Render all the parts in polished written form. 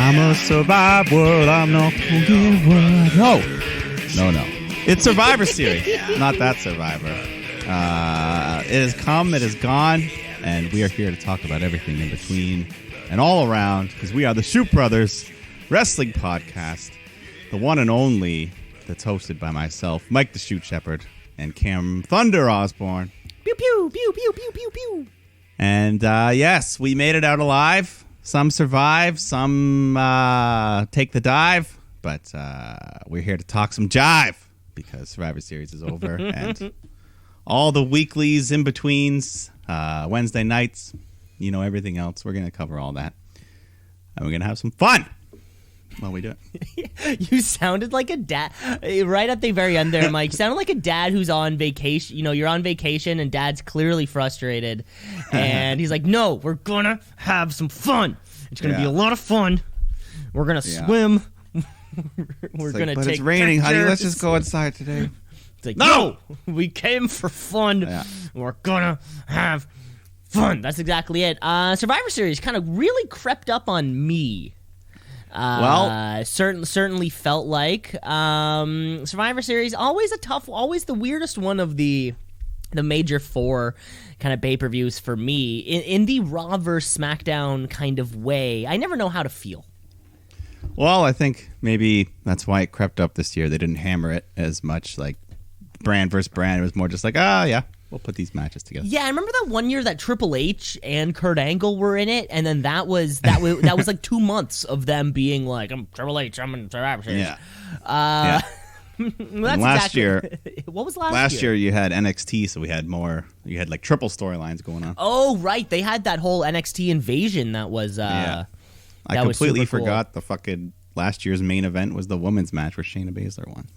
I'ma survive world. I'm not gonna give up. No. It's Survivor Series, not that Survivor. It has come, it has gone, and we are here to talk about everything in between and all around, because we are the Shoot Brothers Wrestling Podcast, the one and only that's hosted by myself, Mike the Shoot Shepherd, and Cam Thunder Osborne. Pew, pew, pew, pew, pew, pew, pew. And yes, we made it out alive. Some survive, some take the dive, but we're here to talk some jive because Survivor Series is over and all the weeklies in betweens, Wednesday nights, everything else. We're going to cover all that, and we're going to have some fun while we do it. You sounded like a dad right at the very end there, Mike. You sounded like a dad who's on vacation. You're on vacation and dad's clearly frustrated, and he's like, "No, we're gonna have some fun. It's gonna be a lot of fun. We're gonna swim. We're gonna take. But it's raining, honey. Let's just go outside today." It's like, no, we came for fun. Yeah. We're gonna have fun. That's exactly it. Survivor Series kind of really crept up on me. Certainly felt like Survivor Series, always the weirdest one of the major four kind of pay-per-views for me in the Raw vs. SmackDown kind of way. I never know how to feel. Well, I think maybe that's why it crept up this year. They didn't hammer it as much, like brand versus brand. It was more just like, we'll put these matches together. Yeah, I remember that one year that Triple H and Kurt Angle were in it, and then that was like 2 months of them being like, "I'm Triple H, I'm in Survivor Series." Yeah. Well, last year, what was last year? Last year you had NXT, so we had more. You had like triple storylines going on. Oh, right, they had that whole NXT invasion that was. I completely forgot the fucking last year's main event was the women's match where Shayna Baszler won.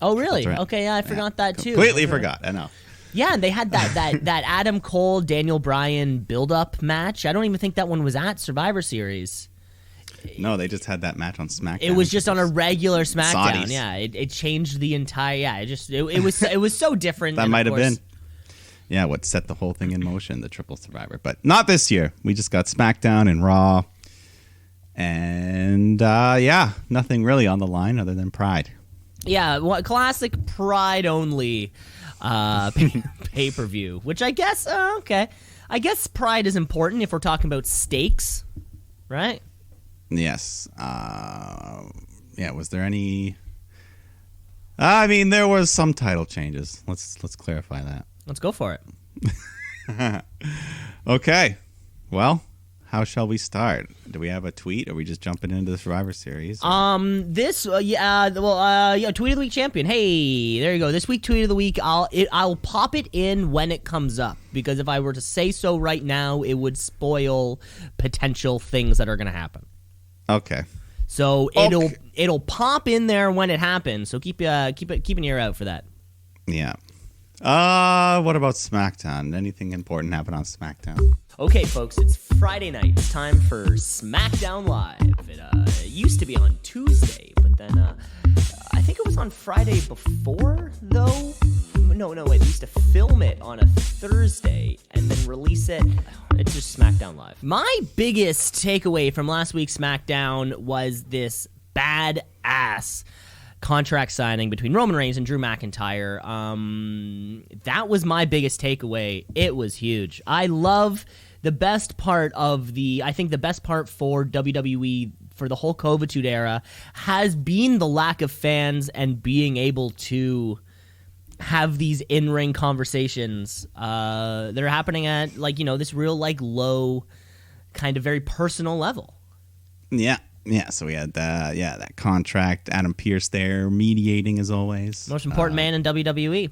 Oh, really? Right. Okay, yeah, I forgot that too. Completely forgot. I know. Yeah, and they had that Adam Cole, Daniel Bryan build-up match. I don't even think that one was at Survivor Series. No, they just had that match on SmackDown. It was just on a regular SmackDown. Saudis. Yeah, it changed the entire. Yeah, it was so different. That might have been. Yeah, what set the whole thing in motion, the Triple Survivor. But not this year. We just got SmackDown and Raw. And nothing really on the line other than Pride. Yeah, classic Pride only pay-per-view, which I guess, okay. I guess Pride is important if we're talking about stakes, right? Yes. Was there any... there was some title changes. Let's clarify that. Let's go for it. Okay. Well, how shall we start? Do we have a tweet, or are we just jumping into the Survivor Series? Tweet of the week champion. Hey, there you go. This week tweet of the week. I'll pop it in when it comes up, because if I were to say so right now, it would spoil potential things that are going to happen. Okay. So it'll pop in there when it happens. So keep an ear out for that. Yeah. What about SmackDown? Anything important happen on SmackDown? Okay, folks, it's Friday night. It's time for SmackDown Live. It used to be on Tuesday, but then I think it was on Friday before, though. No, wait. They used to film it on a Thursday and then release it. It's just SmackDown Live. My biggest takeaway from last week's SmackDown was this badass contract signing between Roman Reigns and Drew McIntyre. That was my biggest takeaway. It was huge. I love the best part I think the best part for WWE for the whole COVID era has been the lack of fans and being able to have these in-ring conversations that are happening at this real low kind of very personal level. Yeah, so we had that contract. Adam Pearce there mediating as always. Most important man in WWE.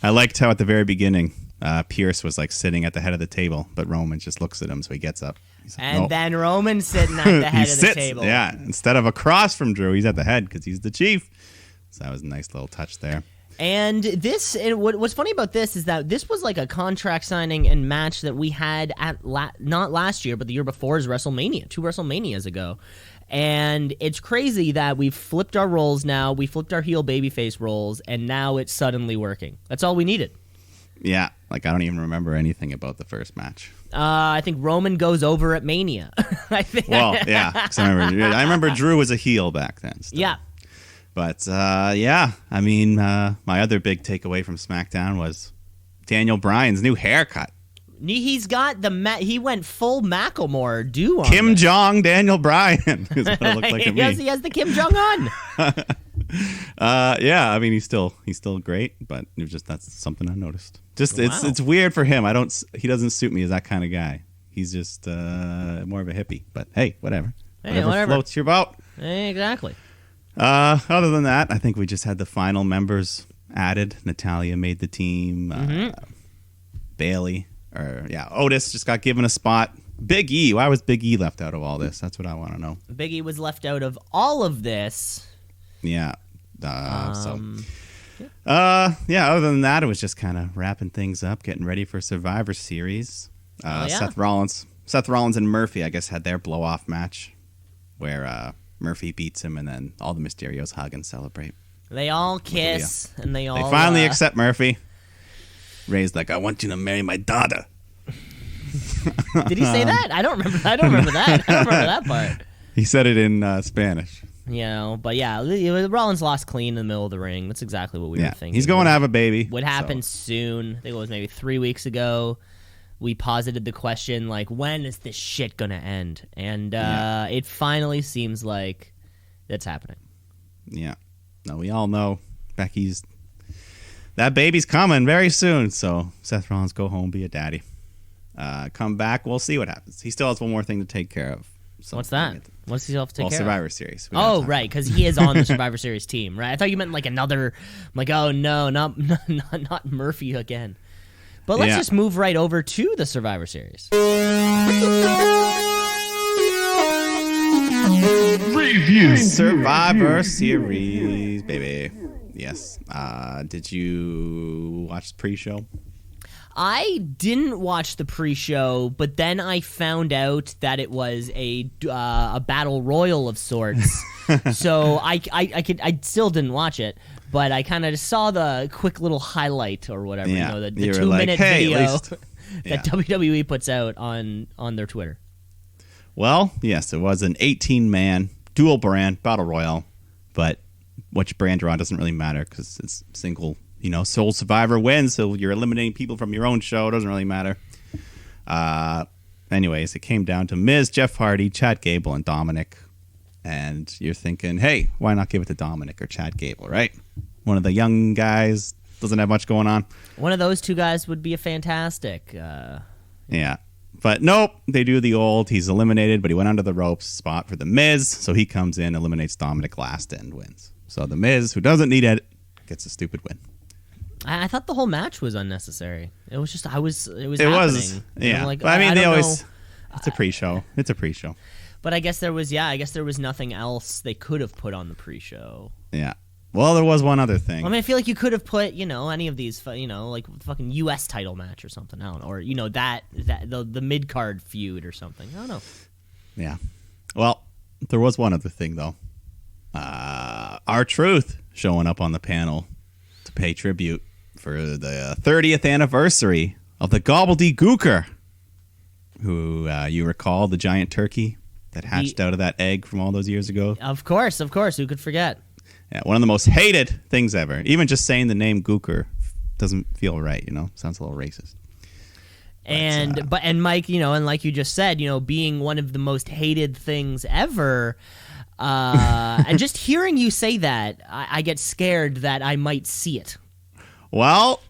I liked how at the very beginning Pearce was like sitting at the head of the table, but Roman just looks at him, so he gets up. Like, then Roman's sitting at the head of the table. Yeah, instead of across from Drew, he's at the head because he's the chief. So that was a nice little touch there. And what's funny about this is that this was like a contract signing and match that we had at not last year, but the year before is WrestleMania, 2 WrestleManias ago. And it's crazy that we've flipped our roles now. We flipped our heel babyface roles, and now it's suddenly working. That's all we needed. Yeah, I don't even remember anything about the first match. I think Roman goes over at Mania. I think. Well, yeah. 'Cause I remember Drew was a heel back then. Still. Yeah. But, yeah. I mean, my other big takeaway from SmackDown was Daniel Bryan's new haircut. He's got he went full Macklemore do on Kim this. Jong Daniel Bryan is what it looked like to me. He has the Kim Jong Un. Yeah, I mean he's still great, but it was that's something I noticed. Just Wow. it's weird for him. He doesn't suit me as that kind of guy. He's just more of a hippie. But hey, whatever. Whatever floats your boat. Exactly. Other than that, I think we just had the final members added. Natalia made the team. Bailey. Otis just got given a spot. Big E. Why was Big E left out of all this? That's what I want to know. Big E was left out of all of this. Yeah. Other than that, it was just kind of wrapping things up, getting ready for Survivor Series. Seth Rollins and Murphy, I guess, had their blow-off match where Murphy beats him and then all the Mysterios hug and celebrate. They all kiss and they finally accept Murphy. Ray's like, I want you to marry my daughter. Did he say that? I don't remember that. I don't remember that part. He said it in Spanish. But yeah, Rollins lost clean in the middle of the ring. That's exactly what we were thinking. He's going to have a baby. Would happen soon. I think it was maybe 3 weeks ago. We posited the question, like, when is this shit going to end? And it finally seems like that's happening. Yeah. No, we all know that baby's coming very soon. So Seth Rollins, go home, be a daddy. Come back, we'll see what happens. He still has one more thing to take care of. What's that? What's he have to take care Survivor of? Series. Oh, right, because he is on the Survivor Series team, right? I thought you meant like another. I'm like, oh no, not Murphy again. But let's just move right over to the Survivor Series. Review Survivor Series, baby. Yes. Did you watch the pre-show? I didn't watch the pre-show, but then I found out that it was a battle royal of sorts. So I still didn't watch it, but I kind of saw the quick little highlight or whatever, the 2-minute video that WWE puts out on their Twitter. Well, yes, it was an 18-man dual brand battle royal, but which brand you're on doesn't really matter because it's single. Sole survivor wins, so you're eliminating people from your own show. It doesn't really matter. Anyways, it came down to Miz, Jeff Hardy, Chad Gable, and Dominic. And you're thinking, hey, why not give it to Dominic or Chad Gable, right? One of the young guys, doesn't have much going on. One of those two guys would be a fantastic. Yeah. But nope, they do the old, he's eliminated, but he went under the ropes spot for the Miz. So he comes in, eliminates Dominic last, and wins. So the Miz, who doesn't need it, gets a stupid win. I thought the whole match was unnecessary. It was just, it was happening. Yeah. Like, I mean, they always. It's a pre-show. But I guess there was nothing else they could have put on the pre-show. Yeah. Well, there was one other thing. I mean, I feel like you could have put, any of these, like fucking U.S. title match or something. I don't know, or the mid card feud or something. I don't know. Yeah. Well, there was one other thing though. R-Truth showing up on the panel to pay tribute for the 30th anniversary of the Gobbledygooker, who you recall, the giant turkey that hatched out of that egg from all those years ago. Of course. Who could forget? Yeah, one of the most hated things ever. Even just saying the name Gooker doesn't feel right, Sounds a little racist. But Mike, and like you just said, being one of the most hated things ever, and just hearing you say that, I get scared that I might see it. Well,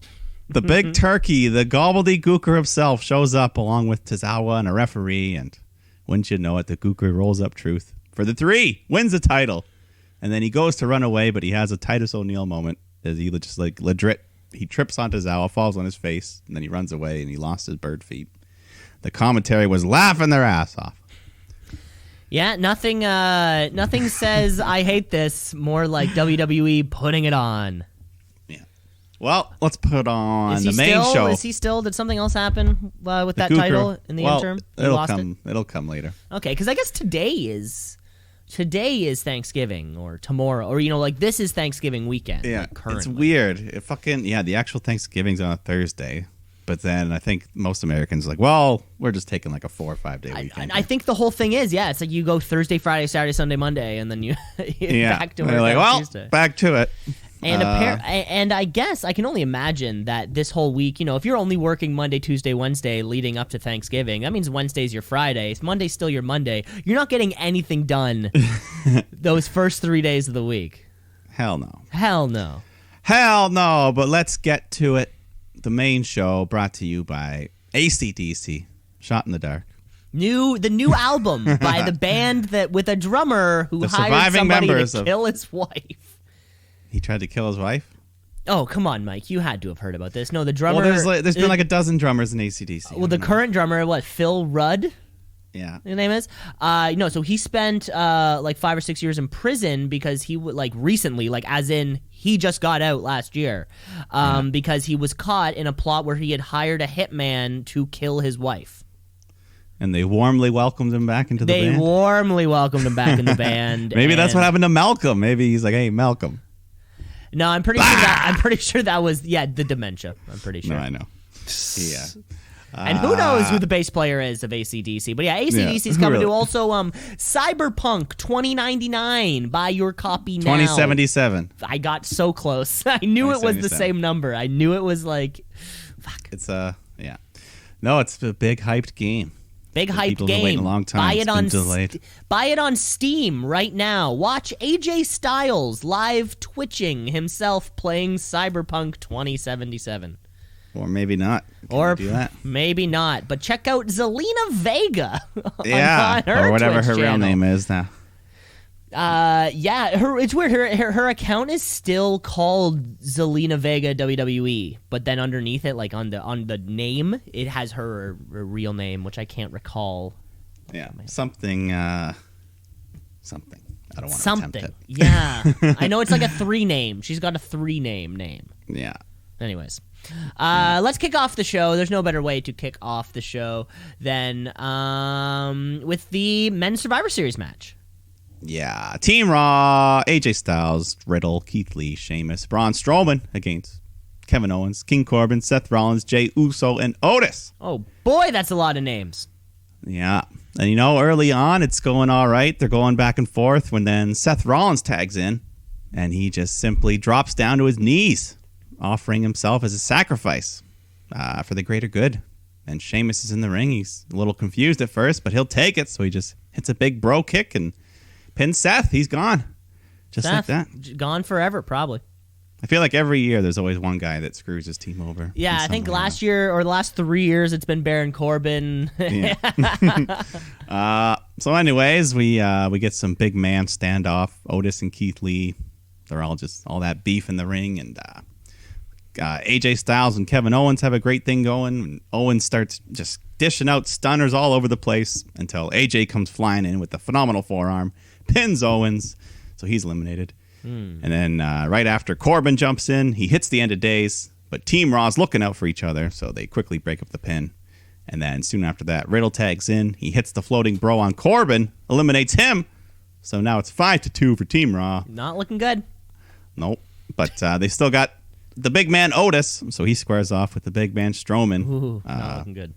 the big turkey, the Gobbledygooker himself, shows up along with Tozawa and a referee, and wouldn't you know it, the Gooker rolls up Truth for the 3, wins the title. And then he goes to run away, but he has a Titus O'Neil moment as he just he trips on Tozawa, falls on his face, and then he runs away and he lost his bird feet. The commentary was laughing their ass off. Yeah, nothing says I hate this more like WWE putting it on. Yeah. Well, let's put on the main show. Is he still? Did something else happen with that title in the interim? It'll come later. Okay, because I guess today is Thanksgiving or tomorrow, or this is Thanksgiving weekend. Yeah, it's weird. The actual Thanksgiving's on a Thursday, but then I think most Americans are like, well, we're just taking like a 4 or 5 day weekend. I think the whole thing is, it's like you go Thursday, Friday, Saturday, Sunday, Monday, and then you back to work they're like, on well, Tuesday. back to it. And I guess I can only imagine that this whole week, if you're only working Monday, Tuesday, Wednesday leading up to Thanksgiving, that means Wednesday's your Friday. Monday's still your Monday. You're not getting anything done those first 3 days of the week. Hell no. Hell no. Hell no. But let's get to it. The main show brought to you by AC/DC, Shot in the Dark. The new album by the band that with a drummer who hired somebody to kill his wife. He tried to kill his wife? Oh, come on, Mike. You had to have heard about this. No, the drummer... Well, there's been like a dozen drummers in AC/DC. Well, the current drummer, Phil Rudd? Yeah. His name is? So he spent 5 or 6 years in prison because he, recently, as in he just got out last year, because he was caught in a plot where he had hired a hitman to kill his wife. And they warmly welcomed him back into the band? They warmly welcomed him back in the band. Maybe that's what happened to Malcolm. Maybe he's like, hey, Malcolm. No, I'm pretty sure that was the dementia. I'm pretty sure. No, I know. Yeah. And who knows who the bass player is of AC/DC. But AC/DC is coming to also Cyberpunk 2099. Buy your copy now. 2077. I got so close. I knew it was the same number. I knew it was fuck. It's yeah. No, it's a big hyped game. Big hyped game. Waiting a long time. Buy it on Steam right now. Watch AJ Styles live twitching himself playing Cyberpunk 2077. Or maybe not. Or do that? Maybe not. But check out Zelina Vega. Yeah, on her or whatever Twitch her real channel. name is now. It's weird. Her account is still called Zelina Vega WWE, but then underneath it, on the name, it has her real name, which I can't recall. Yeah, something. I don't want to attempt it. Yeah, I know it's like a 3-name. She's got a 3-name name. Yeah. Anyways, let's kick off the show. There's no better way to kick off the show than with the Men's Survivor Series match. Yeah, Team Raw, AJ Styles, Riddle, Keith Lee, Sheamus, Braun Strowman against Kevin Owens, King Corbin, Seth Rollins, Jey Uso, and Otis. Oh boy, that's a lot of names. Yeah, and early on it's going all right. They're going back and forth when then Seth Rollins tags in, and he just simply drops down to his knees, offering himself as a sacrifice for the greater good. And Sheamus is in the ring. He's a little confused at first, but he'll take it. So he just hits a big bro kick and pins Seth. He's gone. Just Seth, like that. Gone forever, probably. I feel like every year there's always one guy that screws his team over. Yeah, I think last year or the last 3 years it's been Baron Corbin. Yeah. So anyways, we get some big man standoff. Otis and Keith Lee. They're all that beef in the ring, and AJ Styles and Kevin Owens have a great thing going. And Owens starts just dishing out stunners all over the place until AJ comes flying in with the phenomenal forearm, pins Owens, so he's eliminated. And then right after, Corbin jumps in. He hits the end of days, but Team Raw's looking out for each other, so they quickly break up the pin. And then soon after that, Riddle tags in. He hits the floating bro on Corbin, eliminates him. So now it's 5-2 for Team Raw. Not looking good. Nope. But they still got the big man Otis, so he squares off with the big man Strowman. Ooh, not looking good.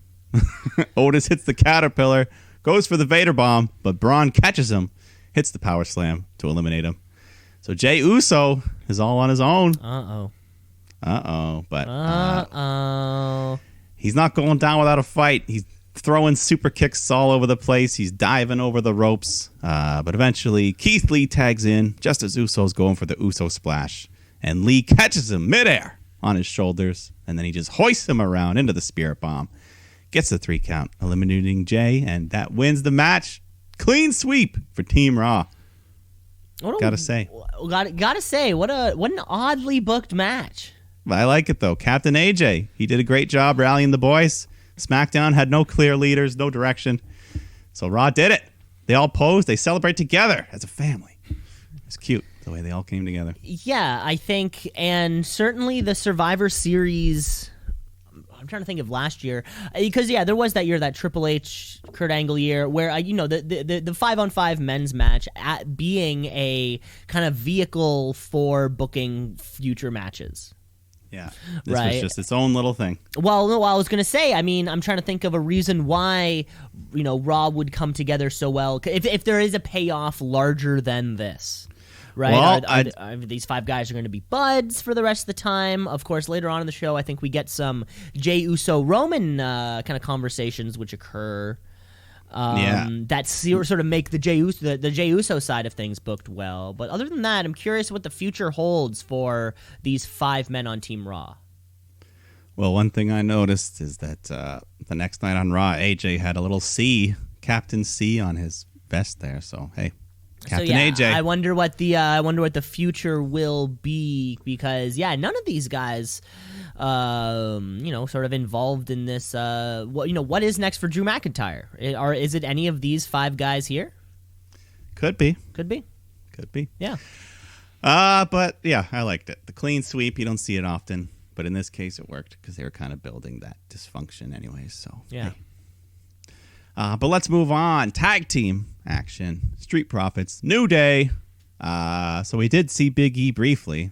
Otis hits the Caterpillar, goes for the Vader Bomb, but Braun catches him, hits the Power Slam to eliminate him. So Jey Uso is all on his own. But he's not going down without a fight. He's throwing super kicks all over the place. He's diving over the ropes. But eventually, Keith Lee tags in just as Uso's going for the Uso splash. And Lee catches him midair on his shoulders. And then he just hoists him around into the Spirit Bomb. Gets the 3 count, eliminating Jey. And that wins the match. Clean sweep for Team Raw. Gotta say, what an oddly booked match. I like it though. Captain AJ, he did a great job rallying the boys. SmackDown had no clear leaders, no direction, so Raw did it. They all posed. They celebrate together as a family. It's cute the way they all came together. Yeah, I think, and certainly the Survivor Series. I'm trying to think of last year because there was that year, that Triple H Kurt Angle year where the 5-on-5 men's match being a kind of vehicle for booking future matches. Yeah, this was just its own little thing. Well, no, I was going to say, I mean, I'm trying to think of a reason why, Raw would come together so well. If there is a payoff larger than this, right? Well, are these 5 guys are going to be buds for the rest of the time. Of course, later on in the show, I think we get some Jey Uso Roman kind of conversations which occur. That sort of make the Jey Uso side of things booked well. But other than that, I'm curious what the future holds for these 5 men on Team Raw. Well, one thing I noticed is that the next night on Raw, AJ had a little C, Captain C, on his vest there. So hey, Captain AJ. I wonder what the future will be, because none of these guys, sort of involved in this. What is next for Drew McIntyre? Is it any of these 5 guys here? Could be. Yeah. But yeah, I liked it. The clean sweep, you don't see it often, but in this case, it worked because they were kind of building that dysfunction, anyways. So yeah. Hey. But let's move on. Tag team action. Street Profits. New Day. So we did see Big E briefly.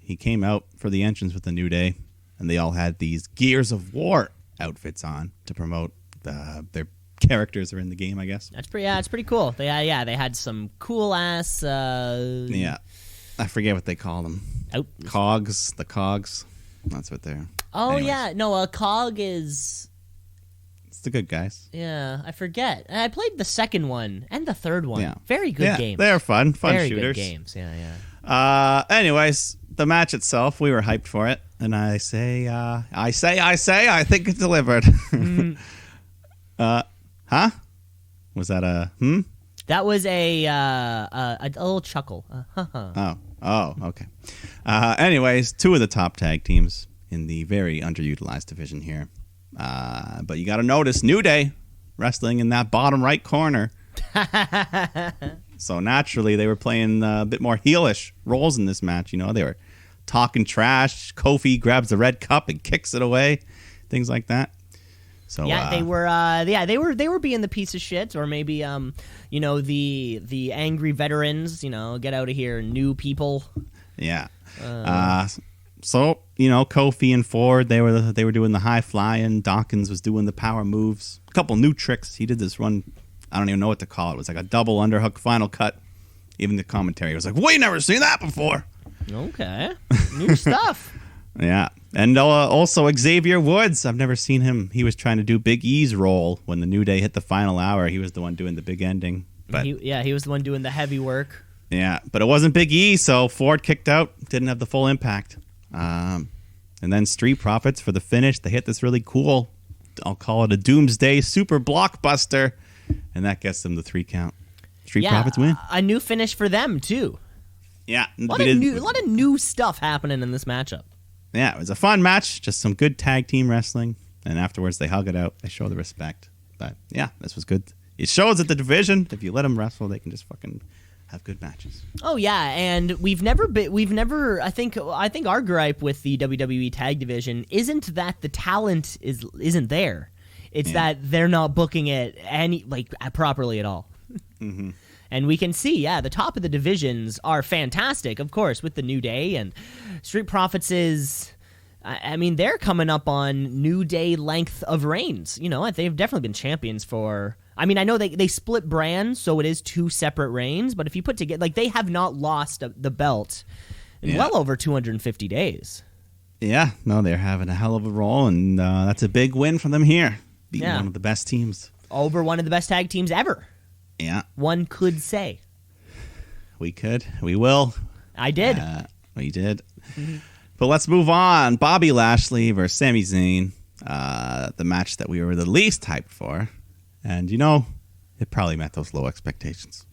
He came out for the entrance with the New Day, and they all had these Gears of War outfits on to promote their characters are in the game, I guess. It's pretty cool. They had some cool ass. I forget what they call them. Cogs. The Cogs. That's what they're. Oh anyways. yeah, no, a cog is. The good guys. Yeah, I forget. I played the second one and the third one. Yeah. Very good games. They're fun Very shooters. Good games. Yeah. Anyways, the match itself, we were hyped for it, and I think it delivered. Huh? Was that a That was a little chuckle. Oh, okay. Anyways, 2 of the top tag teams in the very underutilized division here. But you got to notice New Day wrestling in that bottom right corner. So naturally, they were playing a bit more heelish roles in this match. They were talking trash. Kofi grabs the red cup and kicks it away, things like that. So they were being the piece of shit, or maybe the angry veterans. Get out of here, new people. Yeah. So, Kofi and Ford, they were doing the high flying. Dawkins was doing the power moves. A couple new tricks. He did this one, I don't even know what to call it. It was like a double underhook final cut. Even the commentary was like, we never seen that before. Okay. New stuff. Yeah. And also Xavier Woods. I've never seen him. He was trying to do Big E's role when the New Day hit the final hour. He was the one doing the big ending. But he was the one doing the heavy work. Yeah, but it wasn't Big E, so Ford kicked out. Didn't have the full impact. And then Street Profits for the finish. They hit this really cool, I'll call it a doomsday super blockbuster, and that gets them the 3 count. Street Profits win. A new finish for them too. Yeah, a lot of new stuff happening in this matchup. Yeah, it was a fun match. Just some good tag team wrestling, and afterwards they hug it out. They show the respect. But yeah, this was good. It shows that the division, if you let them wrestle, they can just fucking have good matches. Oh yeah, and we've never I think our gripe with the WWE tag division isn't that the talent isn't there. It's that they're not booking it properly at all. Mm-hmm. And we can see, the top of the divisions are fantastic, of course, with the New Day, and Street Profits is, I mean, they're coming up on New Day length of reigns. They've definitely been champions for, I mean, I know they split brands, so it is 2 separate reigns, but if you put together, they have not lost the belt in well over 250 days. Yeah, no, they're having a hell of a roll, and that's a big win for them here. Beating one of the best teams. Over one of the best tag teams ever. Yeah. One could say. We could. We will. I did. We did. Mm-hmm. But let's move on. Bobby Lashley versus Sami Zayn. The match that we were the least hyped for. And, it probably met those low expectations.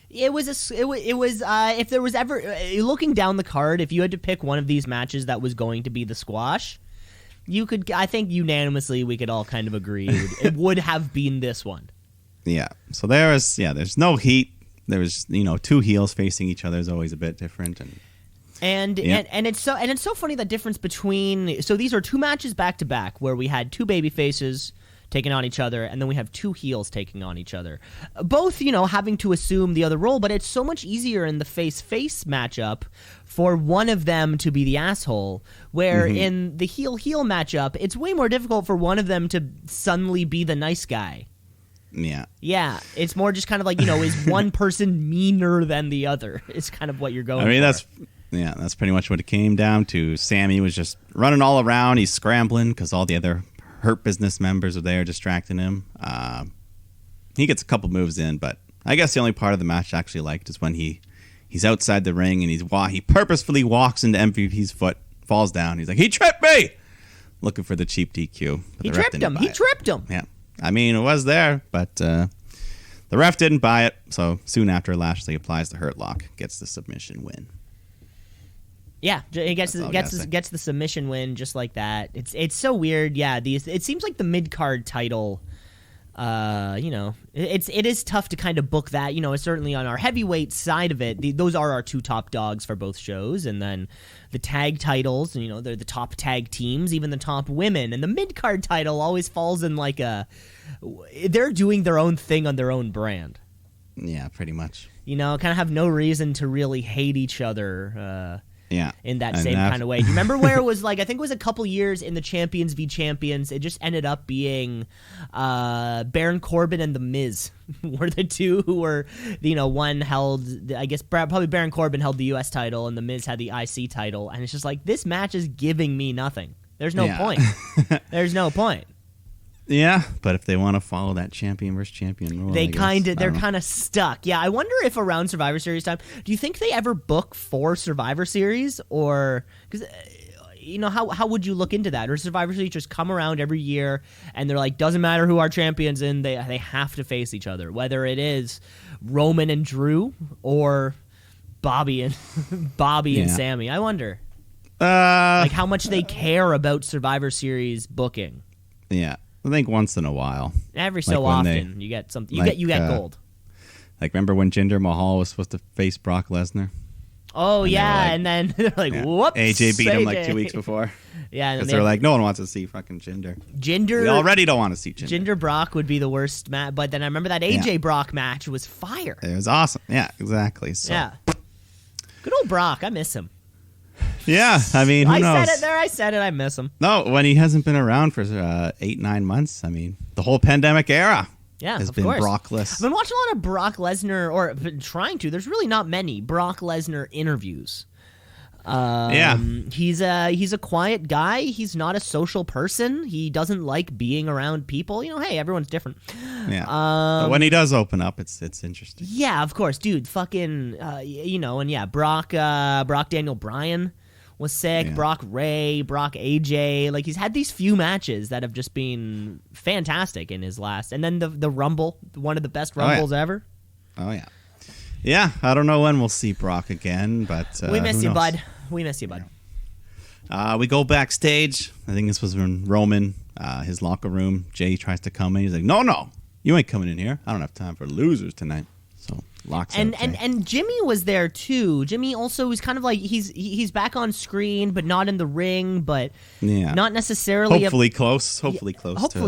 It was if there was ever, looking down the card, if you had to pick one of these matches that was going to be the squash, I think unanimously we could all kind of agree it would have been this one. Yeah. So there's no heat. There was, 2 heels facing each other is always a bit different. And it's so funny, the difference between, so these are 2 matches back to back where we had 2 baby faces, taking on each other, and then we have two heels taking on each other. Both, having to assume the other role, but it's so much easier in the face-face matchup for one of them to be the asshole, where in the heel-heel matchup, it's way more difficult for one of them to suddenly be the nice guy. Yeah. Yeah, it's more just kind of like, is one person meaner than the other? It's kind of what you're going for. That's pretty much what it came down to. Sammy was just running all around. He's scrambling because all the other Hurt Business members are there distracting him. He gets a couple moves in, but I guess the only part of the match I actually liked is when he's outside the ring and he purposefully walks into MVP's foot, falls down. He's like, he tripped me! Looking for the cheap DQ. He tripped him. Yeah. I mean, it was there, but the ref didn't buy it. So soon after, Lashley applies the Hurt Lock, gets the submission win. Yeah, he gets the submission win just like that. It's so weird. Yeah, it seems like the mid-card title. It is tough to kind of book that. It's certainly on our heavyweight side of it. Those are our two top dogs for both shows, and then the tag titles. They're the top tag teams, even the top women, and the mid-card title always falls in like they're doing their own thing on their own brand. Yeah, pretty much. Kind of have no reason to really hate each other. Yeah. In that same kind of way. Do you remember where it was like, I think it was a couple years in the Champions v. Champions, it just ended up being Baron Corbin and The Miz were the two who were, one held, I guess probably Baron Corbin held the U.S. title and The Miz had the IC title. And it's just like, this match is giving me nothing. There's no point. There's no point. Yeah, but if they want to follow that champion versus champion rule, they're kind of stuck. Yeah, I wonder if around Survivor Series time, do you think they ever book for Survivor Series, or because how would you look into that? Or Survivor Series just come around every year and they're like, doesn't matter who our champion's in, they have to face each other, whether it is Roman and Drew or Bobby and and Sammy. I wonder, like how much they care about Survivor Series booking. Yeah. I think once in a while. Every so often, you get something. You get gold. Like, remember when Jinder Mahal was supposed to face Brock Lesnar? Oh, yeah, and then they're like, whoops. AJ beat him like 2 weeks before. Yeah. Because they're like, no one wants to see fucking Jinder. We already don't want to see Jinder. Jinder Brock would be the worst match, but then I remember that AJ Brock match was fire. It was awesome. Yeah, exactly. So. Yeah. Good old Brock. I miss him. Yeah, I mean, who knows? I said it, I miss him. No, when he hasn't been around for 8-9 months, I mean, the whole pandemic era has been Brockless. I've been watching a lot of Brock Lesnar, or been trying to. There's really not many Brock Lesnar interviews. He's a quiet guy. He's not a social person. He doesn't like being around people. Hey, everyone's different. Yeah. But when he does open up, it's interesting. Yeah, of course, dude. Fucking, Brock Daniel Bryan was sick. Yeah. Brock Ray, Brock AJ. Like, he's had these few matches that have just been fantastic in his last. And then the Rumble, one of the best Rumbles ever. Oh, yeah. Yeah, I don't know when we'll see Brock again, but we miss you, bud. We miss you, bud. We go backstage. I think this was when Roman, his locker room, Jay tries to come in. He's like, no, you ain't coming in here. I don't have time for losers tonight. So locks out Jay. And Jimmy was there too. Jimmy also was kind of like he's back on screen, but not in the ring, but not necessarily. Hopefully close. Hopefully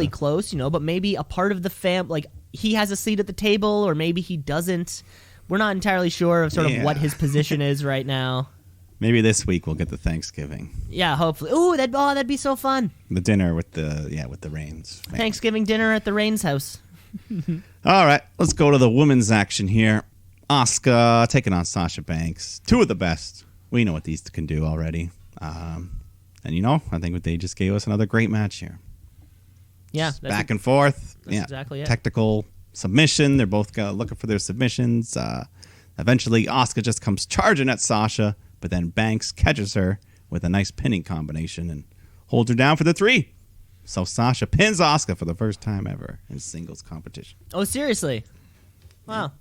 close. But maybe a part of the fam. Like, he has a seat at the table, or maybe he doesn't. We're not entirely sure of sort of what his position is right now. Maybe this week we'll get the Thanksgiving. Yeah, hopefully. Ooh, that'd be so fun. The dinner with the Reigns. Thanksgiving dinner at the Reigns house. All right, let's go to the women's action here. Asuka taking on Sasha Banks. Two of the best. We know what these can do already. And I think they just gave us another great match here. Yeah, back and forth. That's exactly it. Technical submission. They're both looking for their submissions. Eventually, Asuka just comes charging at Sasha, but then Banks catches her with a nice pinning combination and holds her down for the 3. So Sasha pins Asuka for the first time ever in singles competition. Oh, seriously? Wow.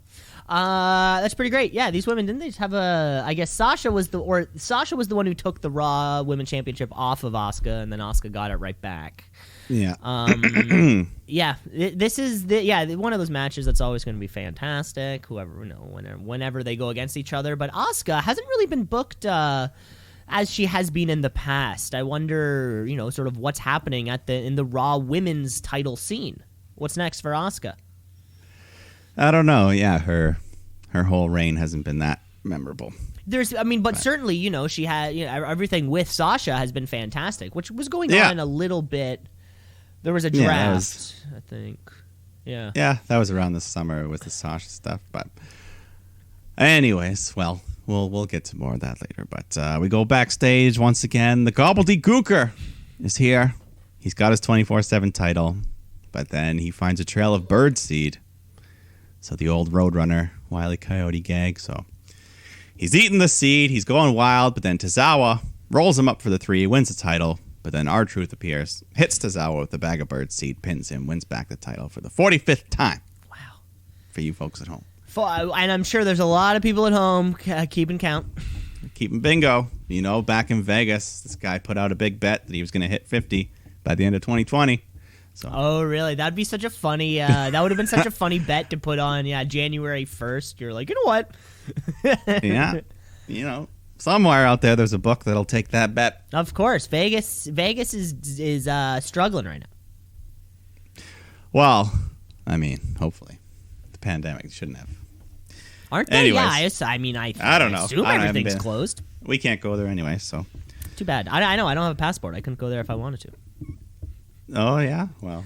That's pretty great. Yeah, these women, didn't they just have I guess Sasha was the one who took the Raw Women's Championship off of Asuka, and then Asuka got it right back. Yeah. This is one of those matches that's always going to be fantastic. Whenever they go against each other, but Asuka hasn't really been booked as she has been in the past. I wonder, sort of what's happening in the Raw women's title scene. What's next for Asuka? I don't know. Yeah, her whole reign hasn't been that memorable. But certainly, she had, everything with Sasha has been fantastic, which was going on a little bit. There was a draft, I think. Yeah. Yeah, that was around the summer with the Sasha stuff. But anyways, well, we'll get to more of that later. But we go backstage once again. The Gobbledygooker is here. He's got his 24/7 title, but then he finds a trail of birdseed. So the old Roadrunner, Wile E. Coyote gag. So he's eating the seed. He's going wild, but then Tozawa rolls him up for the 3, wins the title. But then R-Truth appears, hits Tozawa with a bag of birdseed, pins him, wins back the title for the 45th time. Wow. For you folks at home. And I'm sure there's a lot of people at home keeping count. Keeping bingo. Back in Vegas, this guy put out a big bet that he was going to hit 50 by the end of 2020. So. Oh, really? That'd be such a funny, that would have been such a funny bet to put on, January 1st. You're like, you know what? Yeah. Somewhere out there's a book that'll take that bet. Of course. Vegas is struggling right now. Well, hopefully. The pandemic shouldn't have. Aren't they? Anyways, Yeah, I don't know. Assume everything's closed. We can't go there anyway, so. Too bad. I know. I don't have a passport. I couldn't go there if I wanted to. Oh, yeah? Well.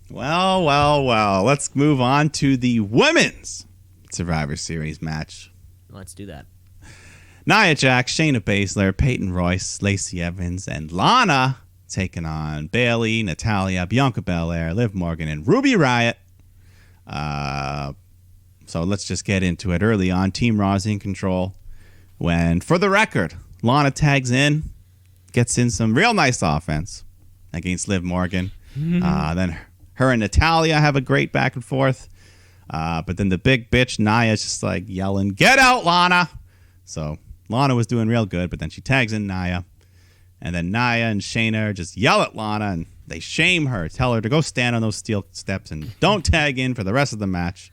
well. Let's move on to the women's Survivor Series match. Let's do that. Nia Jax, Shayna Baszler, Peyton Royce, Lacey Evans, and Lana taking on Bayley, Natalya, Bianca Belair, Liv Morgan, and Ruby Riott. So let's just get into it. Early on, Team Raw's in control when, for the record, Lana tags in, gets in some real nice offense against Liv Morgan. Then her and Natalya have a great back and forth. But then the big bitch, Nia, is just like yelling, "Get out, Lana!" So Lana was doing real good, but then she tags in Nia. And then Nia and Shayna just yell at Lana, and they shame her, tell her to go stand on those steel steps and don't tag in for the rest of the match.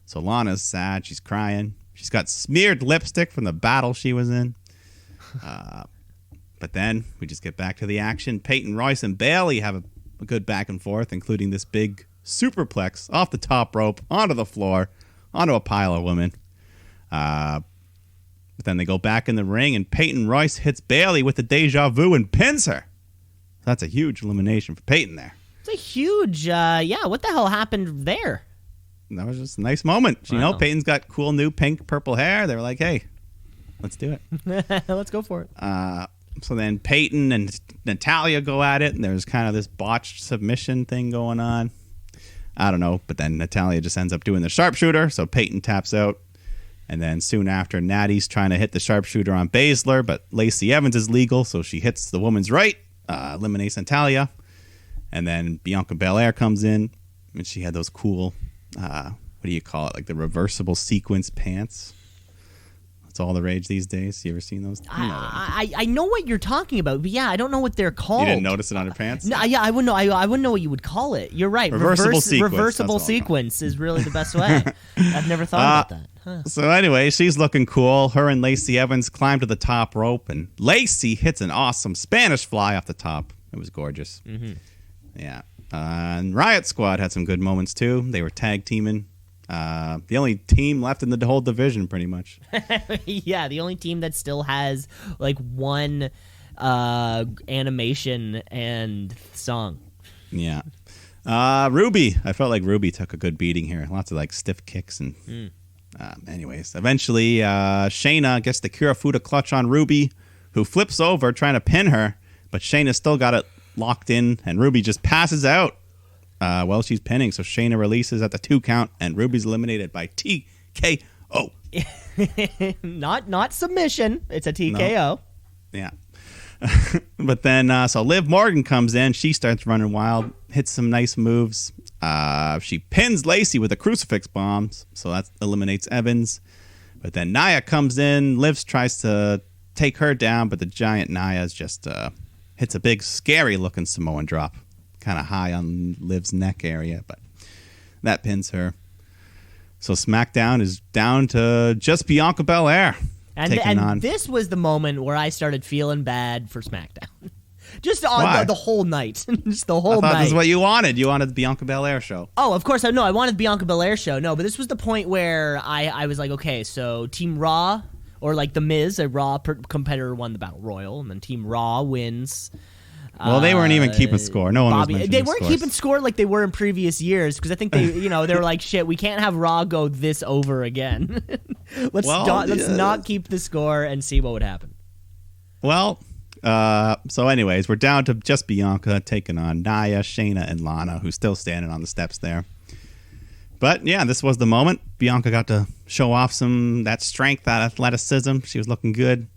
So Lana's sad. She's crying. She's got smeared lipstick from the battle she was in. But then we just get back to the action. Peyton Royce and Bayley have a good back and forth, including this big superplex off the top rope, onto the floor, onto a pile of women. But then they go back in the ring, and Peyton Royce hits Bayley with the deja vu and pins her. That's a huge elimination for Peyton there. It's a huge, what the hell happened there? That was just a nice moment. Wow. Peyton's got cool new pink, purple hair. They were like, hey, let's do it. Let's go for it. So then Peyton and Natalya go at it, and there's kind of this botched submission thing going on. I don't know, but then Natalya just ends up doing the sharpshooter, so Peyton taps out. And then soon after, Natty's trying to hit the sharpshooter on Baszler, but Lacey Evans is legal, so she hits the woman's right, eliminates Natalya. And then Bianca Belair comes in, and she had those cool, what do you call it, like the reversible sequence pants. It's all the rage these days. You ever seen those? I know what you're talking about, but yeah, I don't know what they're called. You didn't notice it on her pants? No, yeah, I wouldn't know. I wouldn't know what you would call it. You're right. Reversible sequence is really the best way. I've never thought about that. Huh. So anyway, she's looking cool. Her and Lacey Evans climb to the top rope, and Lacey hits an awesome Spanish fly off the top. It was gorgeous. Mm-hmm. Yeah. And Riot Squad had some good moments too. They were tag teaming. The only team left in the whole division, pretty much. Yeah, the only team that still has like one animation and song. Yeah. Ruby. I felt like Ruby took a good beating here. Lots of like stiff kicks and. Anyways, eventually Shayna gets the Kirifuda clutch on Ruby, who flips over trying to pin her, but Shayna still got it locked in, and Ruby just passes out. While she's pinning, so Shayna releases at the 2 count, and Ruby's eliminated by TKO. Not submission. It's a TKO. No. Yeah. But then, so Liv Morgan comes in. She starts running wild, hits some nice moves. She pins Lacey with a crucifix bomb, so that eliminates Evans. But then Nia comes in. Liv tries to take her down, but the giant Nia's just hits a big, scary-looking Samoan drop. Kind of high on Liv's neck area, but that pins her. So SmackDown is down to just Bianca Belair And this was the moment where I started feeling bad for SmackDown. Just on the whole night. Just the whole night. I thought this is what you wanted. You wanted the Bianca Belair show. Oh, of course. No, I wanted Bianca Belair show. No, but this was the point where I was like, okay, so Team Raw, or like The Miz, a Raw competitor, won the Battle Royal, and then Team Raw wins. Well, they weren't even keeping score. No one was mentioning They weren't keeping score like they were in previous years, because I think they were like, shit, we can't have Raw go this over again. Let's not keep the score and see what would happen. Well, so anyways, we're down to just Bianca taking on Nia, Shayna, and Lana, who's still standing on the steps there. But yeah, this was the moment. Bianca got to show off that strength, that athleticism. She was looking good.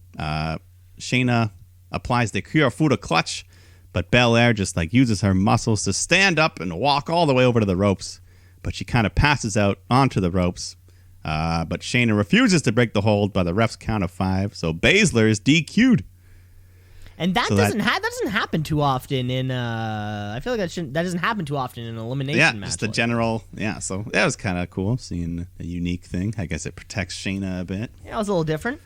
Shayna applies the Kirifuda clutch, but Belair just uses her muscles to stand up and walk all the way over to the ropes. But she kind of passes out onto the ropes. But Shayna refuses to break the hold by the ref's count of 5, so Baszler is DQ'd. And that doesn't happen too often in. I feel like that doesn't happen too often in an elimination match. Yeah, just the general. Yeah, so that was kind of cool, seeing a unique thing. I guess it protects Shayna a bit. Yeah, it was a little different.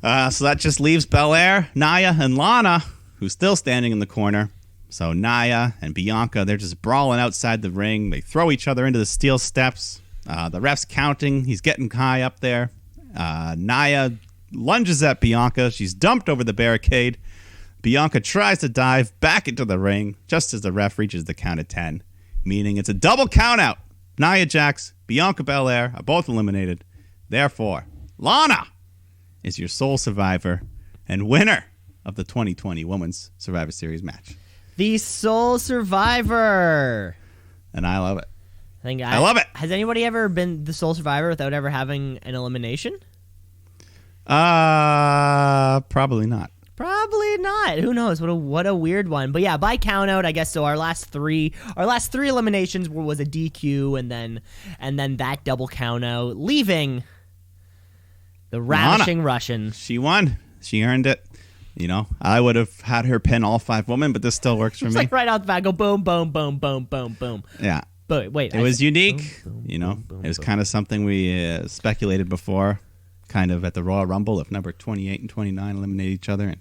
So that just leaves Belair, Nia, and Lana, who's still standing in the corner. So Nia and Bianca, they're just brawling outside the ring. They throw each other into the steel steps. The ref's counting. He's getting high up there. Nia lunges at Bianca. She's dumped over the barricade. Bianca tries to dive back into the ring just as the ref reaches the count of 10, meaning it's a double count out. Nia Jax, Bianca Belair are both eliminated. Therefore, Lana is your sole survivor and winner of the 2020 Women's Survivor Series match. The sole survivor. And I love it. I love it. Has anybody ever been the sole survivor without ever having an elimination? Probably not. Probably not. Who knows? What a weird one. But yeah, by count out, I guess so. Our last three eliminations was a DQ, and then that double count out, leaving the ravishing Lana. Russian. She won. She earned it. I would have had her pin all 5 women, but this still works for me. Like right out the back, go boom, boom, boom, boom, boom, boom. Yeah. But wait, it was unique. It was kind of something we speculated before. Kind of at the Royal Rumble, if number 28 and 29 eliminate each other and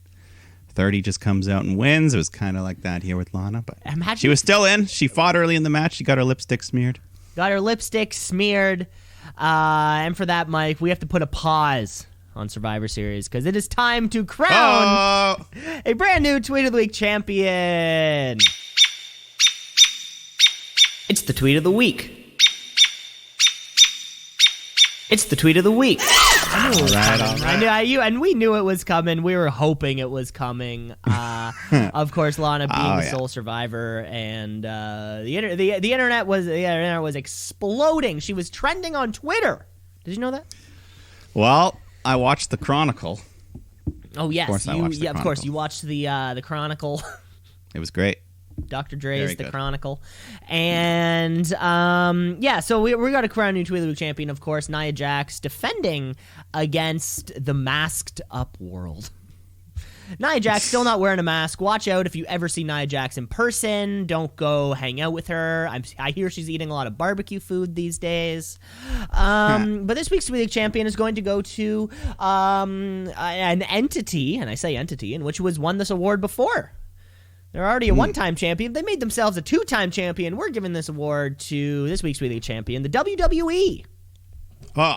30 just comes out and wins. It was kind of like that here with Lana, but she was still in. She fought early in the match. She got her lipstick smeared. And for that, Mike, we have to put a pause on Survivor Series because it is time to crown a brand new Tweet of the Week champion. It's the Tweet of the Week. It's the Tweet of the Week. All right. And we knew it was coming. We were hoping it was coming. Of course, Lana being the sole survivor, and the internet was exploding. She was trending on Twitter. Did you know that? Well, I watched the Chronicle. Oh yes, of course you watched the Chronicle. It was great. Dr. Dre's The Chronicle. And, so we got to crown a new Tweet of the Week champion, of course, Nia Jax, defending against the masked up world. Nia Jax still not wearing a mask. Watch out if you ever see Nia Jax in person. Don't go hang out with her. I hear she's eating a lot of barbecue food these days. But this week's Tweet of the Week champion is going to go to an entity, and I say entity, in which was won this award before. They're already a one-time champion. They made themselves a two-time champion. We're giving this award to this week's Tweet of the Week champion, the WWE. Oh.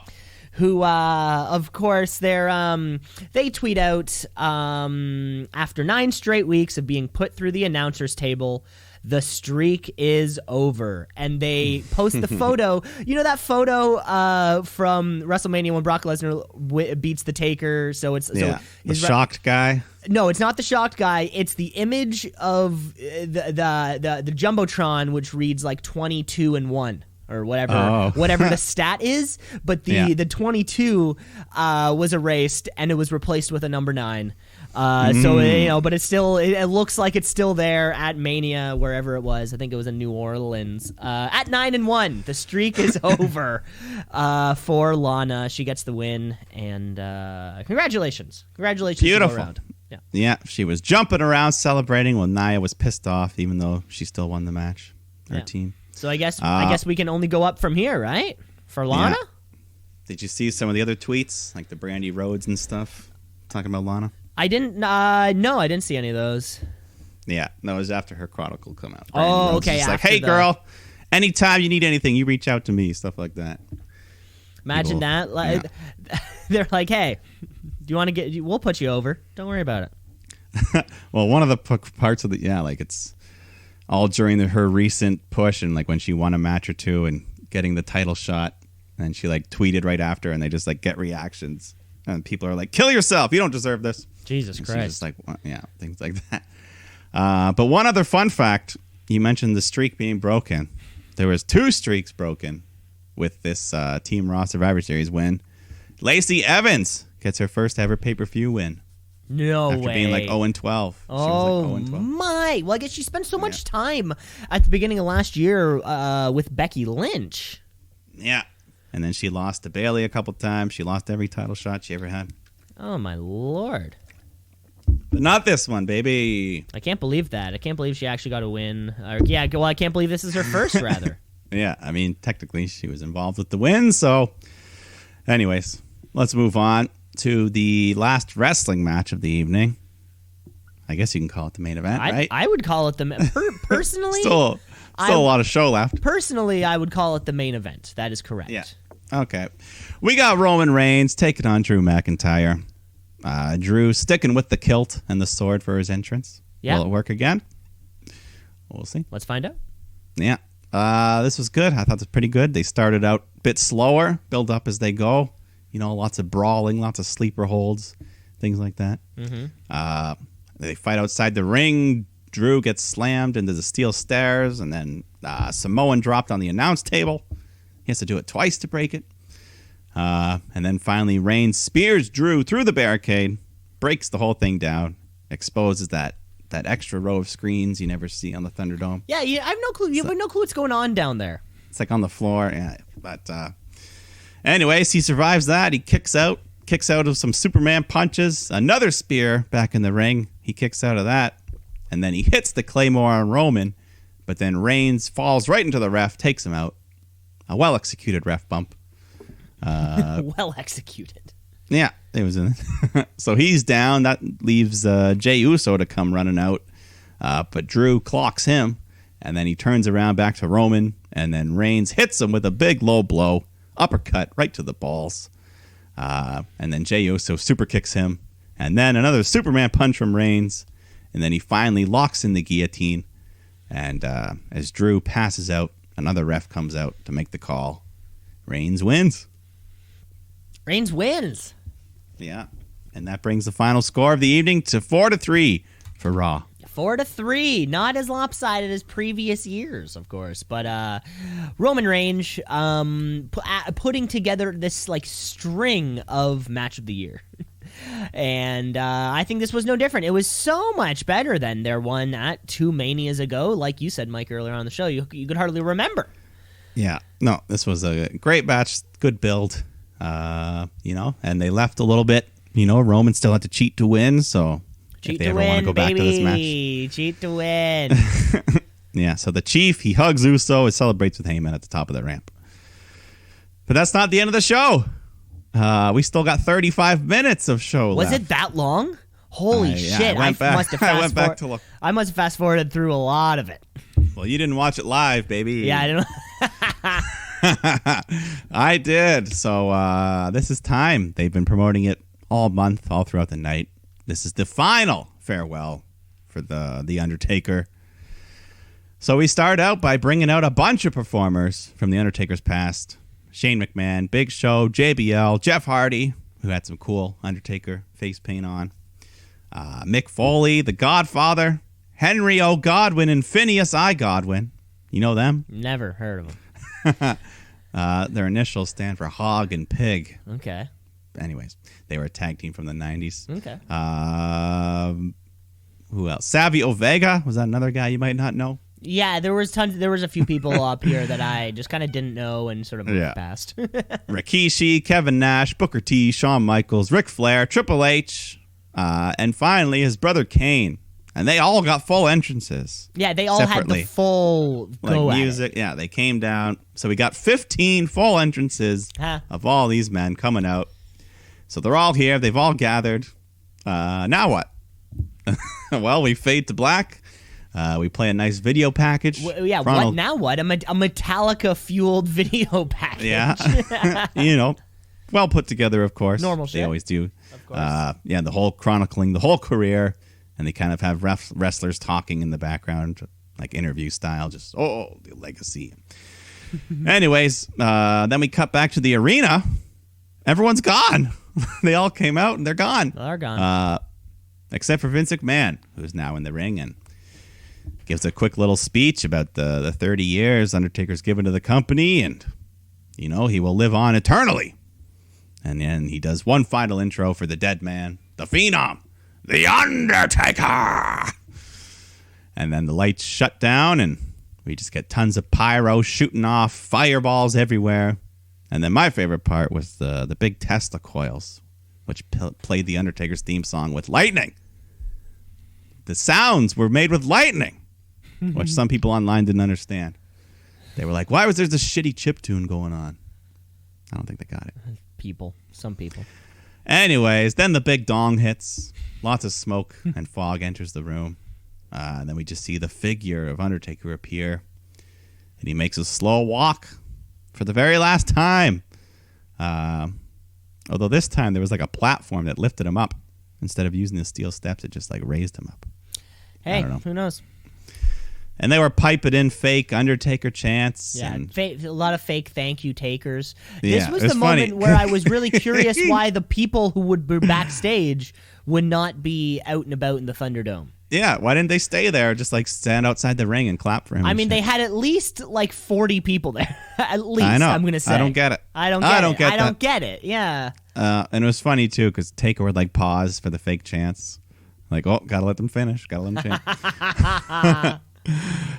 Who, of course, they tweet out, after 9 straight weeks of being put through the announcer's table, the streak is over. And they post the photo. You know that photo from WrestleMania when Brock Lesnar beats the Taker? So it's the shocked guy. No, it's not the shocked guy. It's the image of the Jumbotron, which reads like 22-1. Or whatever the stat is, but the 22 was erased and it was replaced with a number 9. So but it looks like it's still there at Mania, wherever it was. I think it was in New Orleans. At 9-1, the streak is over for Lana. She gets the win, and congratulations, beautiful. All around. Yeah, she was jumping around celebrating while Nia was pissed off, even though she still won the match. Her team. So I guess we can only go up from here, right? For Lana? Did you see some of the other tweets, like the Brandy Rhodes and stuff, talking about Lana? I didn't. No, I didn't see any of those. Yeah, no, it was after her chronicle come out. Oh, okay. Like, hey, girl, anytime you need anything, you reach out to me, stuff like that. Imagine that. Like, they're like, hey, do you want to get? We'll put you over. Don't worry about it. Well, one of the parts of like it's all during her recent push and like when she won a match or two and getting the title shot, and she like tweeted right after, and they just like get reactions, and people are like, "Kill yourself! You don't deserve this." Jesus Christ! She's just like, yeah, things like that. But one other fun fact, you mentioned the streak being broken. There was 2 streaks broken with this Team Raw Survivor Series win. Lacey Evans gets her first ever pay-per-view win. No after way. being like 0-12. Oh, like 0-12. my. Well, I guess she spent so much time at the beginning of last year with Becky Lynch. Yeah. And then she lost to Bayley a couple times. She lost every title shot she ever had. Oh, my Lord. But not this one, baby. I can't believe that. I can't believe she actually got a win. I can't believe this is her first, rather. Yeah, I mean, technically she was involved with the win. So, anyways, let's move on to the last wrestling match of the evening. I guess you can call it the main event, right? I would call it the personally. Still a lot of show left. Personally, I would call it the main event. That is correct. Yeah. Okay. We got Roman Reigns taking on Drew McIntyre. Drew sticking with the kilt and the sword for his entrance. Yeah. Will it work again? We'll see. Let's find out. Yeah. This was good. I thought it was pretty good. They started out a bit slower, build up as they go. You know, lots of brawling, lots of sleeper holds, things like that. Mm-hmm. They fight outside the ring. Drew gets slammed into the steel stairs, and then Samoan dropped on the announce table. He has to do it twice to break it. And then finally, Reigns spears Drew through the barricade, breaks the whole thing down, exposes that extra row of screens you never see on the Thunderdome. Yeah, I have no clue. You have no clue what's going on down there. It's like on the floor. Yeah, but anyways, he survives that. He kicks out of some Superman punches. Another spear back in the ring. He kicks out of that. And then he hits the Claymore on Roman. But then Reigns falls right into the ref, takes him out. A well-executed ref bump. Well executed. Yeah, it was in it. So he's down. That leaves Jey Uso to come running out. But Drew clocks him. And then he turns around back to Roman. And then Reigns hits him with a big low blow. Uppercut right to the balls. And then Jey Uso super kicks him. And then another Superman punch from Reigns. And then he finally locks in the guillotine. And as Drew passes out, another ref comes out to make the call. Reigns wins. Reigns wins. Yeah. And that brings the final score of the evening to 4-3 for Raw. 4-3, not as lopsided as previous years, of course, but Roman Reigns putting together this like string of match of the year, and I think this was no different. It was so much better than their one at 2 Manias ago, like you said, Mike, earlier on the show. You could hardly remember. Yeah, no, this was a great match, good build, and they left a little bit. Roman still had to cheat to win, so. Cheat if they to ever win, want to go back baby. to this match. Cheat to win. Yeah, so the Chief, he hugs Uso and celebrates with Heyman at the top of the ramp. But that's not the end of the show. We still got 35 minutes of show left. Was it that long? Holy shit. I must have I must have fast-forwarded through a lot of it. Well, you didn't watch it live, baby. Yeah, I didn't. I did. So this is time. They've been promoting it all month, all throughout the night. This is the final farewell for the Undertaker. So we start out by bringing out a bunch of performers from the Undertaker's past. Shane McMahon, Big Show, JBL, Jeff Hardy, who had some cool Undertaker face paint on. Mick Foley, The Godfather, Henry O. Godwin, and Phineas I. Godwin. You know them? Never heard of them. Their initials stand for Hog and Pig. Okay. Anyways, they were a tag team from the 90s. Okay. Who else? Savio Vega. Was that another guy you might not know? Yeah, there was a few people up here that I just kind of didn't know and sort of moved past. Rikishi, Kevin Nash, Booker T, Shawn Michaels, Ric Flair, Triple H, and finally his brother Kane. And they all got full entrances. Yeah, they all separately. had the full go like at music. Yeah, they came down. So we got 15 full entrances of all these men coming out. So they're all here. They've all gathered. Now what? Well, we fade to black. We play a nice video package. Yeah, what now? What? A Metallica-fueled video package. Yeah. Well put together, of course. Normal shit. They always do. Of course. Yeah, the whole chronicling the whole career, and they kind of have wrestlers talking in the background, like interview style, just, the legacy. Anyways, then we cut back to the arena. Everyone's gone. They all came out, and they're gone. They're gone. Except for Vince McMahon, who's now in the ring and gives a quick little speech about the 30 years Undertaker's given to the company, and, he will live on eternally. And then he does one final intro for the dead man, the Phenom, the Undertaker. And then the lights shut down, and we just get tons of pyro shooting off, fireballs everywhere. And then my favorite part was the big Tesla coils, which played the Undertaker's theme song with lightning. The sounds were made with lightning, which some people online didn't understand. They were like, why was there this shitty chiptune going on? I don't think they got it. Some people. Anyways, then the big dong hits. Lots of smoke and fog enters the room. And then we just see the figure of Undertaker appear. And he makes a slow walk for the very last time. Although this time there was like a platform that lifted him up. Instead of using the steel steps, it just like raised him up. Hey, who knows? And they were piping in fake Undertaker chants. Yeah, and a lot of fake thank you takers. Yeah, This was it was the funny. moment where I was really curious why the people who would be backstage would not be out and about in the Thunderdome. Yeah, why didn't they stay there? Just like stand outside the ring and clap for him. I and mean, shit. they had at least like 40 people there. At least, I know. I'm going to say. I don't get it. I don't get it. Yeah. And it was funny, too, because Taker would like pause for the fake chants. Like, oh, gotta let them finish. Gotta let them chant.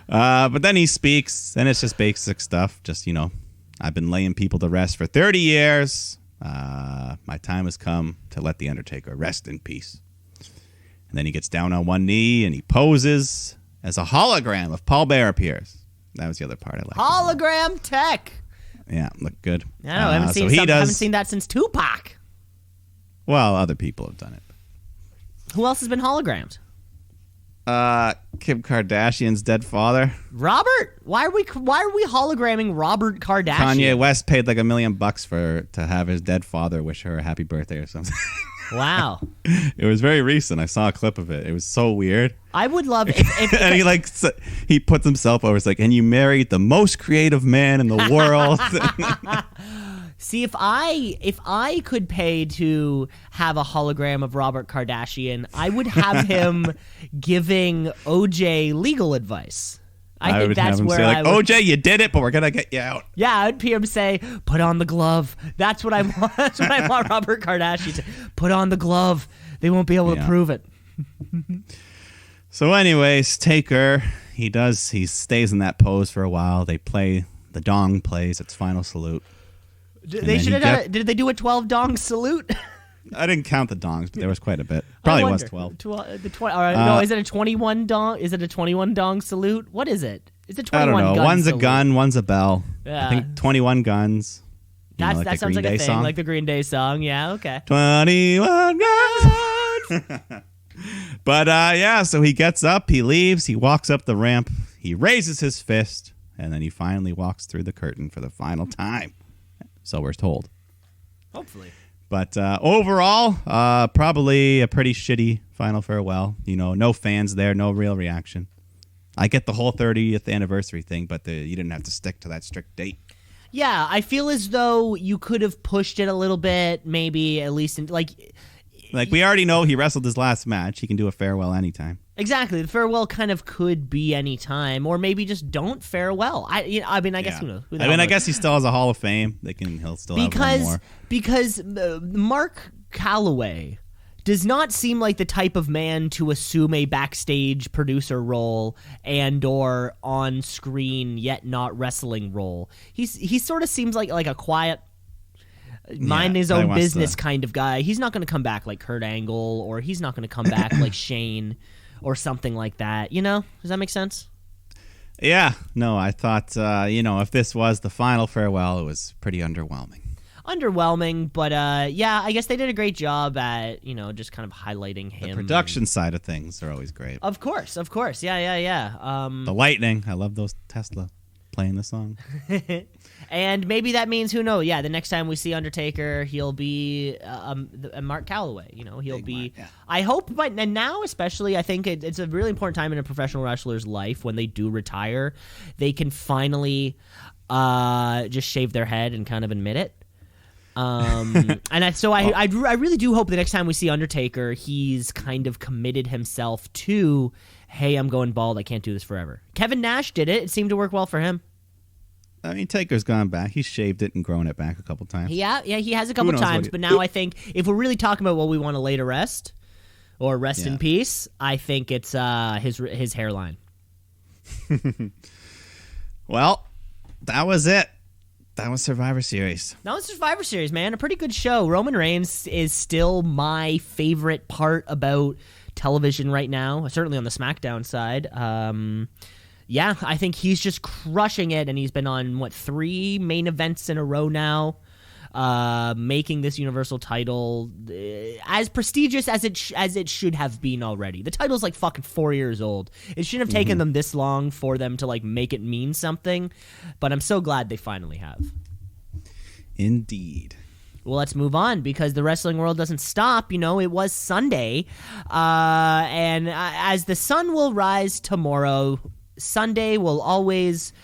But then he speaks, and it's just basic stuff. Just, I've been laying people to rest for 30 years. My time has come to let The Undertaker rest in peace. And then he gets down on one knee, and he poses as a hologram of Paul Bearer appears. That was the other part I liked. Hologram tech. Yeah, looked good. I don't know. I haven't seen that since Tupac. Well, other people have done it. Who else has been hologrammed? Kim Kardashian's dead father. Robert? Why are we hologramming Robert Kardashian? Kanye West paid like $1 million to have his dead father wish her a happy birthday or something. Wow. It was very recent. I saw a clip of it. It was so weird. I would love if and he puts himself over. It's like, and you married the most creative man in the world. See, if I could pay to have a hologram of Robert Kardashian, I would have him giving OJ legal advice. I think that's where I would. OJ, you did it, but we're gonna get you out. Yeah, I'd hear him say, "Put on the glove." That's what I want. That's what I want Robert Kardashian to put on the glove. They won't be able to prove it. So, anyways, Taker, he stays in that pose for a while. The dong plays its final salute. Did they do a 12 dong salute? I didn't count the dongs, but there was quite a bit. Probably was 12. No, is it a 21 dong? Is it a 21 dong salute? What is it? Is it 21 I don't know. One's salute? a gun, one's a bell. Yeah. I think 21 guns. That sounds like a thing, song? Like the Green Day song. Yeah, okay. 21 guns. But so he gets up, he leaves, he walks up the ramp, he raises his fist, and then he finally walks through the curtain for the final time. So we're told. Hopefully. But overall, probably a pretty shitty final farewell. No fans there, no real reaction. I get the whole 30th anniversary thing, but you didn't have to stick to that strict date. Yeah, I feel as though you could have pushed it a little bit, maybe at least Like we already know he wrestled his last match. He can do a farewell anytime. Exactly. The farewell kind of could be any time, or maybe just don't farewell. I guess who knows? I guess he still has a Hall of Fame. He'll still have one more. Because Mark Calloway does not seem like the type of man to assume a backstage producer role and or on screen yet not wrestling role. He sort of seems like a quiet, mind his own business kind of guy. He's not going to come back like Kurt Angle, or he's not going to come back like Shane. or something like that. You know, does that make sense? Yeah, no, I thought, if this was the final farewell, it was pretty underwhelming. But yeah, I guess they did a great job at, just kind of highlighting him. The production side of things are always great. Of course. Yeah. The lightning, I love those Tesla playing the song. And maybe that means, who knows? Yeah, the next time we see Undertaker, he'll be Mark Calloway. He'll be. Mark, yeah. I hope, and now especially, I think it's a really important time in a professional wrestler's life when they do retire, they can finally just shave their head and kind of admit it. And I really do hope the next time we see Undertaker, he's kind of committed himself to, hey, I'm going bald. I can't do this forever. Kevin Nash did it. It seemed to work well for him. I mean, Taker's gone back. He's shaved it and grown it back a couple times. Yeah, he has a couple times. But now I think if we're really talking about what we want to lay to rest or rest in peace, I think it's his hairline. Well, that was it. That was Survivor Series. That was Survivor Series, man. A pretty good show. Roman Reigns is still my favorite part about television right now, certainly on the SmackDown side. Yeah, I think he's just crushing it, and he's been on, 3 main events in a row now, making this Universal title as prestigious as it should have been already. The title's like fucking 4 years old. It shouldn't have taken them this long for them to make it mean something, but I'm so glad they finally have. Indeed. Well, let's move on because the wrestling world doesn't stop. It was Sunday, and as the sun will rise tomorrow, Sunday will always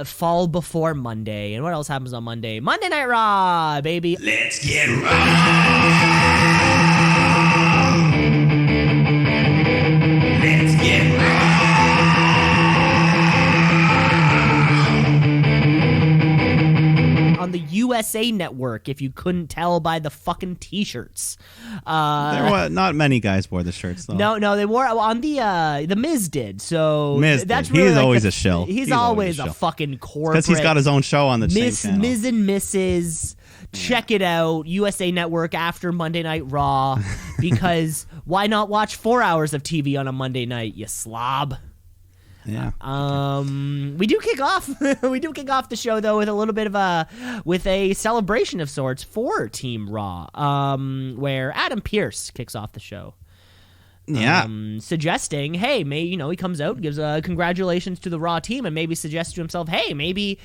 fall before Monday. And what else happens on Monday? Monday Night Raw, baby. Let's get raw. Let's get raw. On the USA Network, if you couldn't tell by the fucking T-shirts. There were not many guys wore the shirts, though. No, they wore on the Miz did. So Miz that's did. really He's always a shill. He's always a fucking corporate. Because he's got his own show on the same channel. Miz and Mrs. Check it out, USA Network after Monday Night Raw. Because why not watch 4 hours of TV on a Monday night, you slob? Yeah. We do kick off the show though with a little bit of a celebration of sorts for Team Raw, where Adam Pearce kicks off the show. Yeah. Suggesting, hey, he comes out, gives congratulations to the Raw team, and maybe suggests to himself, hey, maybe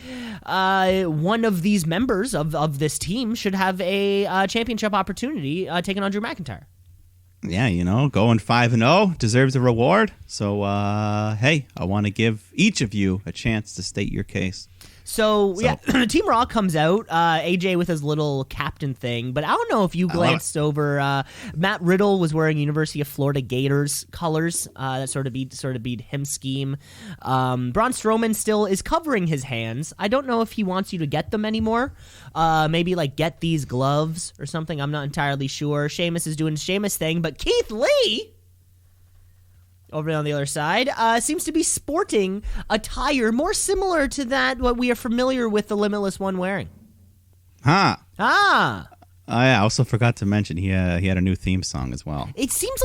one of these members of this team should have a championship opportunity taking on Drew McIntyre. Yeah, going 5-0 deserves a reward. So, hey, I want to give each of you a chance to state your case. So yeah, Team Raw comes out, AJ with his little captain thing, but I don't know if you glanced over, Matt Riddle was wearing University of Florida Gators colors, that sort of beat him scheme. Braun Strowman still is covering his hands. I don't know if he wants you to get them anymore, maybe get these gloves or something, I'm not entirely sure. Sheamus is doing Sheamus thing, but Keith Lee, over on the other side, seems to be sporting attire more similar to what we are familiar with the Limitless One wearing. Huh. Ah. I also forgot to mention he had a new theme song as well. It seems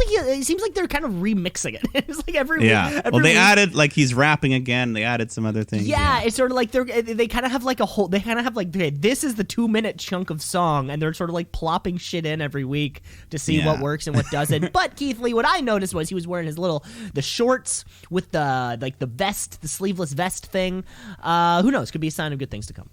like they're kind of remixing it. It's like every well, they added he's rapping again. They added some other things. Yeah, it's sort of like they kind of have a whole. They kind of have okay, this is the 2-minute chunk of song, and they're sort of plopping shit in every week to see what works and what doesn't. But Keith Lee, what I noticed was he was wearing the shorts with the vest, the sleeveless vest thing. Who knows? Could be a sign of good things to come.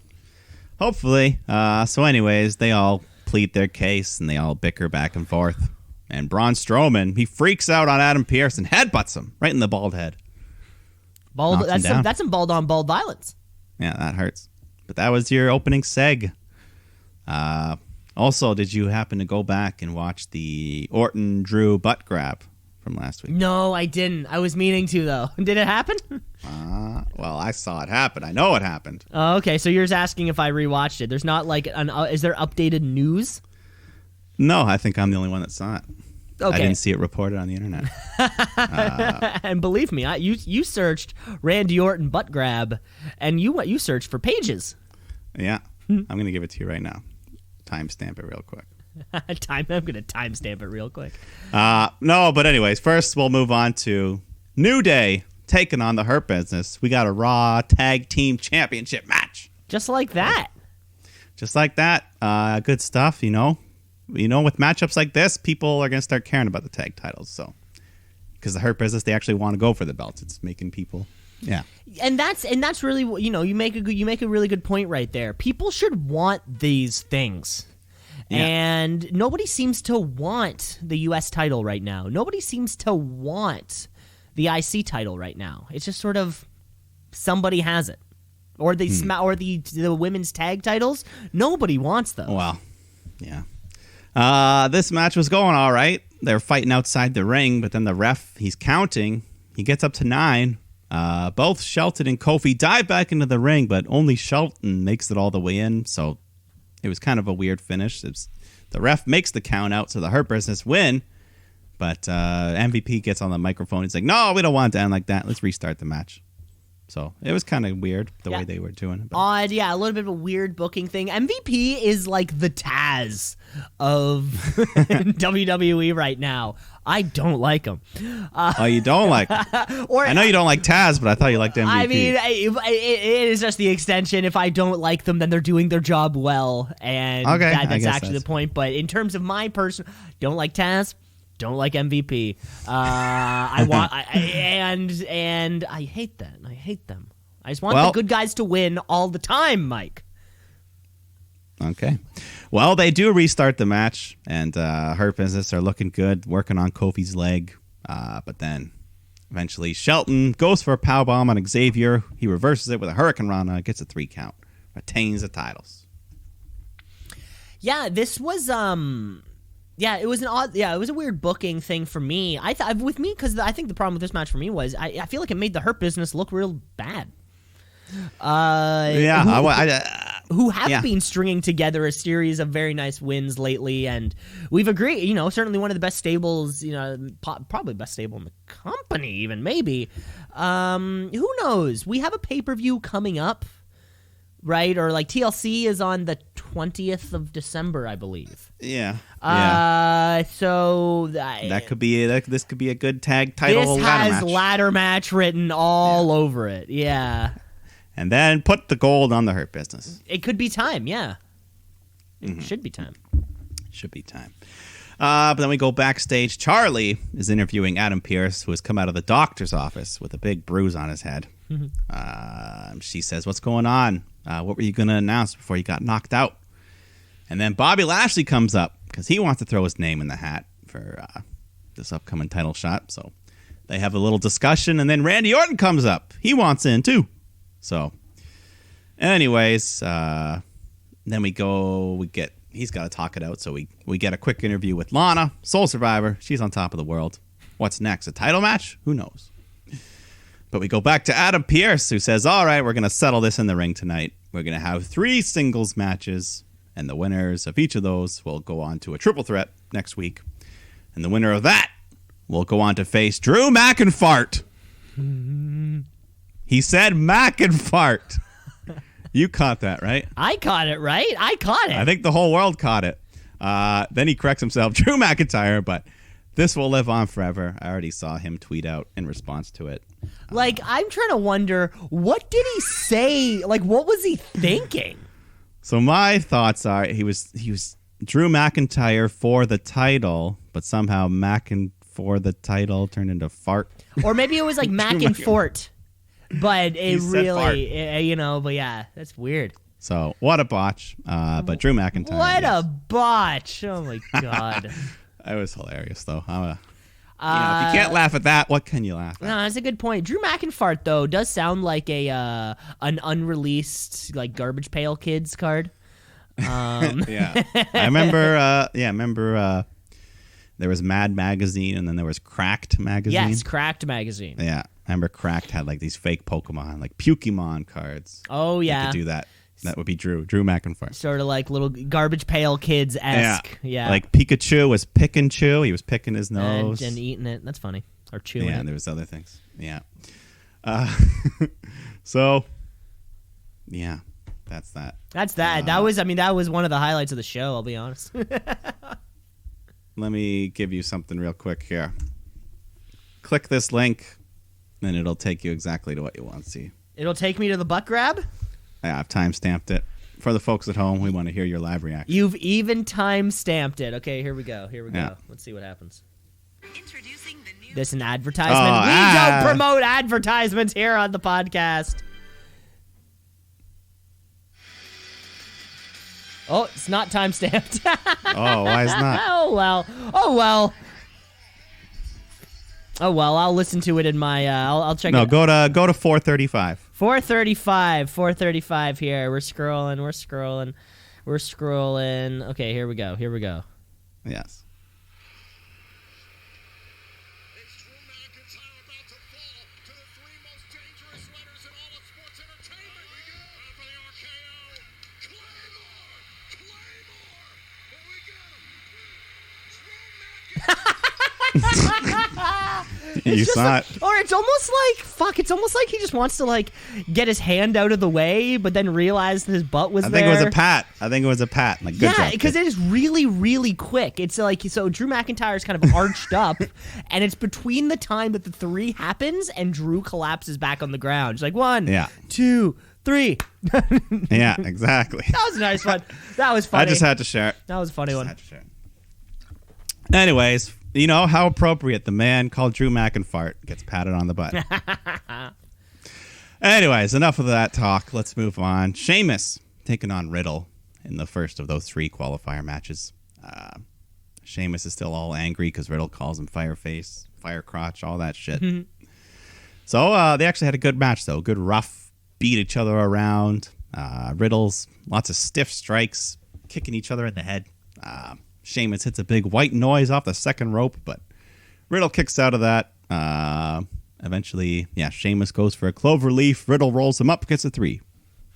Hopefully. So, anyways, they all plead their case and they all bicker back and forth. And Braun Strowman, he freaks out on Adam Pearce and headbutts him right in the bald head. That's some bald on bald violence. Yeah, that hurts. But that was your opening seg. Also, did you happen to go back and watch the Orton Drew butt grab from last week? No, I didn't. I was meaning to, though. Did it happen? Well, I saw it happen. I know it happened. Oh, okay. So you're just asking if I rewatched it. There's not is there updated news? No, I think I'm the only one that saw it. Okay. I didn't see it reported on the internet. And believe me, you searched Randy Orton butt grab, and you searched for pages. Yeah. I'm going to give it to you right now. Timestamp it real quick. I'm gonna timestamp it real quick. No, but anyways, first we'll move on to New Day taking on the Hurt Business. We got a Raw Tag Team Championship match. Just like that. Just like that. Good stuff, you know. With matchups like this, people are going to start caring about the tag titles. So, because the Hurt Business, they actually want to go for the belts. It's making people, yeah. And that's really, you make a really good point right there. People should want these things. Yeah. And nobody seems to want the U.S. title right now. Nobody seems to want the IC title right now. It's just sort of somebody has it, or the women's tag titles. Nobody wants them. Well, yeah. This match was going all right. They're fighting outside the ring, but then the ref, he's counting. He gets up to 9. Both Shelton and Kofi dive back into the ring, but only Shelton makes it all the way in. So it was kind of a weird finish. The ref makes the count out, so the Hurt Business win. But MVP gets on the microphone. He's like, "No, we don't want to end like that. Let's restart the match." So it was kind of weird the way they were doing it. But. Odd, yeah, a little bit of a weird booking thing. MVP is like the Taz of WWE right now. I don't like him. Oh, you don't like him? I know you don't like Taz, but I thought you liked MVP. I mean, it is just the extension. If I don't like them, then they're doing their job well. And that's actually the point. But in terms of my person, don't like Taz. Don't like MVP. And I hate that. I hate them. I just want the good guys to win all the time, Mike. Okay. Well, they do restart the match, and Hurt Business are looking good, working on Kofi's leg. But then eventually Shelton goes for a powerbomb on Xavier. He reverses it with a Hurricane Rana, gets a 3 count, retains the titles. Yeah, this was it was it was a weird booking thing for me. Because I think the problem with this match for me was I feel like it made the Hurt Business look real bad. Who have been stringing together a series of very nice wins lately, and we've agreed, certainly one of the best stables, probably best stable in the company, even maybe. Who knows? We have a pay-per-view coming up, right? Or like TLC is on the 20th of December, I believe. Yeah. So that could be this could be a good tag title. This has ladder match written all over it. Yeah. And then put the gold on the Hurt Business. It could be time, yeah. It should be time. Should be time. But then we go backstage. Charlie is interviewing Adam Pearce, who has come out of the doctor's office with a big bruise on his head. She says, "What's going on? What were you going to announce before you got knocked out?" And then Bobby Lashley comes up because he wants to throw his name in the hat for this upcoming title shot. So they have a little discussion, and then Randy Orton comes up. He wants in, too. So, anyways, then he's got to talk it out. So we get a quick interview with Lana, Soul Survivor. She's on top of the world. What's next? A title match? Who knows? But we go back to Adam Pearce, who says, "All right, we're going to settle this in the ring tonight. We're going to have 3 singles matches, and the winners of each of those will go on to a triple threat next week. And the winner of that will go on to face Drew McIntyre." He said McIntyre. You caught that, right? I caught it, right? I caught it. I think the whole world caught it. Then he corrects himself, Drew McIntyre, but this will live on forever. I already saw him tweet out in response to it. I'm trying to wonder, what did he say? What was he thinking? So my thoughts are he was Drew McIntyre for the title, but somehow for the title turned into fart. Or maybe it was like Mac and Fort. But it really, but yeah, that's weird. So, what a botch. But Drew McIntyre. What a botch. Oh, my God. That was hilarious, though. If you can't laugh at that, what can you laugh at? No, that's a good point. Drew McIntyre, though, does sound like an unreleased, Garbage Pail Kids card. Yeah. I remember, there was Mad Magazine, and then there was Cracked Magazine. Yes, Cracked Magazine. Yeah. I remember Cracked had these fake Pokemon, Pokemon cards. Oh, yeah. You could do that. That would be Drew McIntyre. Sort of like little Garbage Pail Kids-esque. Yeah. Like Pikachu was pick and chew. He was picking his nose. And eating it. That's funny. Or chewing it. Yeah, and there was other things. Yeah. So, yeah. That's that. That was one of the highlights of the show, I'll be honest. let me give you something real quick here. Click this link, and it'll take you exactly to what you want to see. It'll take me to the butt grab? Yeah, I've time-stamped it. For the folks at home, we want to hear your live reaction. You've even time-stamped it. Okay, here we go. Yeah. Let's see what happens. Introducing the new This is an advertisement. Oh, We don't promote advertisements here on the podcast. Oh, it's not time-stamped. Oh, why is not? Oh, well. I'll listen to it in my. I'll check. No, it. go to 435. 435 here. We're scrolling. Okay, here we go. Yes. It's Drew McIntyre about to fall to the three most dangerous runners in all of sports entertainment. For the RKO. Claymore. We got him. Drew McIntyre. You saw it. Or it's almost like It's almost like he just wants to get his hand out of the way, but then realized his butt was I there. think it was a pat. Like, good job. Because it is really, really quick. It's so Drew McIntyre's kind of arched up, and it's between the time that the three happens and Drew collapses back on the ground. It's like 1, 2, 3. Yeah, exactly. That was a nice one. That was funny. I just had to share it. That was a funny one. Had to share it. Anyways, you know how appropriate. The man called Drew McIntyre gets patted on the butt. Anyways, enough of that talk. Let's move on. Sheamus taking on Riddle in the first of those 3 qualifier matches. Sheamus is still all angry because Riddle calls him Fireface, Fire Crotch, all that shit. So they actually had a good match, though. Good rough, beat each other around. Riddle's lots of stiff strikes, kicking each other in the head. Sheamus hits a big white noise off the second rope, but Riddle kicks out of that. Eventually, Sheamus goes for a clover leaf. Riddle rolls him up, gets a 3.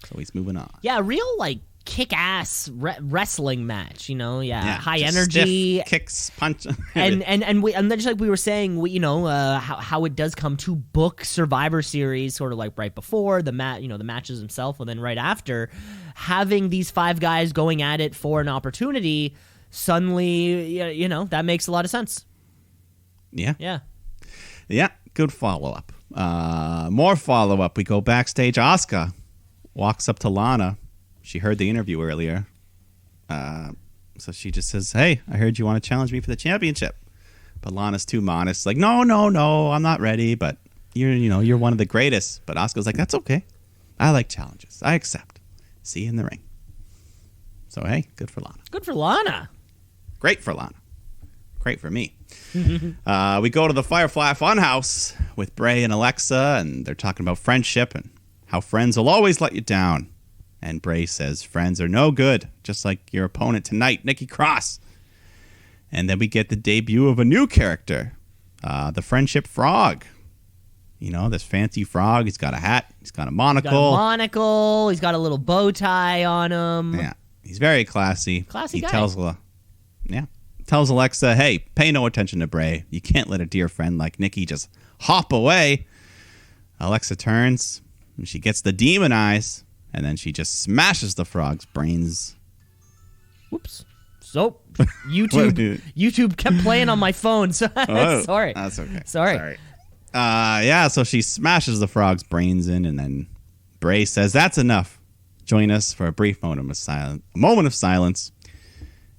So he's moving on. Yeah, real kick-ass wrestling match. High just energy, stiff kicks, punch, and then just like we were saying, how it does come to book Survivor Series, sort of like right before the the matches themselves, and then right after, having these 5 guys going at it for an opportunity. Suddenly, that makes a lot of sense. Yeah. Good follow-up. More follow-up. We go backstage. Asuka walks up to Lana. She heard the interview earlier. So she just says, "Hey, I heard you want to challenge me for the championship." But Lana's too modest. Like, no, I'm not ready. But you're one of the greatest. But Asuka's like, that's okay. I like challenges. I accept. See you in the ring. So hey, good for Lana. Good for Lana. Great for Lana. Great for me. We go to the Firefly Funhouse with Bray and Alexa, and they're talking about friendship and how friends will always let you down. And Bray says friends are no good, just like your opponent tonight, Nikki Cross. And then we get the debut of a new character, the Friendship Frog. This fancy frog. He's got a hat. He's got a monocle. He's got a little bow tie on him. Yeah. He's very classy. Classy guy. Tells Alexa, hey, pay no attention to Bray. You can't let a dear friend like Nikki just hop away. Alexa turns, and she gets the demon eyes, and then she just smashes the frog's brains. Whoops. So, YouTube kept playing on my phone. So sorry. That's okay. Sorry. So she smashes the frog's brains in, and then Bray says, that's enough. Join us for a brief moment of silence.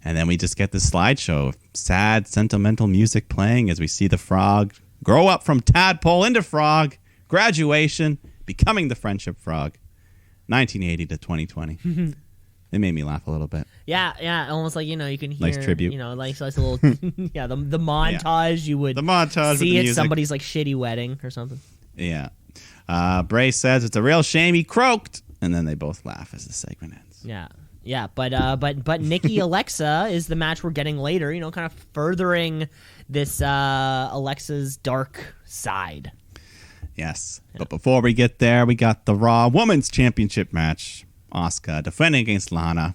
And then we just get this slideshow of sad, sentimental music playing as we see the frog grow up from tadpole into frog, graduation, becoming the Friendship Frog, 1980 to 2020. They made me laugh a little bit. Yeah, almost like, you can hear, nice tribute. Like a little, the montage you would the montage see with at the somebody's shitty wedding or something. Yeah. Bray says it's a real shame he croaked, and then they both laugh as the segment ends. Yeah, but Nikki Alexa is the match we're getting later, kind of furthering this Alexa's dark side. Yes. Yeah. But before we get there, we got the Raw Women's Championship match. Asuka defending against Lana.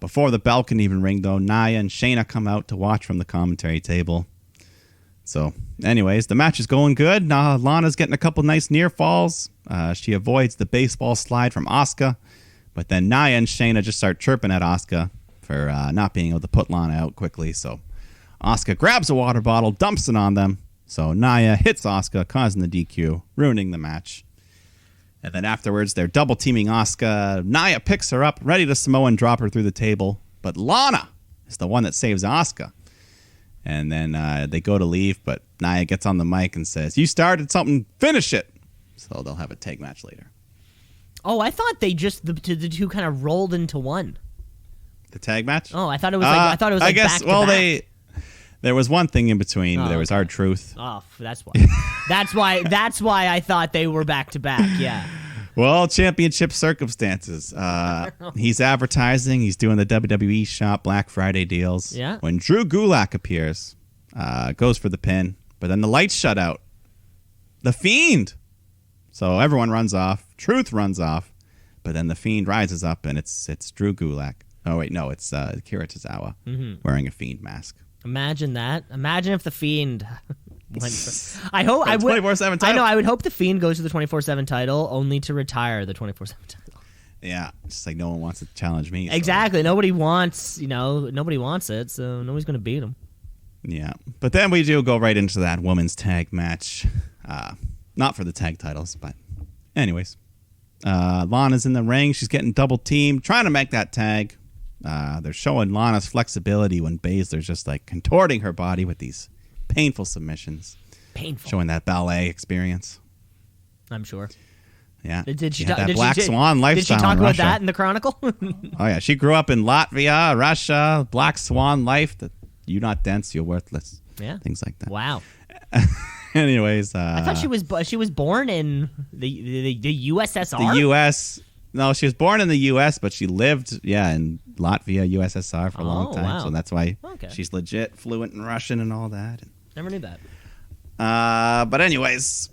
Before the bell can even ring, though, Nia and Shayna come out to watch from the commentary table. So, anyways, the match is going good. Now Lana's getting a couple nice near falls. She avoids the baseball slide from Asuka. But then Nia and Shayna just start chirping at Asuka for not being able to put Lana out quickly. So Asuka grabs a water bottle, dumps it on them. So Nia hits Asuka, causing the DQ, ruining the match. And then afterwards, they're double teaming Asuka. Nia picks her up, ready to Samoan drop her through the table. But Lana is the one that saves Asuka. And then they go to leave, but Nia gets on the mic and says, "You started something, finish it." So they'll have a tag match later. Oh, I thought they just the two kind of rolled into one. The tag match? Oh, I thought it was like I guess. back to Well, back. there was one thing in between. There was R-Truth. Oh, that's why. That's why I thought they were back to back. Yeah. Well, championship circumstances. He's advertising. He's doing the WWE shop Black Friday deals. Yeah. When Drew Gulak appears, goes for the pin, but then the lights shut out. The Fiend. So everyone runs off. Truth runs off, but then the Fiend rises up, and it's Drew Gulak. Oh wait, no, it's Akira Tozawa wearing a Fiend mask. Imagine that. Imagine if the Fiend went for, I hope I would 24/7 title. I know I would hope the Fiend goes to the 24/7 title only to retire the 24/7 title. Yeah, it's just like no one wants to challenge me. So. Exactly. Nobody wants it, so nobody's going to beat him. Yeah, but then we do go right into that women's tag match. Not for the tag titles, but anyways. Lana's in the ring. She's getting double teamed, trying to make that tag. They're showing Lana's flexibility when Baszler's just like contorting her body with these painful submissions. Painful. Showing that ballet experience. I'm sure. Yeah. Did she had ta- that did Black she, Swan lifestyle Did she talk in about Russia. that in the Chronicle? Oh, yeah. She grew up in Latvia, Russia, Black Swan life. You're not dense, you're worthless. Yeah. Things like that. Wow. Anyways. I thought she was born in the USSR. The U.S. No, she was born in the U.S., but she lived, in Latvia, USSR for a long time. Wow. So that's why Okay. she's legit fluent in Russian and all that. Never knew that. But anyways,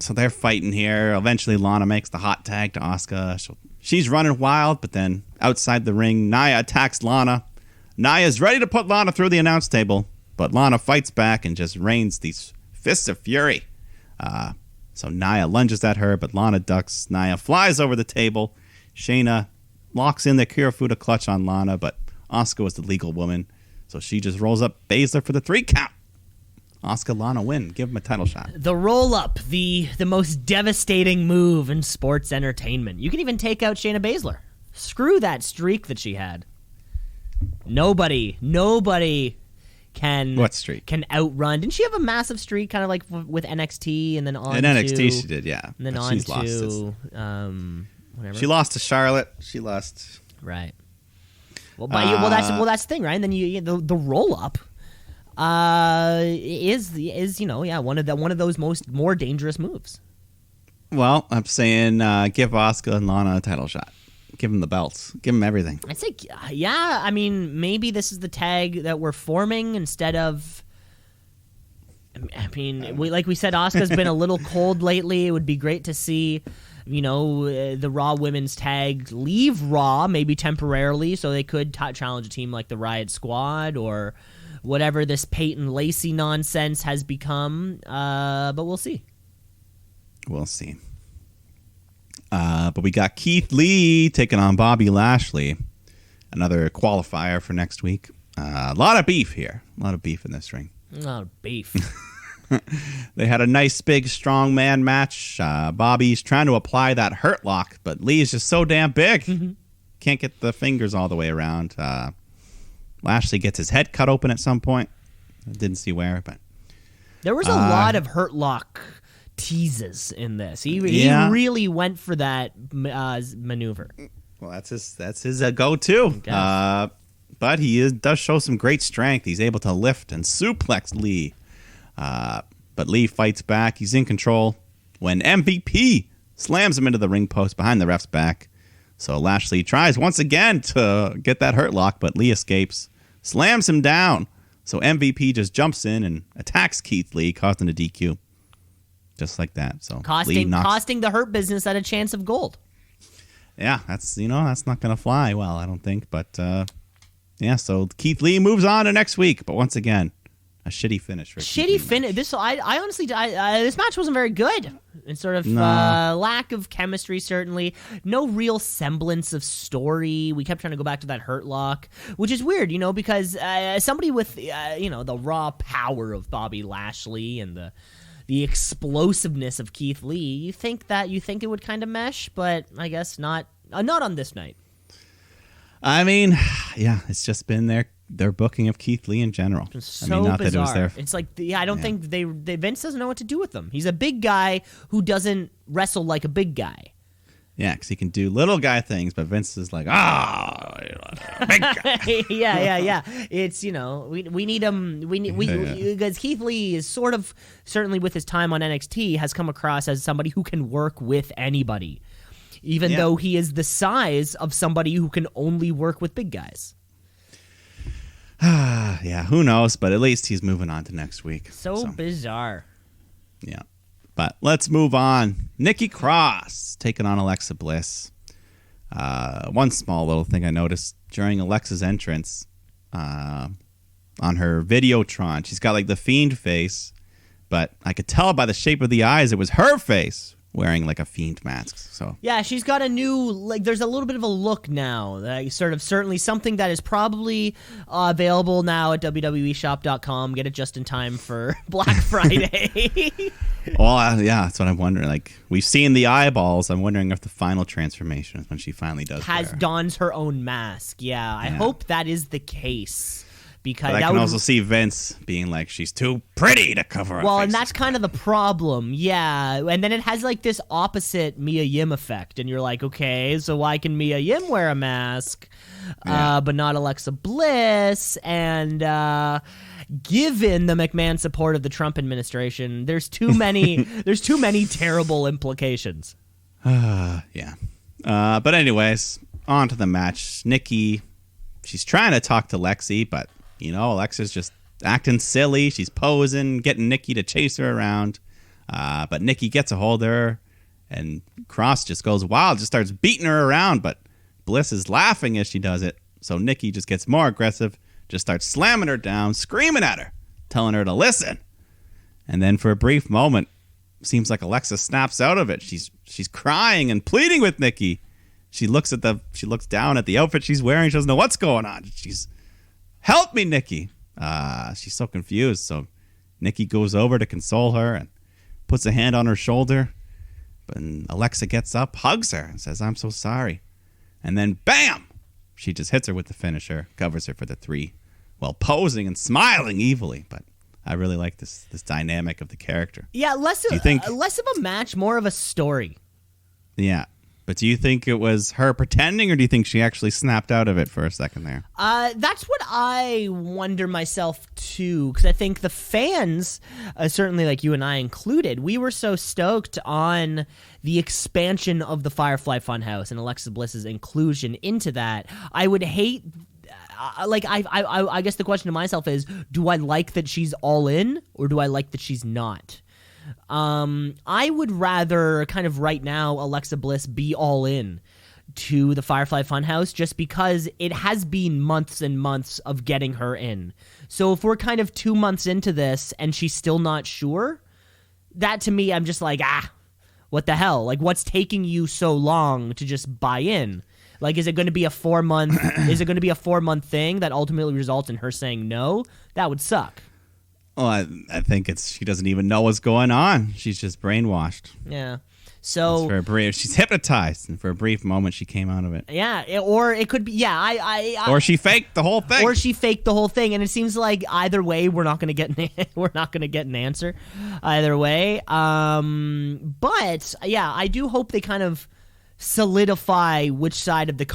so they're fighting here. Eventually, Lana makes the hot tag to Asuka. She's running wild, but then outside the ring, Nia attacks Lana. Nia's ready to put Lana through the announce table, but Lana fights back and just rains these fists of fury. So Nia lunges at her, but Lana ducks. Nia flies over the table. Shayna locks in the Kirifuda clutch on Lana, but Asuka was the legal woman, so she just rolls up Baszler for the 3 count. Asuka, Lana win. Give him a title shot. The roll-up, the most devastating move in sports entertainment. You can even take out Shayna Baszler. Screw that streak that she had. Nobody can... What streak? Can outrun. Didn't she have a massive streak, kind of like with NXT, and then on in to... NXT she did, yeah. And then But on she's to... lost. Whatever. She lost to Charlotte. She lost... Right. Well, that's the thing, right? And then the roll-up... is one of those more dangerous moves. Well, I'm saying give Asuka and Lana a title shot. Give them the belts. Give them everything. I'd say, yeah. I mean, maybe this is the tag that we're forming instead of. I mean, like we said, Asuka's been a little cold lately. It would be great to see, the Raw Women's Tag leave Raw maybe temporarily, so they could challenge a team like the Riot Squad or whatever this Peyton Lacey nonsense has become. But we'll see. We'll see. But we got Keith Lee taking on Bobby Lashley. Another qualifier for next week. A lot of beef here. A lot of beef in this ring. Oh, beef. They had a nice, big, strong man match. Bobby's trying to apply that hurt lock, but Lee is just so damn big. Can't get the fingers all the way around. Lashley gets his head cut open at some point. I didn't see where, but... There was a lot of hurt lock teases in this. He really went for that maneuver. Well, that's his go-to. But he does show some great strength. He's able to lift and suplex Lee. But Lee fights back. He's in control when MVP slams him into the ring post behind the ref's back. So Lashley tries once again to get that hurt lock, but Lee escapes, slams him down. So MVP just jumps in and attacks Keith Lee, causing a DQ. Just like that. So costing the Hurt Business at a chance of gold. Yeah, that's not going to fly well, I don't think. But, so Keith Lee moves on to next week. But once again, a shitty finish for a Shitty TV finish. match. I honestly, this match wasn't very good. It's sort of lack of chemistry, certainly. No real semblance of story. We kept trying to go back to that Hurt Lock, which is weird, because somebody with, the raw power of Bobby Lashley and the explosiveness of Keith Lee, you think it would kind of mesh, but I guess not on this night. I mean, yeah, it's just been their booking of Keith Lee in general. So I mean, not bizarre. that it was their... It's like, I don't think they Vince doesn't know what to do with them. He's a big guy who doesn't wrestle like a big guy. Yeah, because he can do little guy things, but Vince is like, big guy. yeah. It's, we need him. Because Keith Lee is sort of, certainly with his time on NXT, has come across as somebody who can work with anybody, even though he is the size of somebody who can only work with big guys. Yeah, who knows? But at least he's moving on to next week. So bizarre. Yeah. But let's move on. Nikki Cross taking on Alexa Bliss. One small little thing I noticed during Alexa's entrance on her Videotron, she's got like the Fiend face, but I could tell by the shape of the eyes it was her face wearing like a Fiend mask. So yeah, she's got a new, there's a little bit of a look now. Certainly something that is probably available now at WWEshop.com. Get it just in time for Black Friday. Well, yeah, that's what I'm wondering. Like, we've seen the eyeballs. I'm wondering if the final transformation is when she finally does dons her own mask. Yeah, I hope that is the case. Because but I can also see Vince being like, she's too pretty to cover up. Well, and that's kind of the problem, yeah. And then it has like this opposite Mia Yim effect, and you're like, okay, so why can Mia Yim wear a mask, but not Alexa Bliss? And given the McMahon support of the Trump administration, there's too many terrible implications. Yeah. But anyways, on to the match. Nikki, she's trying to talk to Lexi, but Alexa's just acting silly. She's posing, getting Nikki to chase her around. But Nikki gets a hold of her, and Cross just goes wild, just starts beating her around. But Bliss is laughing as she does it. So Nikki just gets more aggressive, just starts slamming her down, screaming at her, telling her to listen. And then for a brief moment, seems like Alexa snaps out of it. She's crying and pleading with Nikki. She looks down at the outfit she's wearing. She doesn't know what's going on. Help me, Nikki. She's so confused. So Nikki goes over to console her and puts a hand on her shoulder. But Alexa gets up, hugs her, and says, "I'm so sorry." And then, bam! She just hits her with the finisher, covers her for the 3, while posing and smiling evilly. But I really like this dynamic of the character. Yeah, less of a match, more of a story. Yeah. But do you think it was her pretending, or do you think she actually snapped out of it for a second there? That's what I wonder myself, too, because I think the fans, certainly like you and I included, we were so stoked on the expansion of the Firefly Funhouse and Alexa Bliss's inclusion into that. I would hate... I guess the question to myself is, do I like that she's all in, or do I like that she's not? I would rather kind of right now Alexa Bliss be all in to the Firefly Funhouse, just because it has been months and months of getting her in. So if we're kind of 2 months into this and she's still not sure, that to me, I'm just like, what the hell? Like, what's taking you so long to just buy in? Like, is it going to be a 4-month? Is it going to be a 4-month thing that ultimately results in her saying no? That would suck. Well, I think she doesn't even know what's going on. She's just brainwashed. Yeah. So she's hypnotized, and for a brief moment she came out of it. Yeah, or it could be or she faked the whole thing. And it seems like either way we're not going to get an answer either way. But yeah, I do hope they kind of solidify which side of the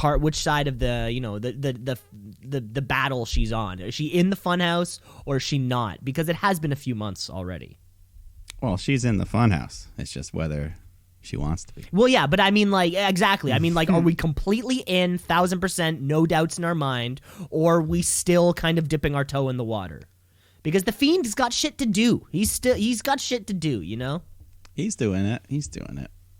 the battle she's on. Is she in the funhouse or is she not? Because it has been a few months already. Well, she's in the funhouse. It's just whether she wants to be. Well, yeah, but I mean, like, exactly. I mean, like, are we completely in, 1,000%, no doubts in our mind, or are we still kind of dipping our toe in the water? Because the Fiend has got shit to do. He's got shit to do, you know? He's doing it.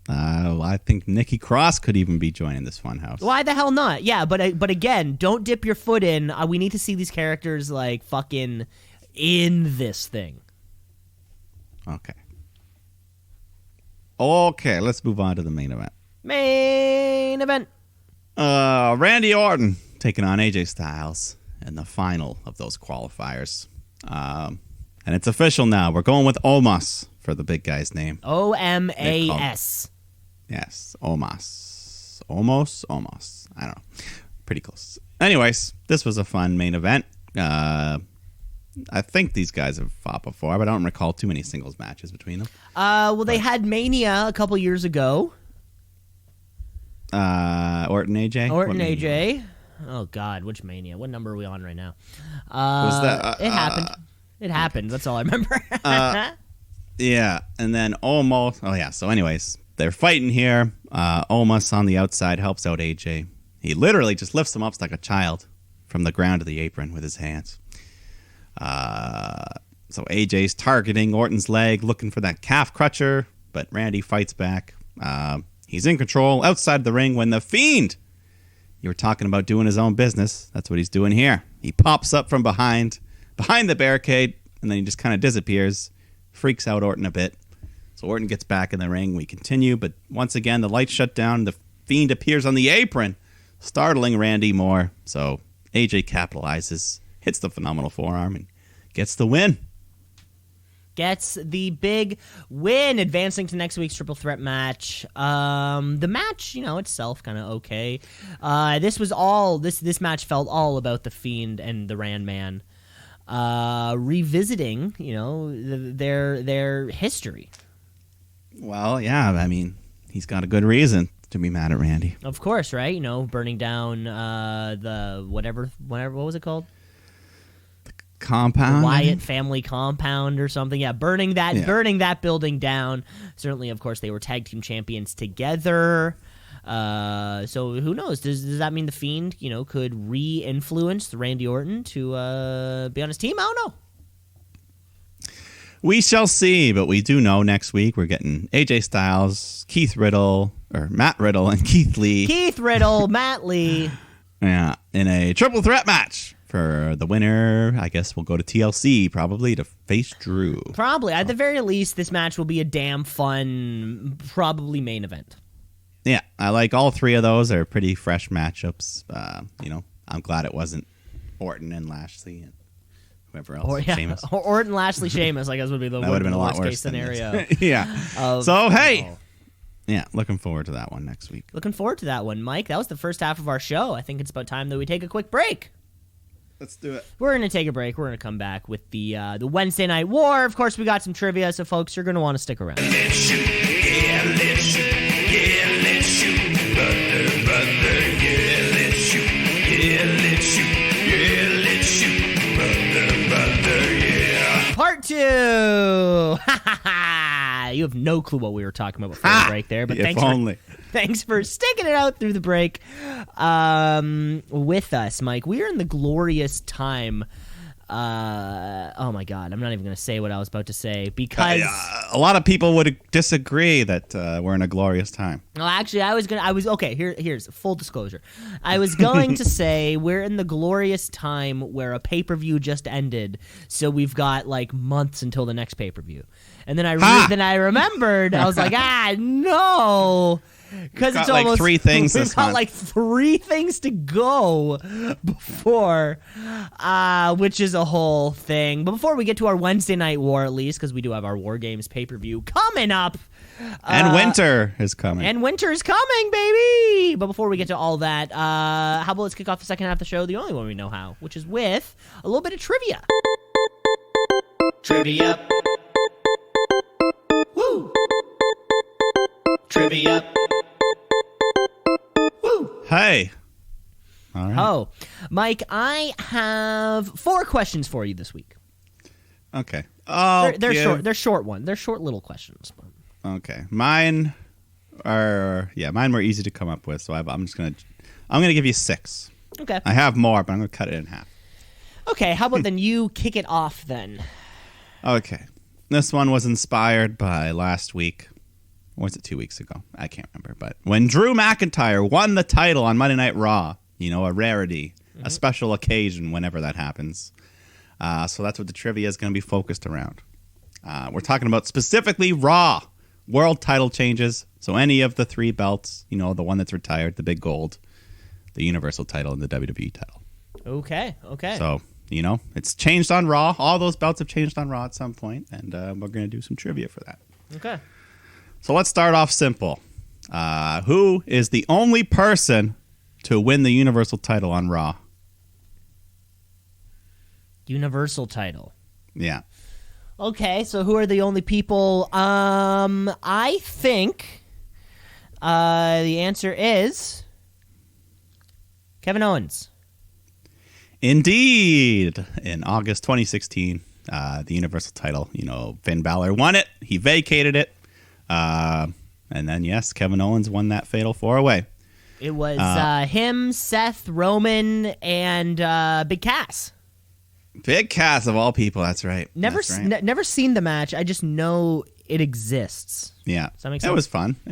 I think Nikki Cross could even be joining this funhouse. Why the hell not? Yeah, but again, don't dip your foot in. We need to see these characters like fucking in this thing. Okay, let's move on to the main event. Main event. Randy Orton taking on AJ Styles in the final of those qualifiers. And it's official now. We're going with Omos for the big guy's name. OMAS. Yes, Omos. Omos. I don't know. Pretty close. Anyways, this was a fun main event. I think these guys have fought before, but I don't recall too many singles matches between them. Well, they had Mania a couple years ago. Orton AJ? Orton AJ. Oh, God, which Mania? What number are we on right now? Was that, it happened. It happened. That's all I remember. Yeah, and then Omos. Oh, yeah. So, anyways, they're fighting here. Omos on the outside helps out AJ. He literally just lifts him up like a child from the ground to the apron with his hands. So AJ's targeting Orton's leg, looking for that calf crutcher, but Randy fights back. He's in control outside the ring when the Fiend, you were talking about doing his own business, that's what he's doing here. He pops up from behind the barricade, and then he just kind of disappears, freaks out Orton a bit. So Orton gets back in the ring. We continue, but once again, the lights shut down. The Fiend appears on the apron, startling Randy more. So AJ capitalizes, hits the phenomenal forearm, and gets the win. Gets the big win, advancing to next week's triple threat match. The match, itself kind of okay. This match felt all about the Fiend and the Ran Man, revisiting, their history. Well, yeah, I mean, he's got a good reason to be mad at Randy. Of course, right? Burning down the whatever, what was it called? Compound, the Wyatt family compound or something. Yeah, burning that building down. Certainly, of course, they were tag team champions together. So who knows? Does that mean the Fiend, could re-influence Randy Orton to be on his team? I don't know. We shall see, but we do know next week we're getting AJ Styles, Matt Riddle, and Keith Lee. Keith Riddle, Matt Lee. Yeah, in a triple threat match. For the winner, I guess we'll go to TLC probably to face Drew. Probably. At the very least, this match will be a damn fun, probably main event. Yeah, I like all three of those. They're pretty fresh matchups. I'm glad it wasn't Orton and Lashley and whoever else. Sheamus. Orton, Lashley, Sheamus, I guess would be the worst case scenario. Yeah. So, hey. Yeah, looking forward to that one next week. Looking forward to that one, Mike. That was the first half of our show. I think it's about time that we take a quick break. Let's do it. We're going to take a break. We're going to come back with the Wednesday Night War. Of course, we got some trivia, so folks, you're going to want to stick around. Let's shoot, yeah, let's shoot, yeah, let's shoot, brother, yeah, let's shoot, yeah, let's shoot, yeah, let's shoot, brother, yeah. Part 2! You have no clue what we were talking about before the break there, but thanks for sticking it out through the break with us, Mike. We are in the glorious time. Oh my God, I'm not even going to say what I was about to say because a lot of people would disagree that we're in a glorious time. Well, actually, here's full disclosure. I was going to say we're in the glorious time where a pay-per-view just ended, so we've got like months until the next pay-per-view. And then I remembered, I was like, no. Because it's almost 3 things. We've got like 3 things to go before, which is a whole thing. But before we get to our Wednesday Night War, at least, because we do have our War Games pay-per-view coming up. And winter is coming. And winter is coming, baby! But before we get to all that, how about let's kick off the second half of the show the only one we know how, which is with a little bit of trivia. Trivia. Woo! Trivia. Woo! Hey. All right. Oh, Mike, I have 4 questions for you this week. Okay. They're short. They're short one. They're short little questions. Okay. Mine were easy to come up with, so I'm gonna give you 6. Okay. I have more, but I'm gonna cut it in half. Okay. How about then you kick it off then? Okay. This one was inspired by last week. Or was it 2 weeks ago? I can't remember. But when Drew McIntyre won the title on Monday Night Raw, a rarity, a special occasion whenever that happens, So that's what the trivia is going to be focused around. We're talking about specifically Raw world title changes. So any of the 3 belts, the one that's retired, the big gold, the Universal title, and the WWE title. Okay. So, it's changed on Raw. All those belts have changed on Raw at some point, and we're going to do some trivia for that. Okay. So let's start off simple. Who is the only person to win the Universal title on Raw? Universal title. Yeah. Okay, so who are the only people? I think the answer is Kevin Owens. Indeed. In August 2016, the Universal title, Finn Balor won it. He vacated it. And then, yes, Kevin Owens won that fatal 4-way. It was him, Seth, Roman, and Big Cass. Big Cass of all people, that's right. Never seen the match. I just know it exists. Yeah. Does that make sense? It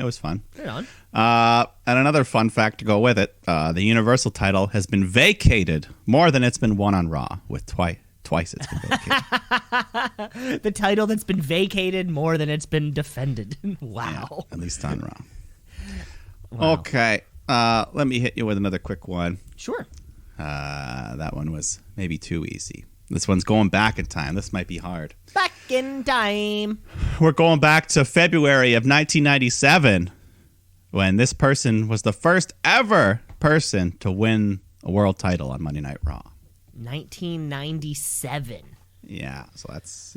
was fun. Right on. And another fun fact to go with it, the Universal title has been vacated more than it's been won on Raw, with twice it's been vacated. The title that's been vacated more than it's been defended. Wow. Yeah, at least on Raw. Wow. Okay. Let me hit you with another quick one. Sure. That one was maybe too easy. This one's going back in time. This might be hard. Back in time. We're going back to February of 1997 when this person was the first ever person to win a world title on Monday Night Raw. 1997. Yeah, so that's,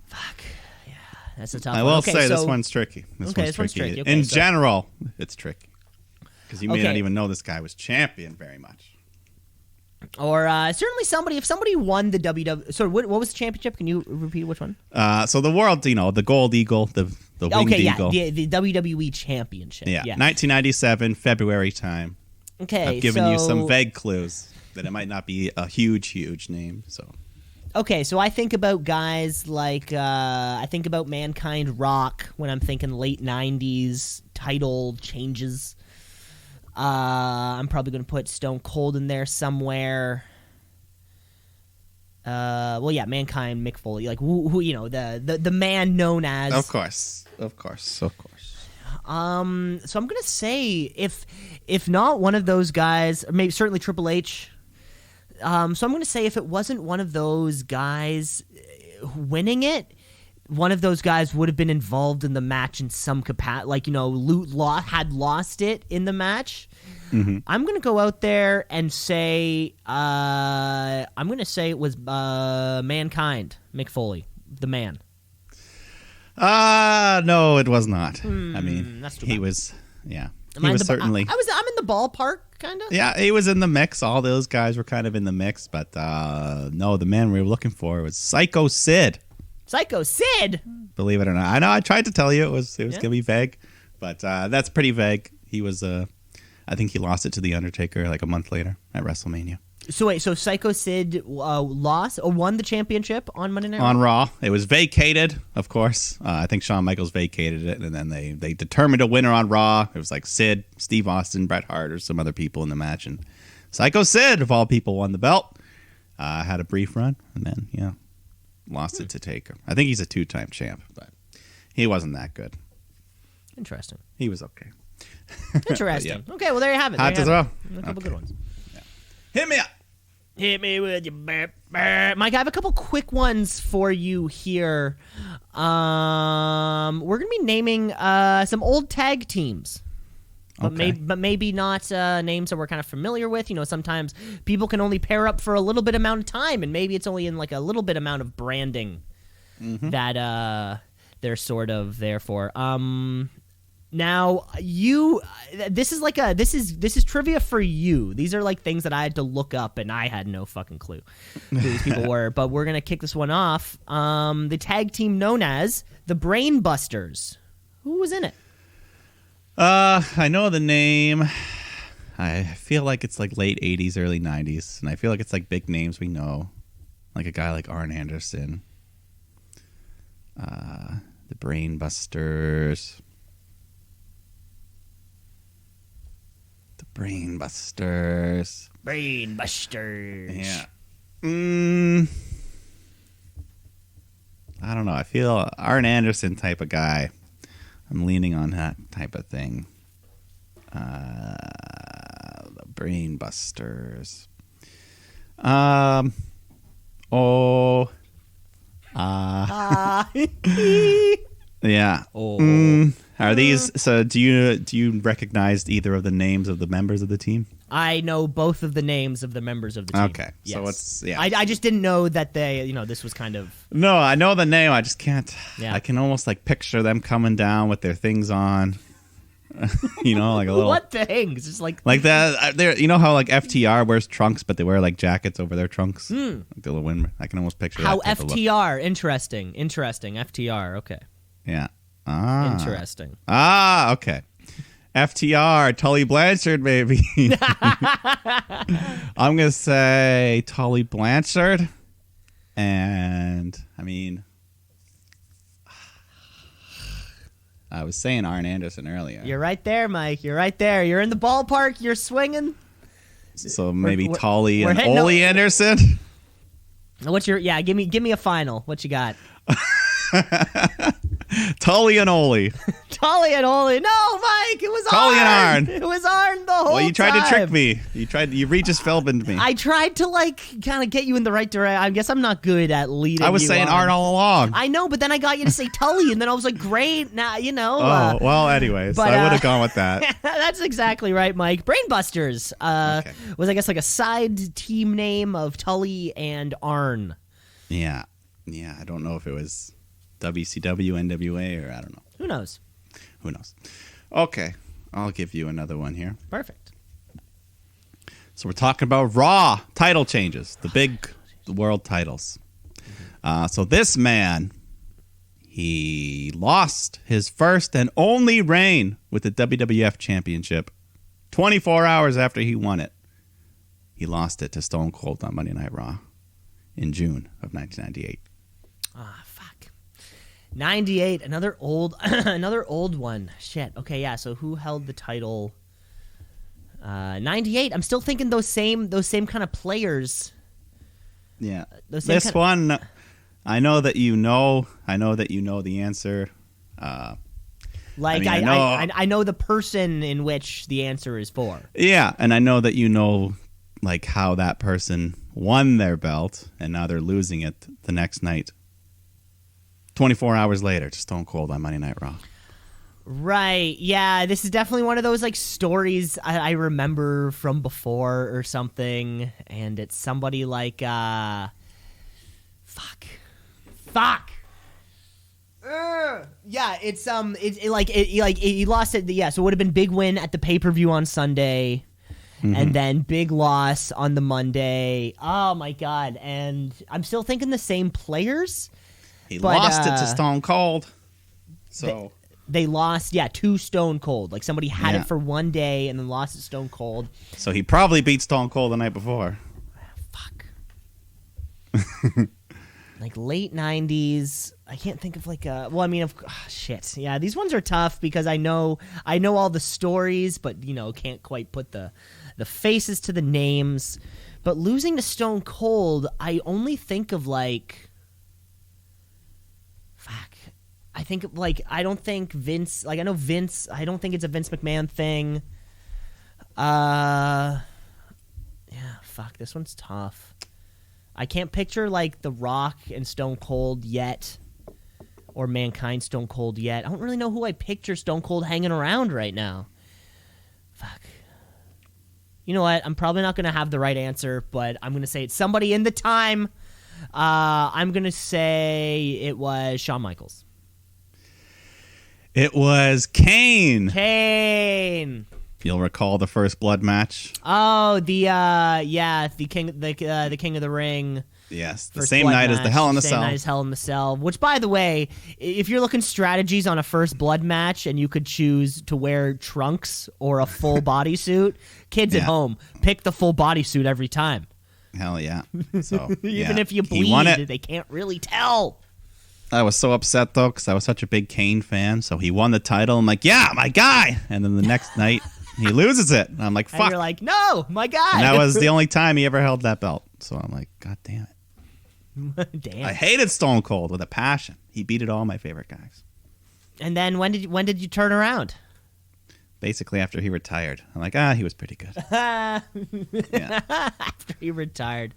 Fuck. Yeah, that's a tough I one. will Okay, say so, this one's tricky. This one's tricky. Okay, in so- general, it's tricky. Because you may not Okay. even know this guy was champion very much. Or certainly if somebody won the WWE. So what was the championship? Can you repeat which one? So the world, the Gold Eagle, the Winged Eagle. the WWE championship. Yeah, 1997, February time. Okay, I've given you some vague clues that it might not be a huge name. So Okay, so I think about guys like I think about Mankind Rock when I'm thinking late 90s title changes. I'm probably going to put Stone Cold in there somewhere. Well, yeah, Mankind, Mick Foley, like who the man known as. Of course. So I'm gonna say if not one of those guys, or maybe certainly Triple H. So I'm gonna say if it wasn't one of those guys winning it, one of those guys would have been involved in the match in some capacity, like had lost it in the match. Mm-hmm. I'm gonna go out there and say it was Mankind, Mick Foley, the man. No, it was not. I mean, that's too he bad. was, yeah. I'm He in was certainly. I'm in the ballpark, kind of. Yeah, he was in the mix. All those guys were kind of in the mix, but no, the man we were looking for was Psycho Sid. Psycho Sid. Believe it or not, I know I tried to tell you it was gonna be vague, but that's pretty vague. He was I think he lost it to the Undertaker like a month later at WrestleMania. So wait, so Psycho Sid lost or won the championship on Monday Night Raw? On Raw, it was vacated, of course. I think Shawn Michaels vacated it, and then they determined a winner on Raw. It was like Sid, Steve Austin, Bret Hart, or some other people in the match, and Psycho Sid, of all people, won the belt. Had a brief run, and then lost it to Taker. I think he's a 2-time champ, but he wasn't that good. Interesting. He was okay. Interesting. Okay, well there you have it. Hot to There you have throw. it. A couple good ones. Hit me up. Hit me with your burp, burp. Mike, I have a couple quick ones for you here. We're gonna be naming some old tag teams. But, Okay. maybe not names that we're kind of familiar with. Sometimes people can only pair up for a little bit amount of time, and maybe it's only in like a little bit amount of branding that they're sort of there for. Now this is trivia for you. These are like things that I had to look up, and I had no fucking clue who these people were. But we're gonna kick this one off. The tag team known as the Brain Busters. Who was in it? I know the name. I feel like it's like late 80s, early 90s, and I feel like it's like big names we know, like a guy like Arn Anderson. The Brain Busters. The Brain Busters. Brain Busters. Yeah. don't know. I feel Arn Anderson type of guy. I'm leaning on that type of thing. The Brain Busters. Yeah. Are these? So do you recognize either of the names of the members of the team? I know both of the names of the members of the team. Okay, Yes. so it's yeah. I just didn't know that they, this was kind of. No, I know the name. I just can't. Yeah. I can almost like picture them coming down with their things on. Like a little. What things? Just like that. There, how like FTR wears trunks, but they wear like jackets over their trunks. Like the little wind. I can almost picture how that type of look. FTR. Interesting. FTR. Okay. Yeah. Interesting. Okay. FTR, Tully Blanchard, maybe. I'm going to say Tully Blanchard. And, I was saying Arn Anderson earlier. You're right there, Mike. You're right there. You're in the ballpark. You're swinging. So maybe we're- Tully we're and hitting Ole a- Anderson? What's your? Yeah, give me a final. What you got? Tully and Ole. Tully and Ole. No, Mike. It was Tully and Arn. It was Arn the whole time. Well, you tried to trick me. You Regis Philbin'd me. I tried to kind of get you in the right direction. I guess I'm not good at leading. I was you saying on. Arn all along. I know, but then I got you to say Tully, and then I was like, great. Now well, anyways, but, I would have gone with that. That's exactly right, Mike. Brainbusters was, I guess, like a side team name of Tully and Arn. Yeah. I don't know if it was WCW, NWA, or I don't know. Who knows? Okay, I'll give you another one here. Perfect. So we're talking about Raw title changes, the big world titles. So this man, he lost his first and only reign with the WWF Championship 24 hours after he won it. He lost it to Stone Cold on Monday Night Raw in June of 1998. Fuck. 98, another old one. Shit. Okay, yeah. So who held the title? 98. I'm still thinking those same kind of players. Yeah. This one, I know that you know. I know that you know the answer. I know the person in which the answer is for. Yeah, and I know that you know like how that person won their belt and now they're losing it the next night. 24 hours later to Stone Cold on Monday Night Raw. Right. Yeah, this is definitely one of those stories I remember from before or something, and it's somebody like fuck. Yeah, it's he lost it. Yeah, so it would have been big win at the pay-per-view on Sunday. And then big loss on the Monday. Oh my god! And I'm still thinking the same players. He lost it to Stone Cold. So they lost, to Stone Cold. Like somebody had Yeah. it for one day and then lost it to Stone Cold. So he probably beat Stone Cold the night before. Fuck. Like late 90s. I can't think of shit. Yeah, these ones are tough because I know all the stories, but can't quite put the faces to the names. But losing to Stone Cold, I only think of I think I don't think Vince. I know Vince. I don't think it's a Vince McMahon thing. Yeah, fuck. This one's tough. I can't picture The Rock and Stone Cold yet, or Mankind Stone Cold yet. I don't really know who I picture Stone Cold hanging around right now. Fuck. You know what? I'm probably not gonna have the right answer, but I'm gonna say it's somebody in the time. I'm gonna say it was Shawn Michaels. It was Kane. Kane. You'll recall the first blood match. Oh, the king of the ring. Yes, the First same blood night as match, the Hell in a same Cell. night as Hell in the Cell. Which, by the way, if you're looking strategies on a first blood match and you could choose to wear trunks or a full bodysuit, kids at home, pick the full bodysuit every time. Hell yeah! So Even if you he won bleed, it. they can't really tell. I was so upset though because I was such a big Kane fan. So he won the title. I'm like, yeah, my guy. And then the next night he loses it. And I'm like, fuck. And you're like, no, my guy. And that was the only time he ever held that belt. So I'm like, God damn it. Damn. I hated Stone Cold with a passion. He beat all my favorite guys. And then when did you turn around? Basically, after he retired, I'm like, he was pretty good. Yeah. After he retired.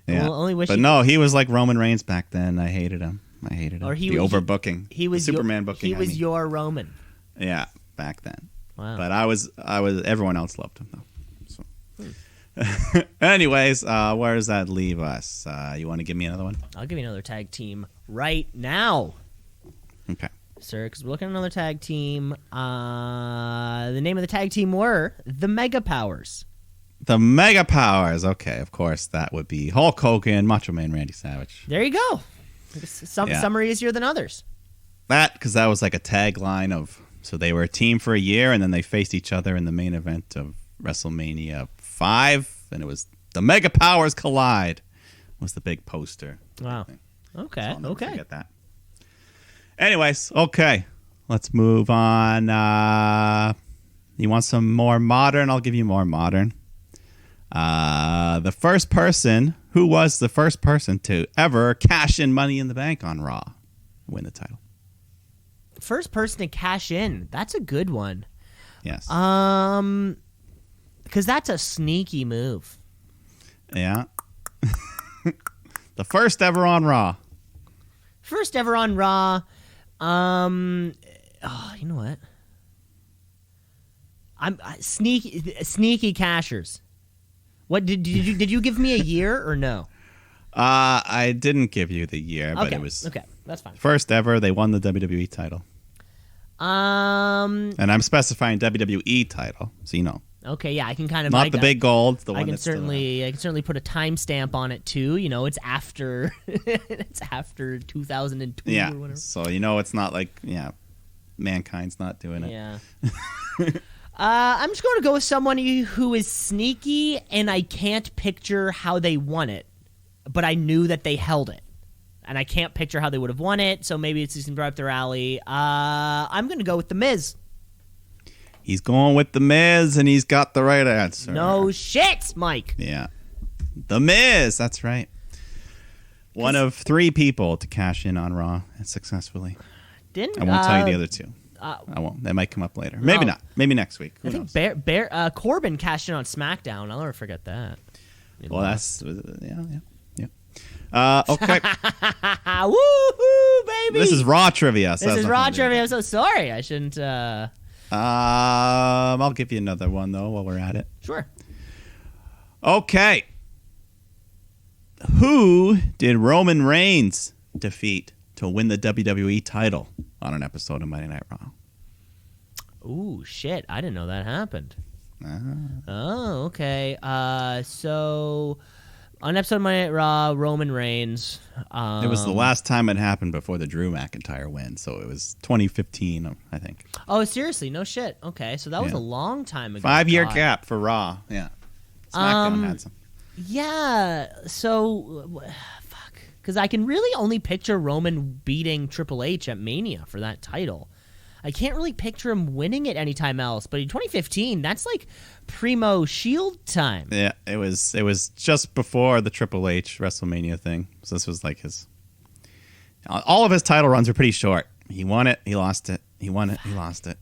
Yeah. Well, only wish but no, he was like Roman Reigns back then. I hated him. Or the overbooking. He was the Superman booking. He was your Roman. Yeah, back then. Wow. But I was. Everyone else loved him though. So. Anyways, where does that leave us? You want to give me another one? I'll give you another tag team right now. Okay. Sir, because we're looking at another tag team. The name of the tag team were the Mega Powers. The Mega Powers. Okay, of course, that would be Hulk Hogan, Macho Man Randy Savage. There you go. Some are easier than others. Because that was like a tagline of, so they were a team for a year, and then they faced each other in the main event of WrestleMania 5, and it was the Mega Powers Collide was the big poster. Wow. Okay, So I'll never okay. forget that. Anyways, okay. Let's move on. You want some more modern? I'll give you more modern. Who was the first person to ever cash in Money in the Bank on Raw? Win the title. First person to cash in. That's a good one. Yes. Because that's a sneaky move. Yeah. The first ever on Raw. First ever on Raw. You know what? Sneaky cashers. What did you give me a year or no? I didn't give you the year, but it was okay. That's fine. first ever. They won the WWE title, and I'm specifying WWE title, so you know. Okay, yeah, I can kind of Not the big gold. The I one can that's still certainly put a timestamp on it too. You know, it's after it's after 2002 yeah. or whatever. So you know, it's not like Mankind's not doing it. Yeah. I'm just going to go with someone who is sneaky, and I can't picture how they won it, but I knew that they held it, and I can't picture how they would have won it. So maybe it's just right up their alley. I'm going to go with The Miz. He's going with The Miz, and he's got the right answer. No shit, Mike. Yeah. The Miz, that's right. One of 3 people to cash in on Raw successfully. I won't tell you the other 2. I won't. That might come up later. Maybe not. Maybe next week. Who knows? I think Corbin cashed in on SmackDown. I'll never forget that. Well, that's... Yeah. Okay. Woohoo, baby! This is Raw trivia. So This that's is nothing Raw to do with trivia. I'm so sorry. I shouldn't... I'll give you another one, though, while we're at it. Sure. Okay. Who did Roman Reigns defeat to win the WWE title on an episode of Monday Night Raw? Ooh, shit. I didn't know that happened. Ah. Oh, okay. So, on an episode of Monday Night Raw, Roman Reigns... It was the last time it happened before the Drew McIntyre win, so it was 2015, I think. Oh, seriously? No shit. Okay, so that was Yeah. a long time ago. 5-year God. gap for Raw. Yeah. SmackDown had some. Yeah, so... Fuck. Because I can really only picture Roman beating Triple H at Mania for that title. I can't really picture him winning it anytime else, but in 2015, that's like primo Shield time. Yeah, it was just before the Triple H WrestleMania thing. So this was like his... All of his title runs are pretty short. He won it, he lost it. He won it, he lost it.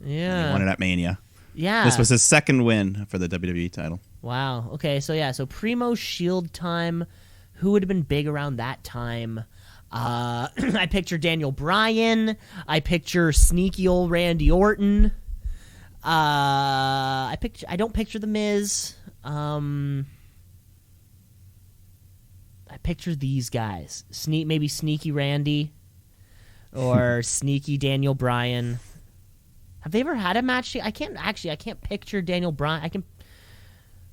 Yeah. He won it at Mania. Yeah. This was his second win for the WWE title. Wow. Okay, so primo Shield time. Who would have been big around that time? I picture Daniel Bryan. I picture sneaky old Randy Orton. I don't picture The Miz. I picture these guys. Maybe sneaky Randy or sneaky Daniel Bryan. Have they ever had a match? I can't picture Daniel Bryan. I can.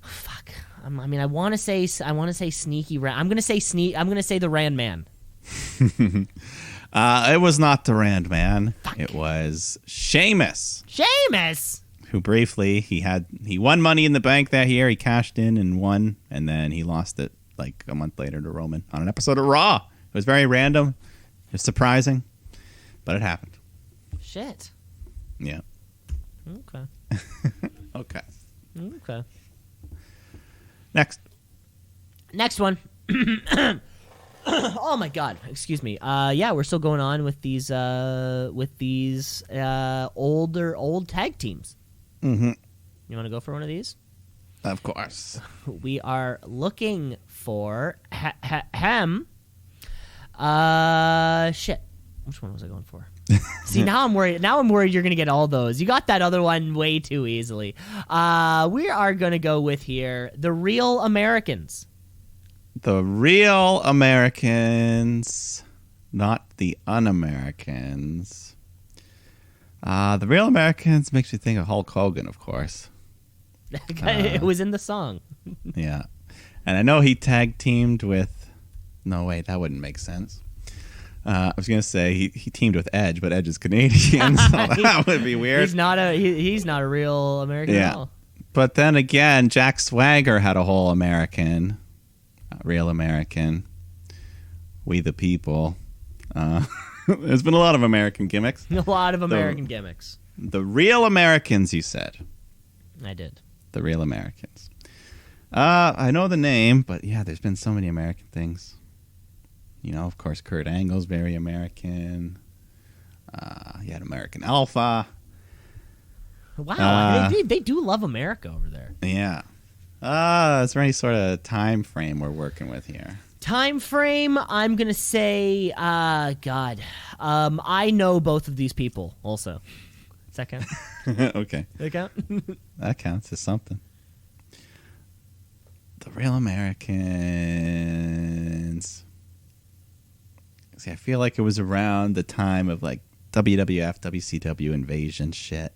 Fuck. I want to say sneaky. I'm gonna say the Rand Man. It was not the Rand Man. Fuck. It was Sheamus. Sheamus. Who briefly he won Money in the Bank that year. He cashed in and won, and then he lost it like a month later to Roman on an episode of Raw. It was very random. It was surprising, but it happened. Shit. Yeah. Okay. Okay. Okay. Next. Next one. Oh my God! Excuse me. Yeah, we're still going on with these old tag teams. Mm-hmm. You want to go for one of these? Of course. We are looking for shit. Which one was I going for? See, now I'm worried. Now I'm worried you're gonna get all those. You got that other one way too easily. We are gonna go with here the Real Americans. The Real Americans, not the Un-Americans. The Real Americans makes me think of Hulk Hogan, of course. It was in the song. Yeah. And I know he tag teamed with... No, wait, that wouldn't make sense. I was going to say he teamed with Edge, but Edge is Canadian, so that would be weird. He's not a real American at all. But then again, Jack Swagger had a whole American... Real American, We the People. There's been a lot of American gimmicks. A lot of American gimmicks. The Real Americans, you said. I did. The Real Americans. I know the name, but yeah, there's been so many American things. You know, of course, Kurt Angle's very American. You had American Alpha. Wow, they do love America over there. Yeah. Is there any sort of time frame we're working with here? Time frame, I'm going to say, God. I know both of these people also. Does that count? Okay. Does that count? That counts as something. The Real Americans. See, I feel like it was around the time of like WWF, WCW invasion shit.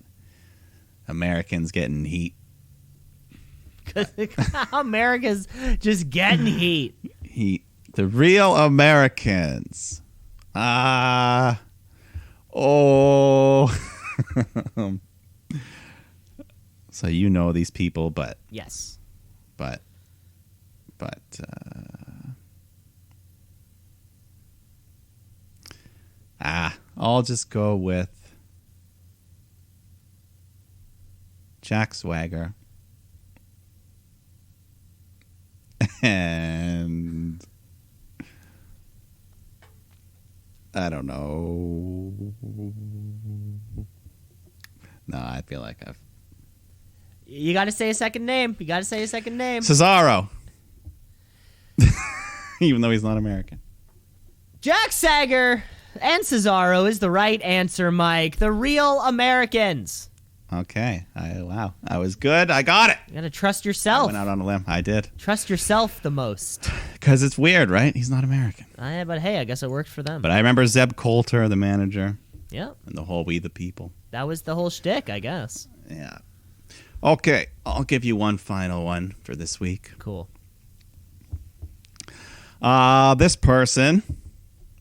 Americans getting heat. America's just getting heat. Heat. The Real Americans. So you know these people, but Yes. I'll just go with Jack Swagger and I don't know. No, I feel like I've... You got to say a second name. Cesaro. Even though he's not American. Jack Sager and Cesaro is the right answer, Mike. The Real Americans. Okay. Wow. I was good. I got it. You got to trust I yourself. went out on a limb. I did. Trust yourself the most. Because it's weird, right? He's not American. But hey, I guess it worked for them. But I remember Zeb Coulter, the manager. Yeah. And the whole We the People. That was the whole shtick, I guess. Yeah. Okay. I'll give you one final one for this week. Cool. This person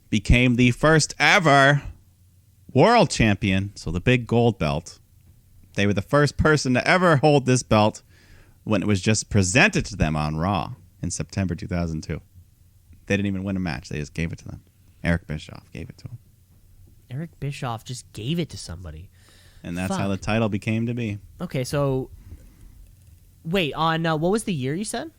became the first ever world champion. So the big gold belt. They were the first person to ever hold this belt when it was just presented to them on Raw in September 2002. They didn't even win a match. They just gave it to them. Eric Bischoff gave it to him. Eric Bischoff just gave it to somebody. And that's Fuck. how the title became to be. Okay, so wait, on what was the year you said?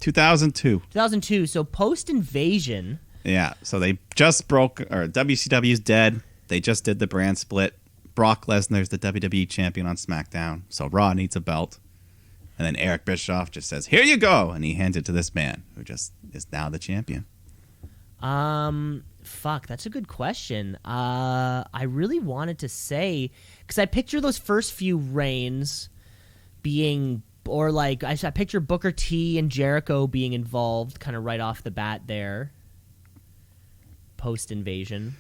2002. 2002. So post Invasion. Yeah, so they just broke, or WCW's dead. They just did the brand split. Brock Lesnar's the WWE champion on SmackDown, so Raw needs a belt. And then Eric Bischoff just says, "Here you go," and he hands it to this man who just is now the champion. Fuck, that's a good question. I really wanted to say, because I picture those first few reigns being, or like I picture Booker T and Jericho being involved, kind of right off the bat there. Post Invasion.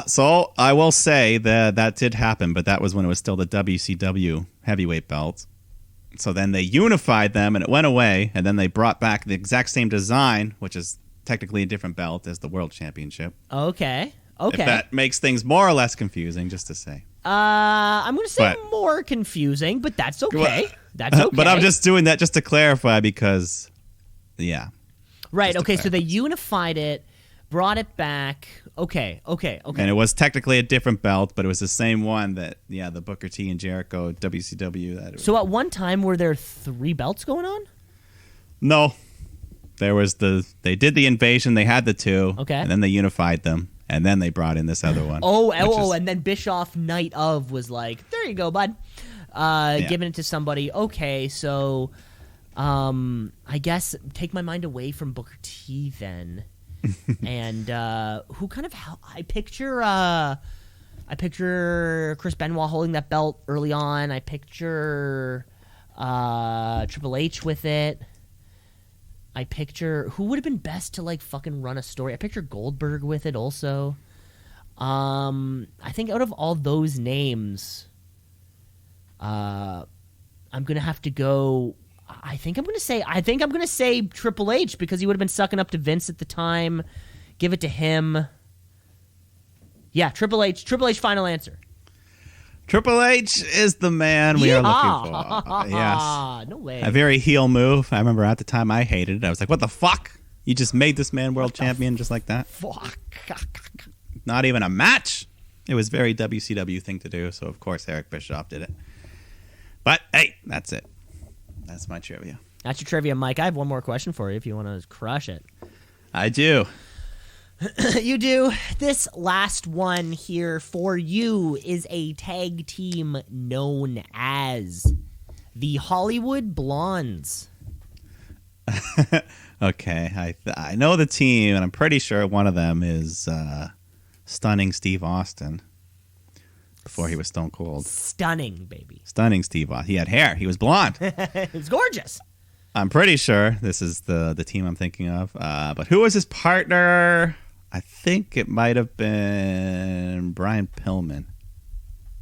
So I will say that did happen, but that was when it was still the WCW heavyweight belt. So then they unified them and it went away, and then they brought back the exact same design, which is technically a different belt as the World Championship. Okay. If that makes things more or less confusing, just to say. I'm going to say more confusing, but that's okay. That's okay. But I'm just doing that just to clarify because, yeah. Right, okay, so they unified it, brought it back. Okay. And it was technically a different belt, but it was the same one that, the Booker T and Jericho WCW. So at one time, were there 3 belts going on? No. They did the invasion. They had the two. Okay. And then they unified them. And then they brought in this other one. And then Bischoff Night of was like, there you go, bud. Giving it to somebody. Okay, so I guess take my mind away from Booker T then. And who kind of I picture Chris Benoit holding that belt early on. I picture Triple H with it. I picture who would have been best to like fucking run a story. I picture Goldberg with it also. I think out of all those names, I'm gonna have to go. I think I'm gonna say Triple H because he would have been sucking up to Vince at the time. Give it to him. Yeah, Triple H. Triple H. Final answer. Triple H is the man we are looking for. Yes. No way. A very heel move. I remember at the time I hated it. I was like, what the fuck? You just made this man world champion just like that? Fuck. Not even a match. It was very WCW thing to do, so of course Eric Bischoff did it. But hey, that's it. That's my trivia. That's your trivia, Mike. I have one more question for you if you want to crush it. I do. You do. This last one here for you is a tag team known as the Hollywood Blondes. Okay, I know the team, and I'm pretty sure one of them is Stunning Steve Austin before he was Stone Cold. Stunning, baby. Stunning Steve Austin. He had hair. He was blonde. It was gorgeous. I'm pretty sure this is the team I'm thinking of. But who was his partner? I think it might have been Brian Pillman.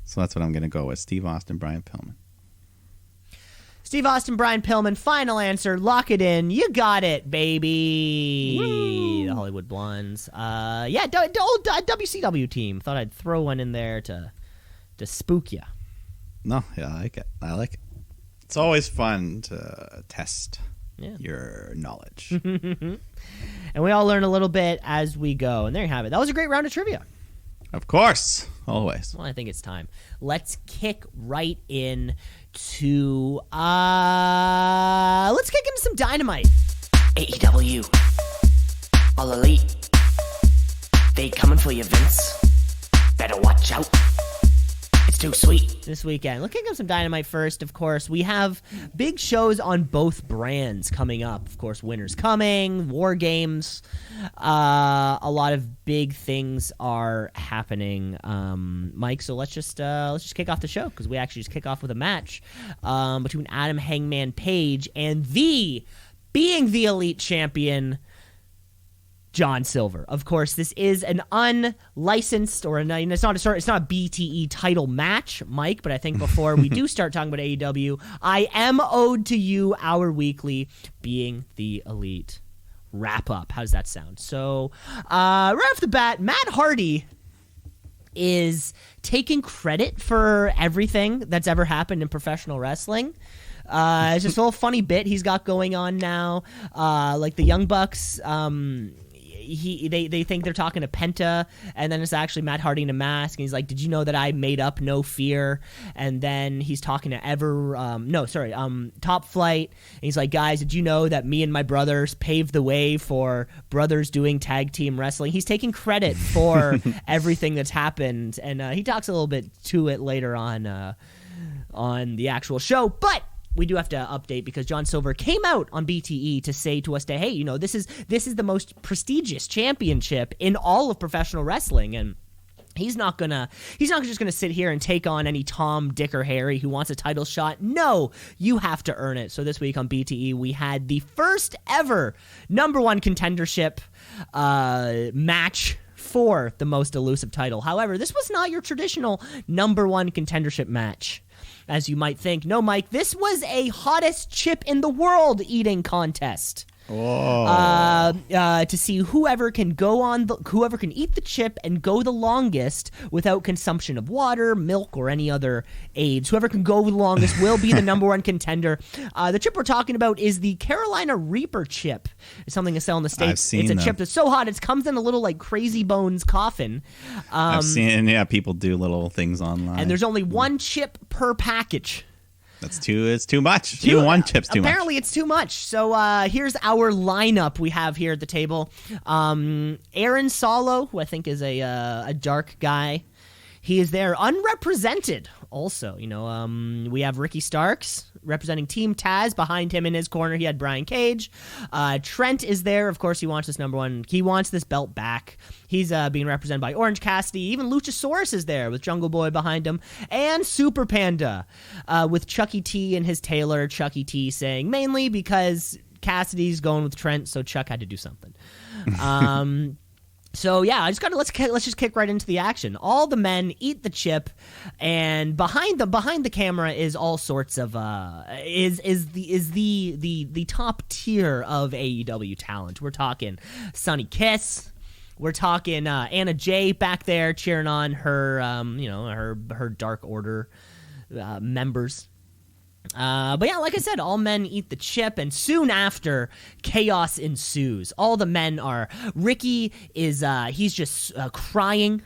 So that's what I'm going to go with. Steve Austin, Brian Pillman. Steve Austin, Brian Pillman, final answer. Lock it in. You got it, baby. Woo. The Hollywood Blondes. The old WCW team. Thought I'd throw one in there to spook you. No, yeah, I like it. It's always fun to test your knowledge. And we all learn a little bit as we go. And there you have it. That was a great round of trivia. Of course. Always. Well, I think it's time. Let's kick right in to let's kick into some Dynamite. AEW. All Elite. They coming for you, Vince. Better watch out. It's too sweet. This weekend. Let's kick up some Dynamite first, of course. We have big shows on both brands coming up. Of course, Winter's Coming, War Games. A lot of big things are happening, Mike. So let's just kick off the show because we actually just kick off with a match between Adam Hangman Page and being the Elite Champion, John Silver. Of course, this is an unlicensed it's not a BTE title match, Mike, but I think before we do start talking about AEW, I am owed to you our weekly Being the Elite wrap up. How does that sound? So, right off the bat, Matt Hardy is taking credit for everything that's ever happened in professional wrestling. It's just a little funny bit he's got going on now. Like the Young Bucks, they think they're talking to Penta, and then it's actually Matt Hardy in a mask, and he's like, "Did you know that I made up No Fear?" And then he's talking to Top Flight, and he's like, "Guys, did you know that me and my brothers paved the way for brothers doing tag team wrestling?" He's taking credit for everything that's happened, and he talks a little bit to it later on the actual show, but we do have to update because John Silver came out on BTE to say to us, "Hey, this is the most prestigious championship in all of professional wrestling," and he's not just gonna sit here and take on any Tom, Dick, or Harry who wants a title shot. No, you have to earn it. So this week on BTE, we had the first ever number one contendership match for the most elusive title. However, this was not your traditional number one contendership match, as you might think. No, Mike, this was a hottest chip in the world eating contest. To see whoever can eat the chip and go the longest without consumption of water, milk, or any other aids. Whoever can go the longest will be the number one contender. The chip we're talking about is the Carolina Reaper chip. It's something to sell in the States. I've seen it's a them. chip that's so hot it comes in a little like Crazy Bones coffin. I've seen people do little things online. And there's only one chip per package. That's too. It's too much. Even one chip's too much. Apparently, it's too much. So here's our lineup we have here at the table. Aaron Solo, who I think is a dark guy. He is there unrepresented. Also, we have Ricky Starks representing Team Taz. Behind him in his corner, he had Brian Cage. Trent is there. Of course, he wants this number one. He wants this belt back. He's being represented by Orange Cassidy. Even Luchasaurus is there with Jungle Boy behind him. And Super Panda with Chucky T and his tailor, Chucky T, saying mainly because Cassidy's going with Trent, so Chuck had to do something. So yeah, let's just kick right into the action. All the men eat the chip, and behind the camera is all sorts of is the top tier of AEW talent. We're talking Sonny Kiss. We're talking Anna Jay back there cheering on her her Dark Order members. But yeah, like I said, all men eat the chip, and soon after, chaos ensues. All the men are. Ricky is he's just crying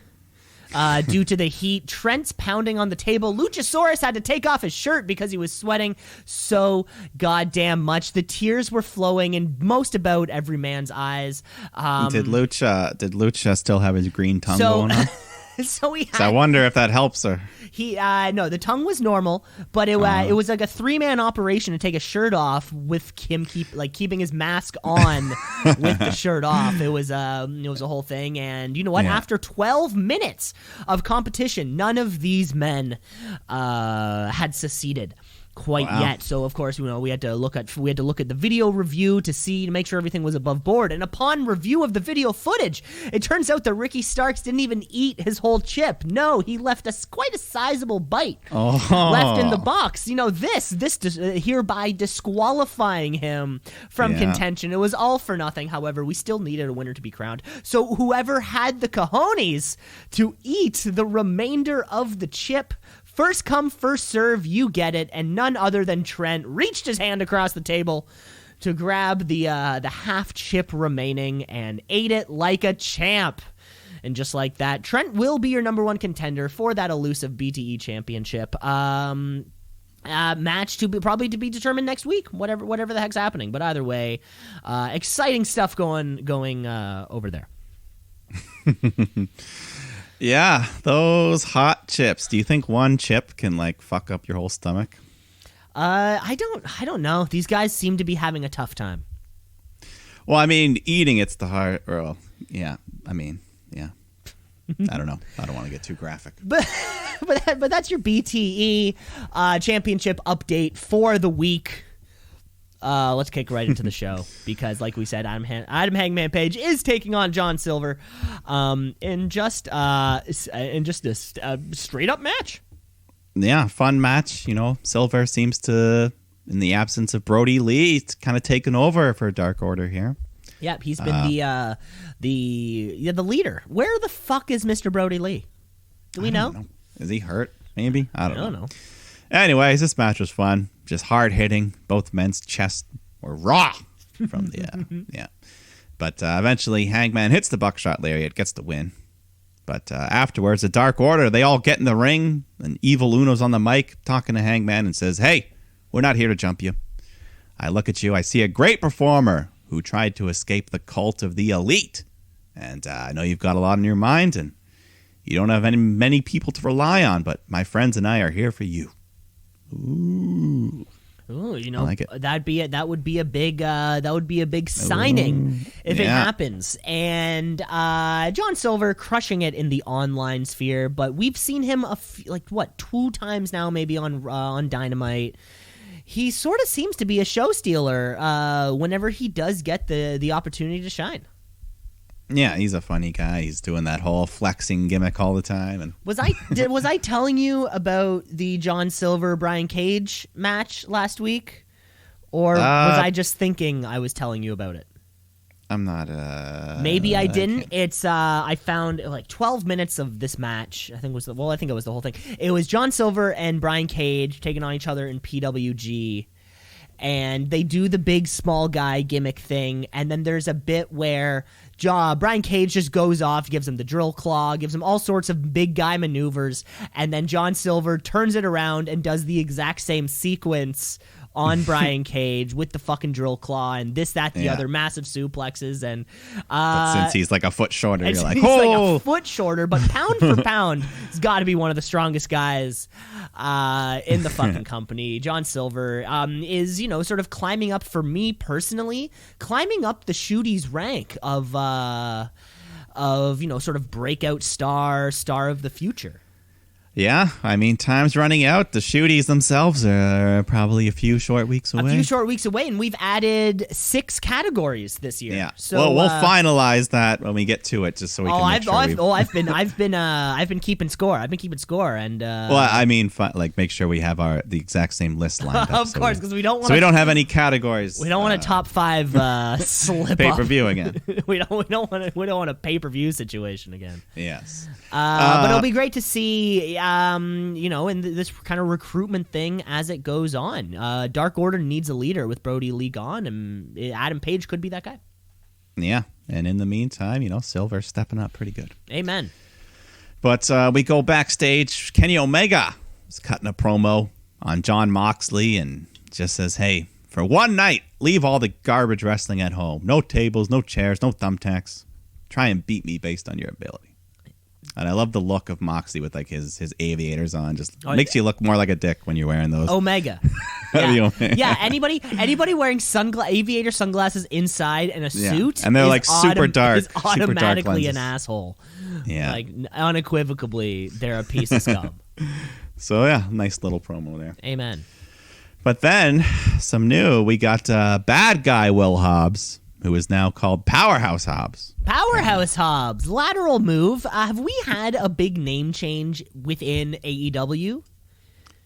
due to the heat. Trent's pounding on the table. Luchasaurus had to take off his shirt because he was sweating so goddamn much. The tears were flowing in most about every man's eyes. Did Lucha still have his green tongue going on? So I wonder if that helps her. No, the tongue was normal, but it was like a 3-man operation to take a shirt off with him keeping his mask on with the shirt off. It was a whole thing, and you know what? Yeah. After 12 minutes of competition, none of these men had seceded quite yet. So of course, we had to look at the video review to make sure everything was above board. And upon review of the video footage, it turns out that Ricky Starks didn't even eat his whole chip. No, he left quite a sizable bite left in the box. This hereby disqualifying him from contention. It was all for nothing. However, we still needed a winner to be crowned. So whoever had the cojones to eat the remainder of the chip, first come, first serve, you get it, and none other than Trent reached his hand across the table to grab the half chip remaining and ate it like a champ. And just like that, Trent will be your number one contender for that elusive BTE championship. Match probably to be determined next week, whatever the heck's happening. But either way, exciting stuff going over there. Yeah, those hot chips. Do you think one chip can fuck up your whole stomach? I don't know. These guys seem to be having a tough time. Well, I mean, eating it's the hard. Well, yeah. I mean, yeah. I don't know. I don't want to get too graphic. But that's your BTE championship update for the week. Let's kick right into the show because, like we said, Adam Hangman Page is taking on John Silver, in just a straight up match. Yeah, fun match. Silver seems to, in the absence of Brody Lee, kind of taken over for Dark Order here. Yep, he's been the leader. Where the fuck is Mr. Brody Lee? Do we know? Is he hurt? Maybe I don't know. know. Anyways, this match was fun. Just hard hitting. Both men's chests were raw from the yeah. But eventually, Hangman hits the buckshot lariat, gets the win. But afterwards, the Dark Order, they all get in the ring, and Evil Uno's on the mic talking to Hangman and says, "Hey, we're not here to jump you. I look at you, I see a great performer who tried to escape the cult of the elite. And I know you've got a lot on your mind, and you don't have many people to rely on, but my friends and I are here for you." Ooh, I like it. That would be a big signing if it happens. And John Silver crushing it in the online sphere, but we've seen him 2 times now, maybe on Dynamite. He sort of seems to be a show stealer whenever he does get the opportunity to shine. Yeah, he's a funny guy. He's doing that whole flexing gimmick all the time. And was I telling you about the John Silver Brian Cage match last week, or was I just thinking I was telling you about it? I'm not. Maybe I didn't. It's I found 12 minutes of this match. I think it was the whole thing. It was John Silver and Brian Cage taking on each other in PWG. And they do the big small guy gimmick thing, and then there's a bit where Brian Cage just goes off, gives him the drill claw, gives him all sorts of big guy maneuvers, and then John Silver turns it around and does the exact same sequence on Brian Cage with the fucking drill claw and this, that, the other, massive suplexes. And But since he's like a foot shorter, you're like, he's like oh, a foot shorter, but pound for pound, he's got to be one of the strongest guys in the fucking company. John Silver is, sort of climbing up, for me personally, climbing up the shooties rank of sort of breakout star of the future. yeah. I mean, time's running out. The shooties themselves are probably a few short weeks away. A few short weeks away, and we've added 6 categories this year. Yeah. So well, we'll finalize that when we get to it, just so we can make sure I've been keeping score. And well, I mean, like make sure we have the exact same list lined up. of course, because we don't want. So we don't have any categories. We don't want a top 5 slip pay up. per view again. we don't want a pay per view situation again. Yes. But it'll be great to see, in this kind of recruitment thing as it goes on. Dark Order needs a leader with Brody Lee gone, and Adam Page could be that guy. Yeah, and in the meantime, Silver's stepping up pretty good. Amen. But we go backstage. Kenny Omega is cutting a promo on Jon Moxley and just says, hey, for one night, leave all the garbage wrestling at home. No tables, no chairs, no thumbtacks. Try and beat me based on your ability. And I love the look of Moxley with like his aviators on. Just makes you look more like a dick when you're wearing those. Omega. Yeah. Anybody wearing aviator sunglasses inside and a suit, and they're like super dark, is automatically super dark an asshole. Yeah, like unequivocally, they're a piece of scum. So yeah, nice little promo there. Amen. But then some new. We got bad guy Will Hobbs, who is now called Powerhouse Hobbs. Powerhouse Hobbs, lateral move. Have we had a big name change within AEW?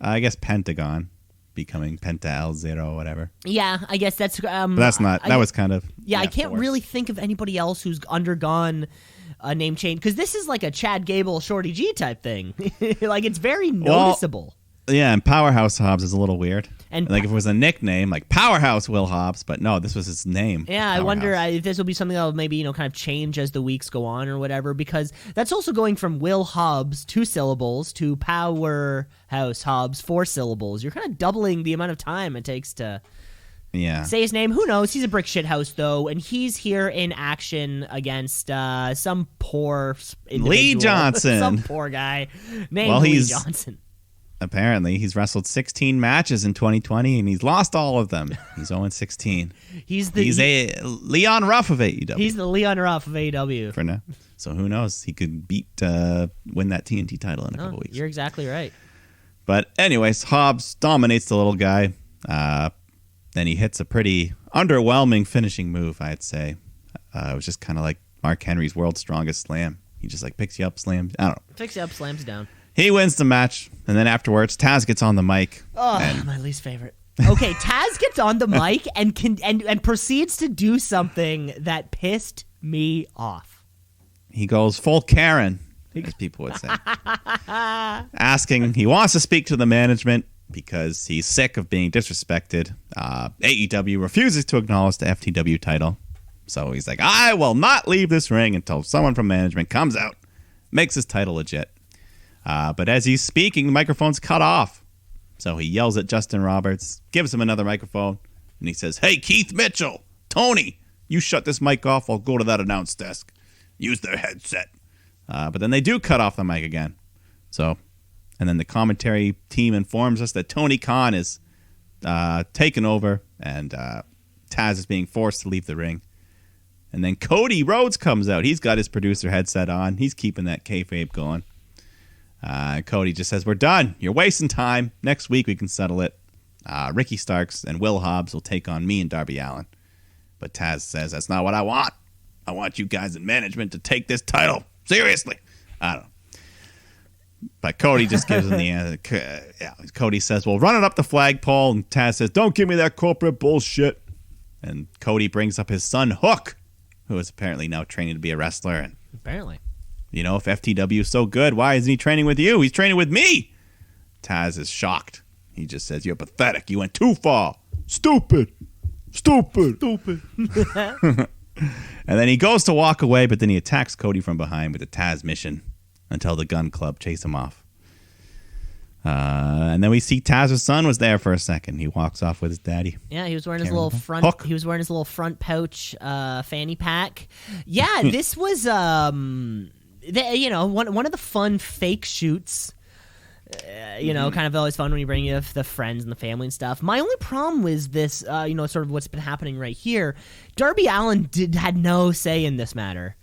I guess Pentagon becoming Penta L Zero, whatever. Yeah, I guess that's. But that's not. That was kind of. Yeah, I can't really think of anybody else who's undergone a name change, because this is like a Chad Gable, Shorty G type thing. Like it's very noticeable. Yeah, and Powerhouse Hobbs is a little weird. And like if it was a nickname, like Powerhouse Will Hobbs, but no, this was his name. Yeah, I wonder if this will be something that will maybe kind of change as the weeks go on or whatever, because that's also going from Will Hobbs 2 syllables to Powerhouse Hobbs 4 syllables. You're kind of doubling the amount of time it takes to say his name. Who knows? He's a brick shit house though, and he's here in action against some poor individual. Lee Johnson, some poor guy named Lee Johnson. Apparently, he's wrestled 16 matches in 2020, and he's lost all of them. He's 0-16. He's a Leon Ruff of AEW. He's the Leon Ruff of AEW. For now. So who knows? He could win that TNT title in a couple weeks. You're exactly right. But anyways, Hobbs dominates the little guy. Then he hits a pretty underwhelming finishing move, I'd say. It was just kind of like Mark Henry's World's Strongest Slam. He just like picks you up, slams. I don't know. Picks you up, slams down. He wins the match, and then afterwards, Taz gets on the mic. Oh, my least favorite. Okay, Taz gets on the mic and proceeds to do something that pissed me off. He goes full Karen, as people would say. He wants to speak to the management because he's sick of being disrespected. AEW refuses to acknowledge the FTW title. So he's like, I will not leave this ring until someone from management comes out, makes his title legit. But as he's speaking, the microphone's cut off. So he yells at Justin Roberts, gives him another microphone, and he says, hey, Keith Mitchell, Tony, you shut this mic off. I'll go to that announce desk. Use their headset. But then they do cut off the mic again. And then the commentary team informs us that Tony Khan is taken over, and Taz is being forced to leave the ring. And then Cody Rhodes comes out. He's got his producer headset on. He's keeping that kayfabe going. Cody just says, we're done. You're wasting time. Next week we can settle it. Ricky Starks and Will Hobbs will take on me and Darby Allin. But Taz says, that's not what I want. I want you guys in management to take this title seriously. I don't know. But Cody just gives him the answer. Cody says, well, run it up the flagpole. And Taz says, don't give me that corporate bullshit. And Cody brings up his son, Hook, who is apparently now training to be a wrestler. And apparently. If FTW is so good, why isn't he training with you? He's training with me. Taz is shocked. He just says, you're pathetic. You went too far. Stupid. And then he goes to walk away, but then he attacks Cody from behind with the Taz mission until the Gun Club chase him off. And then we see Taz's son was there for a second. He walks off with his daddy. Yeah, he was wearing his Can't little remember. front. Hook. He was wearing his little front pouch fanny pack. Yeah, this was one of the fun fake shoots. Kind of always fun when you bring in the friends and the family and stuff. My only problem was this, sort of what's been happening right here. Darby Allin had no say in this matter.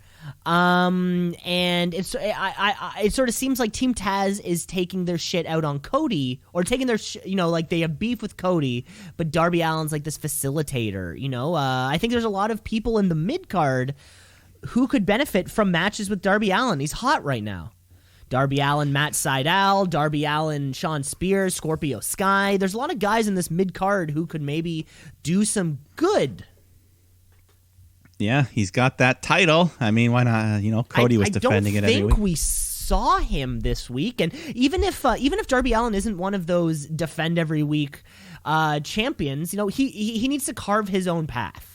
And it sort of seems like Team Taz is taking their shit out on Cody, or taking their like they have beef with Cody, but Darby Allin's like this facilitator. I think there's a lot of people in the mid card who could benefit from matches with Darby Allin. He's hot right now. Darby Allin, Matt Sydal, Darby Allin, Sean Spears, Scorpio Sky. There's a lot of guys in this mid card who could maybe do some good. Yeah, he's got that title. I mean, why not? Cody was defending it every week. I don't think we saw him this week, and even if Darby Allin isn't one of those defend every week champions, he needs to carve his own path.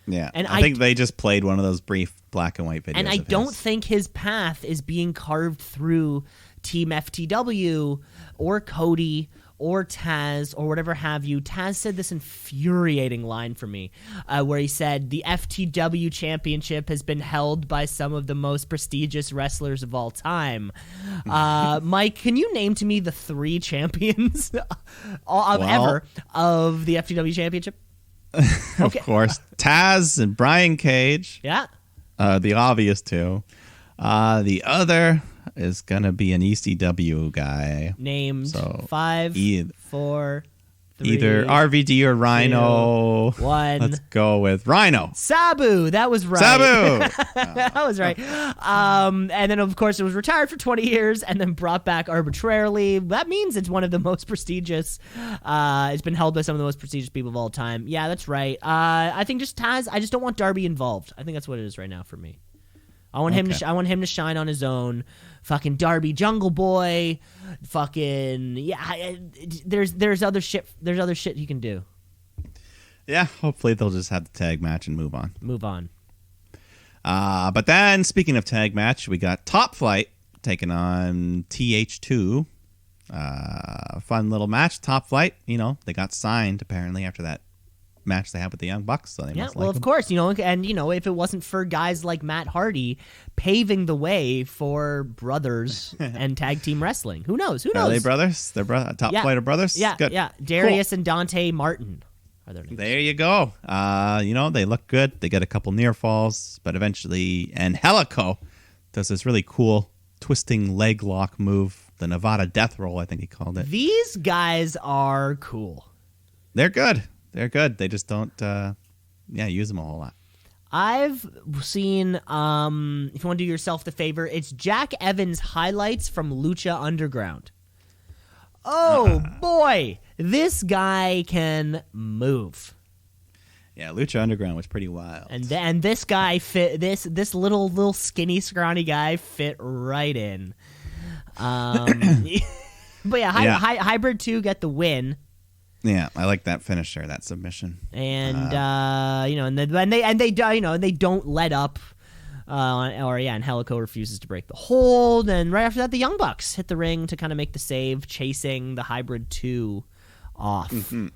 Yeah, and I think they just played one of those brief black and white videos. And I don't think his path is being carved through Team FTW or Cody or Taz or whatever have you. Taz said this infuriating line for me where he said, the FTW championship has been held by some of the most prestigious wrestlers of all time. Mike, can you name to me the 3 champions ever of the FTW championship? Of course, Taz and Brian Cage. Yeah. The obvious 2. The other is going to be an ECW guy. Named So 5, 4, 3, either RVD or Rhino. 2, 1. Let's go with Rhino. Sabu. That was right. Sabu. That was right. And then, of course, it was retired for 20 years and then brought back arbitrarily. That means it's one of the most prestigious. It's been held by some of the most prestigious people of all time. Yeah, that's right. I think just Taz. I just don't want Darby involved. I think that's what it is right now for me. I want him to. I want him to shine on his own. Fucking Darby Jungle Boy. Fucking yeah. There's other shit. There's other shit he can do. Yeah, hopefully they'll just have the tag match and move on. Move on. But then, speaking of tag match, we got Top Flight taking on TH2. Fun little match. Top Flight, they got signed apparently after that match they had with the Young Bucks. So they must like of them. course, and if it wasn't for guys like Matt Hardy paving the way for brothers and tag team wrestling, who knows? Who knows? Are they brothers? They're Top Flight of brothers? Yeah, Good. yeah. Darius and Dante Martin are their names. There you go. They look good. They get a couple near falls, but eventually, and Helico does this really cool twisting leg lock move, the Nevada Death Roll, I think he called it. These guys are cool. They're good. They're good. They just don't, use them a whole lot. I've seen, if you want to do yourself the favor, it's Jack Evans highlights from Lucha Underground. Oh, boy. This guy can move. Yeah, Lucha Underground was pretty wild. And this guy fit, this little skinny, scrawny guy fit right in. But yeah, Hybrid 2 get the win. Yeah, I like that finisher, that submission, and they don't let up, and Helico refuses to break the hold, and right after that, the Young Bucks hit the ring to kind of make the save, chasing the Hybrid 2 off. Mm-hmm.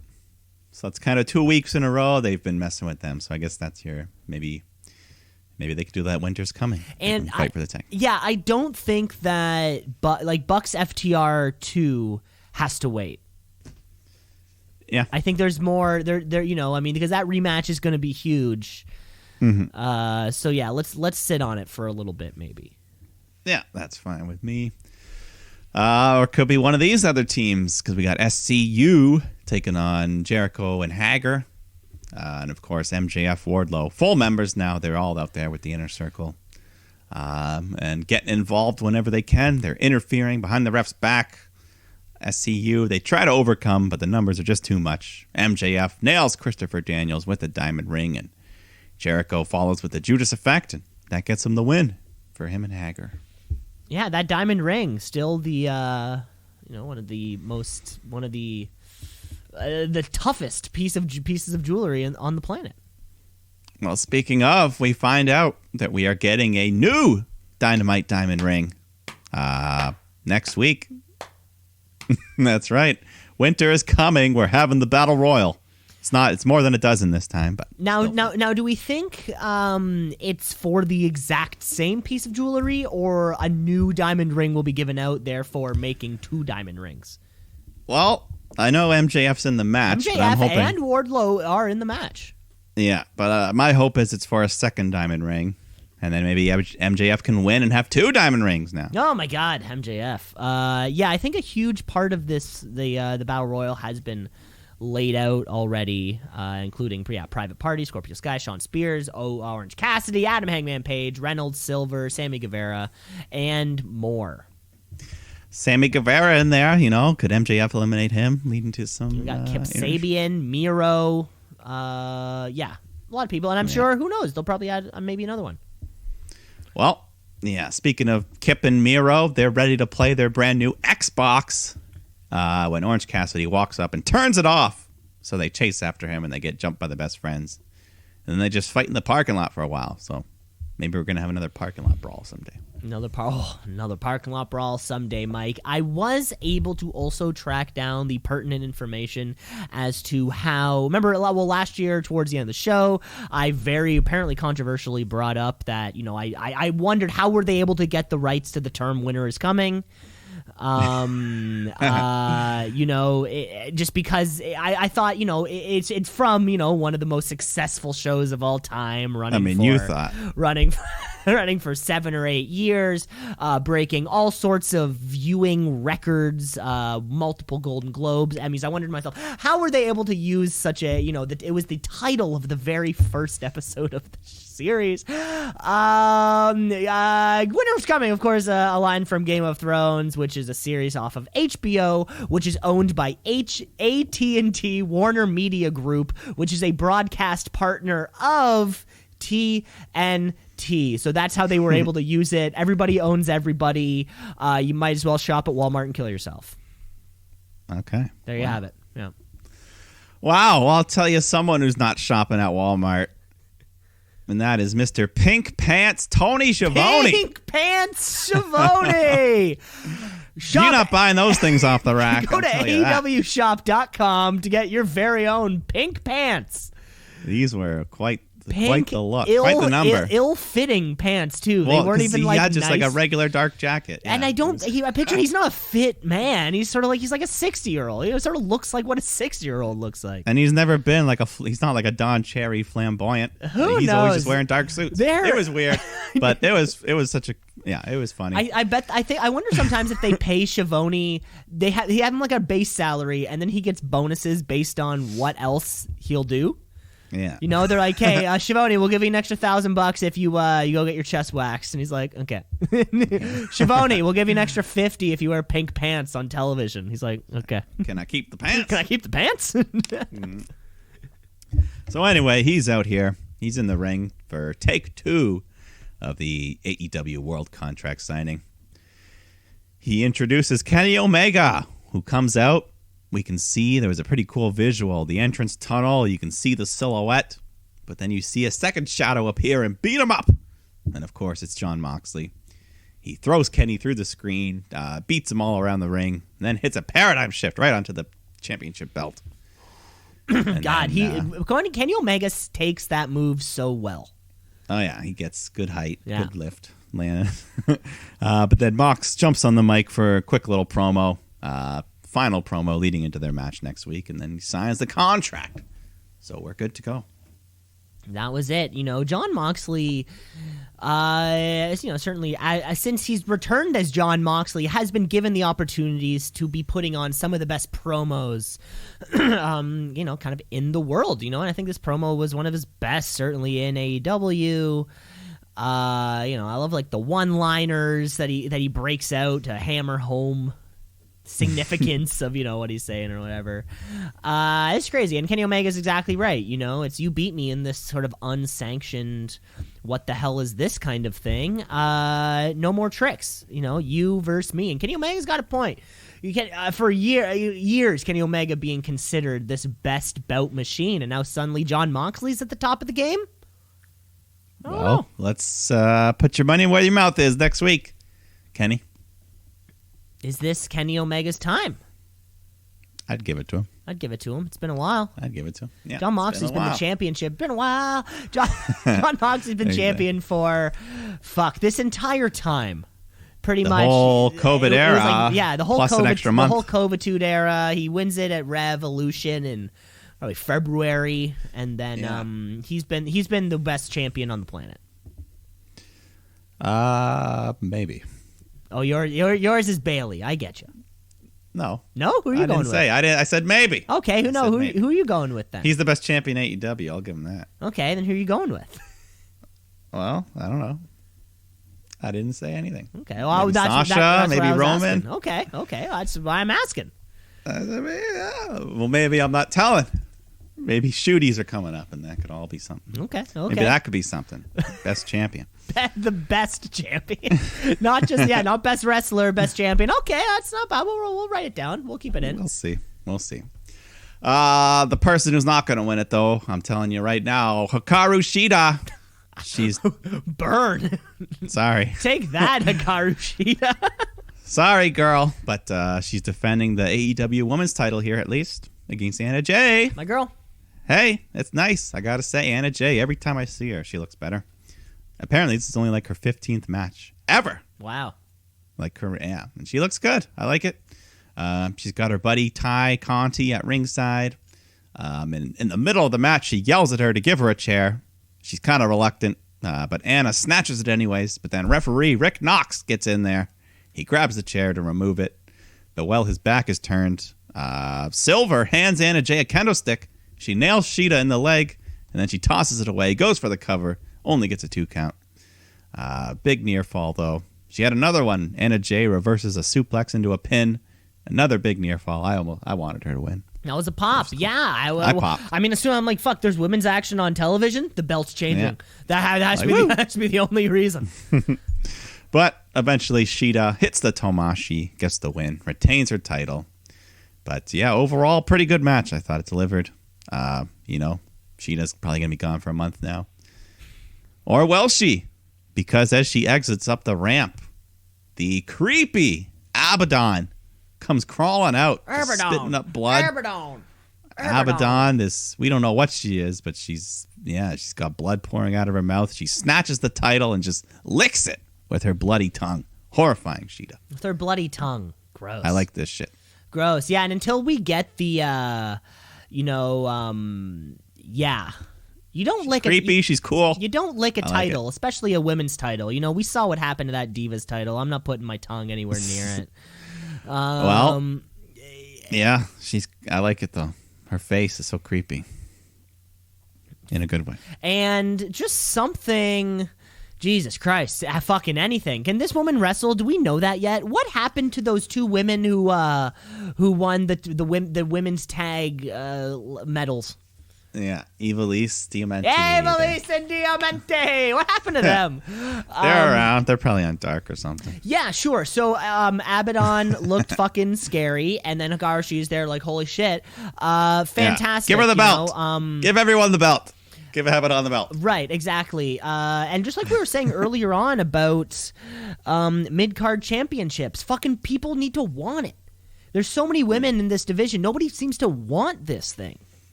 So it's kind of 2 weeks in a row they've been messing with them. So I guess that's your maybe they could do that. Winter's coming and fight for the tag. Yeah, I don't think that, Bucks FTR 2 has to wait. Yeah, I think there's more there. Because that rematch is going to be huge. Mm-hmm. So yeah, let's sit on it for a little bit, maybe. Yeah, that's fine with me. Or it could be one of these other teams because we got SCU taking on Jericho and Hager, and of course MJF, Wardlow, full members now. They're all out there with the Inner Circle, and getting involved whenever they can. They're interfering behind the ref's back. SCU, they try to overcome, but the numbers are just too much. MJF nails Christopher Daniels with the diamond ring, and Jericho follows with the Judas effect, and that gets him the win for him and Hager. Yeah, that diamond ring, still the one of the toughest pieces of jewelry on the planet. Well, speaking of, we find out that we are getting a new Dynamite Diamond ring next week. That's right. Winter is coming. We're having the Battle Royal. It's more than a dozen this time. But now, do we think it's for the exact same piece of jewelry, or a new diamond ring will be given out, therefore making 2 diamond rings? Well, I know MJF's in the match. But I'm MJF hoping, and Wardlow are in the match. Yeah, but my hope is it's for a second diamond ring, and then maybe MJF can win and have 2 diamond rings now. Oh my God, MJF. Yeah, I think a huge part of this, the Battle Royal, has been laid out already, including Private Party, Scorpio Sky, Sean Spears, Orange Cassidy, Adam Hangman Page, Reynolds, Silver, Sammy Guevara, and more. Sammy Guevara in there, could MJF eliminate him, leading to some... We got Kip Sabian, Miro, yeah, a lot of people, and I'm sure, who knows, they'll probably add maybe another one. Well, yeah, speaking of Kip and Miro, they're ready to play their brand new Xbox when Orange Cassidy walks up and turns it off. So they chase after him and they get jumped by the best friends. And then they just fight in the parking lot for a while. So maybe we're going to have another parking lot brawl someday. Another parking lot brawl someday, Mike. I was able to also track down the pertinent information as to how... Remember, last year, towards the end of the show, I very apparently controversially brought up that, I wondered how were they able to get the rights to the term "winter is coming." Just because I thought, it's from, one of the most successful shows of all time, running for 7 or 8 years, breaking all sorts of viewing records, multiple Golden Globes, Emmys. I wondered to myself, how were they able to use such a, that it was the title of the very first episode of the series. Winter's Coming, of course, a line from Game of Thrones, which is a series off of HBO, which is owned by AT&T Warner Media Group, which is a broadcast partner of TNT. So that's how they were able to use it. Everybody owns everybody. You might as well shop at Walmart and kill yourself. Okay. There you have it. Yeah. Wow. Well, I'll tell you someone who's not shopping at Walmart. And that is Mr. Pink Pants Tony Schiavone. Pink Pants Schiavone. You're not buying those things off the rack. Go to AEWshop.com to get your very own pink pants. These were quite the look, quite the number. Ill-fitting pants too. Well, they weren't even he had just like a regular dark jacket. Yeah. And I picture he's not a fit man. He's sort of like, he's like a 60-year-old. He sort of looks like what a 60-year-old looks like. And he's never been like he's not like a Don Cherry flamboyant. He's always just wearing dark suits. It was weird, but it was such a it was funny. I wonder sometimes if they pay Schiavone, he had him like a base salary, and then he gets bonuses based on what else he'll do. Yeah. They're like, hey, Schiavone, we'll give you an extra $1,000 if you go get your chest waxed. And he's like, okay. Schiavone, we'll give you an extra $50 if you wear pink pants on television. He's like, okay. Can I keep the pants? Can I keep the pants? So anyway, he's out here. He's in the ring for take 2 of the AEW World Contract signing. He introduces Kenny Omega, who comes out. We can see there was a pretty cool visual. The entrance tunnel, you can see the silhouette, but then you see a second shadow appear and beat him up. And of course, it's Jon Moxley. He throws Kenny through the screen, beats him all around the ring, and then hits a paradigm shift right onto the championship belt. God, Kenny Omega takes that move so well. Oh yeah, he gets good height, good lift. But then Mox jumps on the mic for a quick little promo. Final promo leading into their match next week, and then he signs the contract. So we're good to go. That was it. Jon Moxley, certainly since he's returned as Jon Moxley, has been given the opportunities to be putting on some of the best promos, kind of in the world, and I think this promo was one of his best, certainly in AEW. I love like the one-liners that he breaks out to hammer home significance of what he's saying or whatever. It's crazy, and Kenny Omega's exactly right. It's you beat me in this sort of unsanctioned what the hell is this kind of thing. No more tricks. You versus me, and Kenny Omega's got a point. You can for years Kenny Omega being considered this best bout machine, and now suddenly Jon Moxley's at the top of the game. Well, let's put your money where your mouth is next week, Kenny. Is this Kenny Omega's time? I'd give it to him. I'd give it to him. It's been a while. I'd give it to him. Yeah, John Moxley's been the championship. Been a while. John Moxley's been champion for this entire time. Pretty much the whole COVID era. The whole plus COVID, an extra month. The whole COVID era. He wins it at Revolution in probably February, and then he's been the best champion on the planet. Maybe. Oh, yours is Bailey. I get you. No. No? Who are you going with? I said maybe. Okay, who are you going with then? He's the best champion AEW. I'll give him that. Okay, then who are you going with? Well, I don't know. I didn't say anything. Okay, well, maybe that's Sasha, maybe what I was Roman. asking. Okay, that's why I'm asking. Well, maybe I'm not telling. Maybe shooties are coming up, and that could all be something. Okay. Maybe that could be something. Best champion. The best champion, not not best wrestler, best champion. Okay, that's not bad. We'll write it down. We'll keep it in. We'll see. The person who's not going to win it, though, I'm telling you right now, Hikaru Shida. She's burn. Sorry. Take that, Hikaru Shida. Sorry, girl, but she's defending the AEW Women's title here, at least against Anna Jay. My girl. Hey, it's nice. I gotta say, Anna Jay. Every time I see her, she looks better. Apparently, this is only like her 15th match ever. Wow. And she looks good. I like it. She's got her buddy Ty Conti at ringside. And in the middle of the match, she yells at her to give her a chair. She's kind of reluctant, but Anna snatches it anyways. But then referee Rick Knox gets in there. He grabs the chair to remove it. But while his back is turned, Silver hands Anna Jay a kendo stick. She nails Shida in the leg, and then she tosses it away, goes for the cover, only gets a 2 count. Big near fall, though. She had another one. Anna Jay reverses a suplex into a pin. Another big near fall. I wanted her to win. That was a pop. Yeah. I popped. I mean, as soon as I'm like, fuck, there's women's action on television, the belt's changing. Yeah. That has to be the only reason. But eventually Shida hits the Tomashi, gets the win, retains her title. But yeah, overall, pretty good match. I thought it delivered. Shida's probably going to be gone for a month now. Or will she? Because as she exits up the ramp, the creepy Abaddon comes crawling out, spitting up blood. Abaddon, we don't know what she is, but she's got blood pouring out of her mouth. She snatches the title and just licks it with her bloody tongue. Horrifying, Shida. With her bloody tongue. Gross. I like this shit. Gross. Yeah, and until we get the, you don't lick creepy. She's cool. You don't lick a title, especially a women's title. We saw what happened to that Divas title. I'm not putting my tongue anywhere near it. Yeah, I like it though. Her face is so creepy. In a good way. And just something, Jesus Christ, fucking anything. Can this woman wrestle? Do we know that yet? What happened to those 2 women who won the women's tag medals? Yeah, Ivelisse, Diamante. Ivelisse and Diamante. What happened to them? They're around. They're probably on Dark or something. Yeah, sure. So Abaddon looked fucking scary, and then Hikaru there like, holy shit. Fantastic. Yeah. Give her the belt. Give everyone the belt. Give Abaddon the belt. Right, exactly. And just like we were saying earlier on about mid-card championships, fucking people need to want it. There's so many women in this division. Nobody seems to want this thing.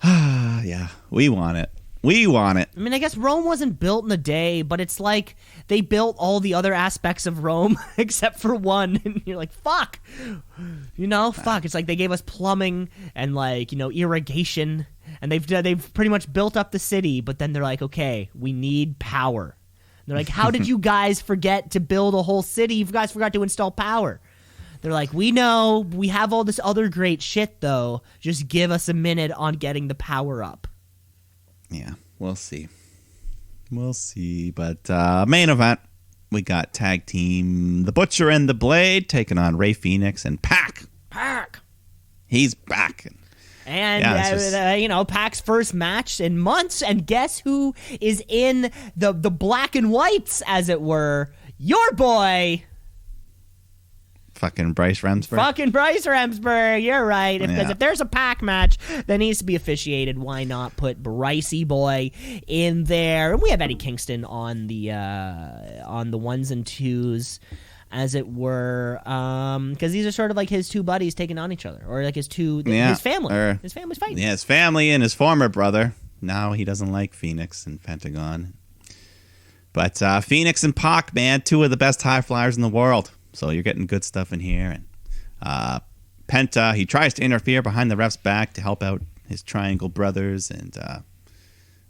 Yeah, we want it. We want it. I mean, I guess Rome wasn't built in a day, but it's like they built all the other aspects of Rome except for one. And you're like, fuck. Fuck. It's like they gave us plumbing and irrigation. And they've pretty much built up the city, but then they're like, okay, we need power. And they're like, how did you guys forget to build a whole city? You guys forgot to install power. They're like, we know, we have all this other great shit, though. Just give us a minute on getting the power up. Yeah, we'll see. We'll see. But main event, we got tag team The Butcher and the Blade taking on Rey Fenix and Pac. He's back. And, Pac's first match in months. And guess who is in the black and whites, as it were? Your boy... Fucking Bryce Remsburg. Fucking Bryce Remsburg. You're right. Because Yeah. if there's a pack match that needs to be officiated, why not put Brycey boy in there? And we have Eddie Kingston on the ones and twos, as it were, because these are sort of like his two buddies taking on each other, or like his family. His family's fighting. Yeah, his family and his former brother. Now he doesn't like Phoenix and Pentagon. But Phoenix and Pac, man, two of the best high flyers in the world. So you're getting good stuff in here. And Penta, he tries to interfere behind the ref's back to help out his triangle brothers. And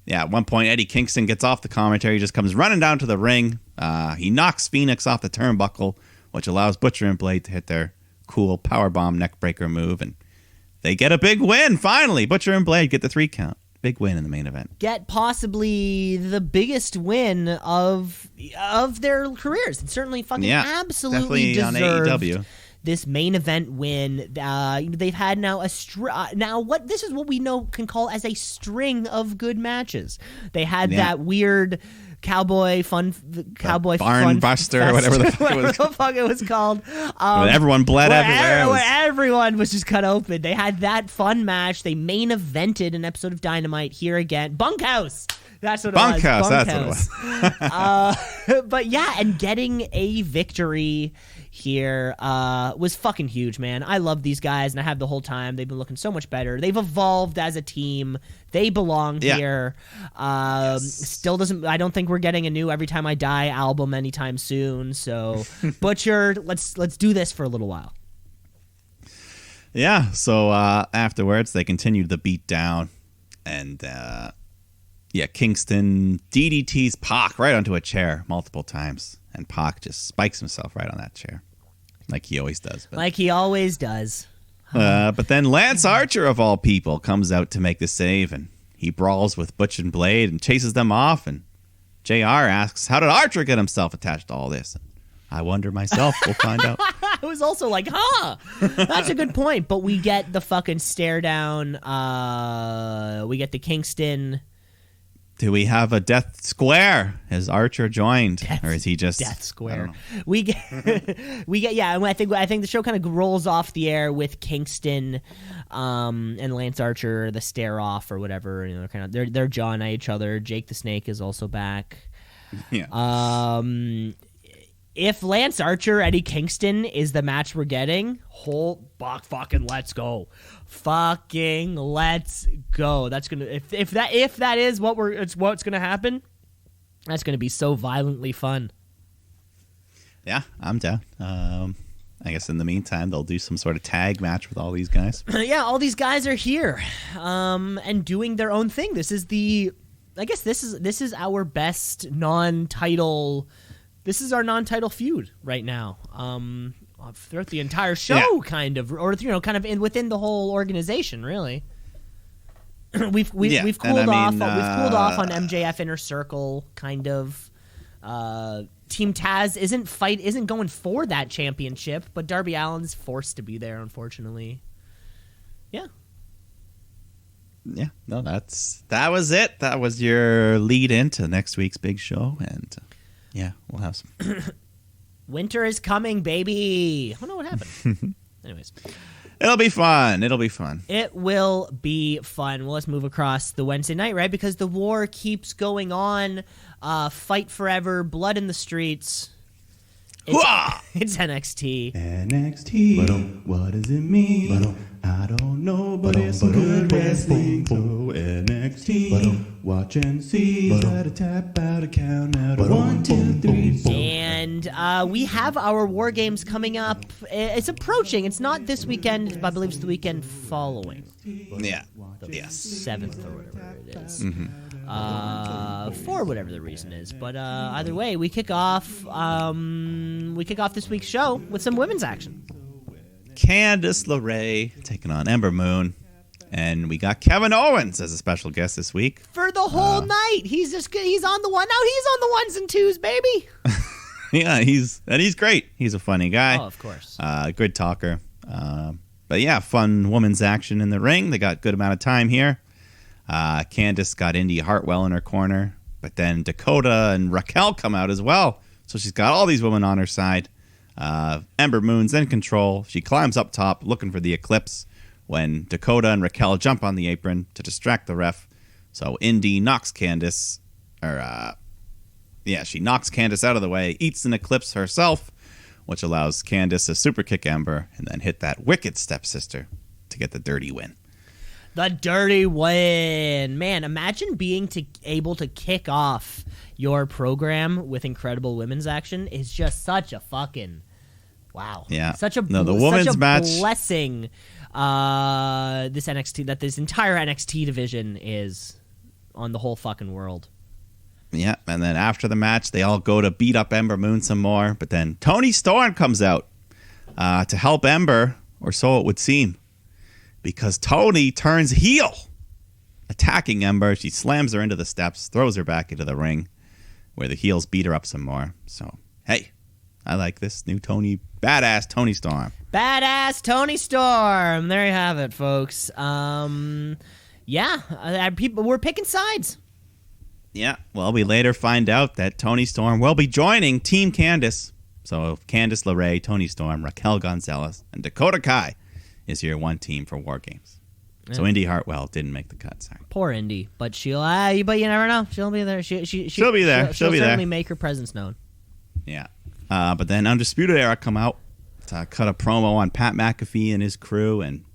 at one point, Eddie Kingston gets off the commentary, just comes running down to the ring. He knocks Phoenix off the turnbuckle, which allows Butcher and Blade to hit their cool powerbomb neckbreaker move. And they get a big win, finally. Butcher and Blade get the 3 count. Big win in the main event. Get possibly the biggest win of their careers. And certainly fucking absolutely deserved on AEW. This main event win. They've had now this is what we know can call as a string of good matches. They had that weird cowboy barn buster or whatever the fuck it was called. Everyone bled everywhere. Where everyone was just cut open. They had that fun match. They main evented an episode of Dynamite here again. Bunkhouse. That's what it was. Bunkhouse. That's what it was. But yeah, and getting a victory here was fucking huge, man. I love these guys, and I have the whole time. They've been looking so much better. They've evolved as a team. They belong here. Still doesn't. I don't think we're getting a new Every Time I Die album anytime soon. So Butcher, let's do this for a little while. Yeah. So afterwards, they continued the beat down, and Kingston DDTs Pac right onto a chair multiple times. And Pac just spikes himself right on that chair, like he always does. Like he always does. But then Lance Archer, of all people, comes out to make the save, and he brawls with Butch and Blade and chases them off. And JR asks, how did Archer get himself attached to all this? And I wonder myself. We'll find out. I was also like, that's a good point. But we get the fucking stare down. We get the Kingston. Do we have a death square? Has Archer joined, or is he just death square? We get, yeah. And I think the show kind of rolls off the air with Kingston, and Lance Archer, the stare off or whatever. You know, they're jawing at each other. Jake the Snake is also back. Yeah. If Lance Archer, Eddie Kingston is the match we're getting, fucking let's go. Fucking let's go. That's gonna if that is what's gonna happen, that's gonna be so violently fun. Yeah, I'm down. I guess in the meantime they'll do some sort of tag match with all these guys. Yeah, all these guys are here, and doing their own thing. This is our best non-title. This is our non-title feud right now. Throughout the entire show, kind of, or kind of within the whole organization, really. We've cooled off. We've cooled off on MJF Inner Circle, kind of. Team Taz isn't going for that championship, but Darby Allin's forced to be there, unfortunately. Yeah. Yeah. No, that was it. That was your lead into next week's big show, and. Yeah, we'll have some. Winter is coming, baby. I don't know what happened. Anyways. It'll be fun. It will be fun. Well, let's move across the Wednesday night, right? Because the war keeps going on. Fight forever. Blood in the streets. It's NXT. NXT. But what does it mean? I don't know, but it's good wrestling. So NXT. Watch and see. Gotta tap out a count out of 1, 2, 3. And we have our War Games coming up. It's approaching. It's not this weekend. I believe it's the weekend following. Yeah. The Yes. 7th or whatever it is. For whatever the reason is. But either way, we kick off this week's show with some women's action. Candice LeRae taking on Ember Moon. And we got Kevin Owens as a special guest this week. For the whole night. He's on the one. Now he's on the ones and twos, baby. Yeah, he's great. He's a funny guy. Oh, of course. Good talker. But yeah, fun women's action in the ring. They got good amount of time here. Candice got Indy Hartwell in her corner. But then Dakota and Raquel come out as well. So she's got all these women on her side. Ember Moon's in control. She climbs up top looking for the Eclipse when Dakota and Raquel jump on the apron to distract the ref. So Indy knocks Candice, she knocks Candice out of the way, eats an Eclipse herself, which allows Candice to super kick Ember and then hit that wicked stepsister to get the dirty win. The dirty win. Man, imagine being able to kick off your program with incredible women's action is just such a fucking wow. Yeah. Such a the women's such a match blessing. This entire NXT division is on the whole fucking world. Yeah, and then after the match, they all go to beat up Ember Moon some more. But then Toni Storm comes out to help Ember, or so it would seem, because Toni turns heel, attacking Ember. She slams her into the steps, throws her back into the ring, where the heels beat her up some more. So, hey, I like this new badass Toni Storm. Badass Toni Storm. There you have it, folks. People, we're picking sides. Yeah, well, we later find out that Toni Storm will be joining Team Candice. So Candice LeRae, Toni Storm, Raquel Gonzalez, and Dakota Kai is your one team for War Games. Yeah. So Indy Hartwell didn't make the cut. Sorry. Poor Indy, but but you never know. She'll be there. She'll be there. She'll certainly make her presence known. Yeah, but then Undisputed Era come out to cut a promo on Pat McAfee and his crew and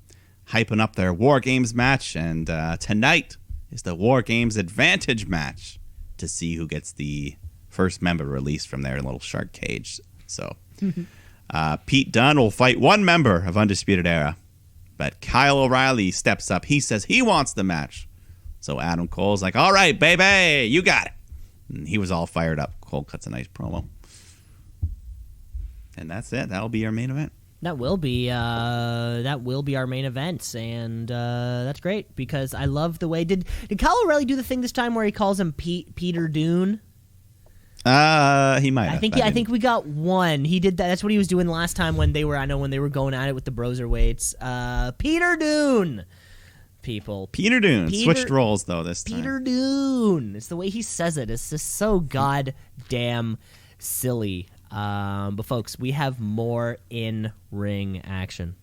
hyping up their War Games match. And tonight is the War Games Advantage match to see who gets the first member released from their little shark cage. So Pete Dunne will fight one member of Undisputed Era, but Kyle O'Reilly steps up. He says he wants the match. So Adam Cole's like, all right, baby, you got it. And he was all fired up. Cole cuts a nice promo. And that's it. That'll be our main event. That will be our main event, and that's great because I love the way did Kyle O'Reilly do the thing this time where he calls him Peter Dune? He might have. I think we got one. He did that. That's what he was doing last time when they were going at it with the Broserweights. Peter Dune. People. Peter Dune. Switched roles though this time. Peter Dune. It's the way he says it. It's just so goddamn silly. But folks, we have more in-ring action.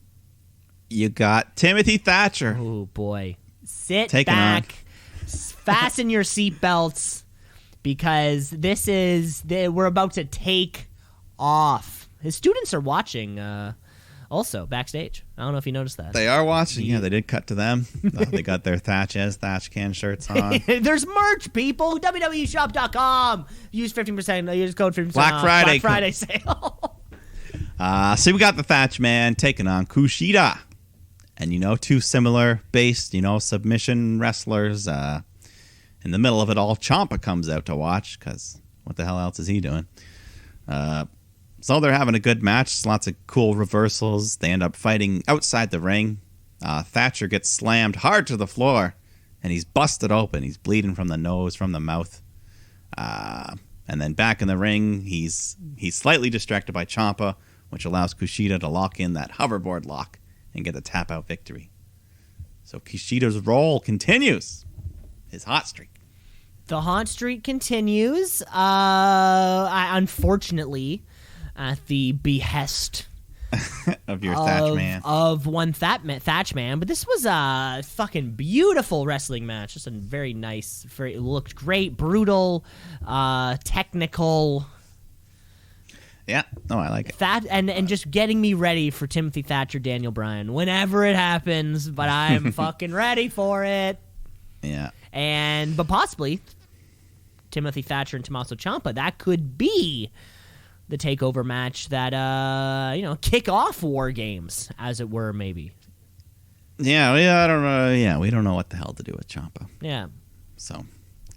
You got Timothy Thatcher. Oh boy. Sit back. Fasten your seatbelts because we're about to take off. His students are watching also backstage. I don't know if you noticed that. They are watching. Yeah, they did cut to them. They got their Thatch Can shirts on. There's merch, people. WWEshop.com. Use 15%. Use code 15%. Black Friday sale. So we got the Thatch Man taking on Kushida. And, two similar based, submission wrestlers. In the middle of it all, Ciampa comes out to watch because what the hell else is he doing? So they're having a good match. Lots of cool reversals. They end up fighting outside the ring. Thatcher gets slammed hard to the floor, and he's busted open. He's bleeding from the nose, from the mouth. And then back in the ring, he's slightly distracted by Ciampa, which allows Kushida to lock in that hoverboard lock and get the tap-out victory. So Kushida's roll continues. His hot streak. The hot streak continues. Unfortunately, at the behest of your Thatch Man. Of one Thatch Man. But this was a fucking beautiful wrestling match. Just a very nice, it looked great, brutal, technical. Yeah, no, I like it. And just getting me ready for Timothy Thatcher, Daniel Bryan, whenever it happens, but I'm fucking ready for it. Yeah. But possibly Timothy Thatcher and Tommaso Ciampa, that could be the takeover match that kick off War Games, as it were, maybe. Yeah, I don't know. Yeah, we don't know what the hell to do with Ciampa. Yeah. So,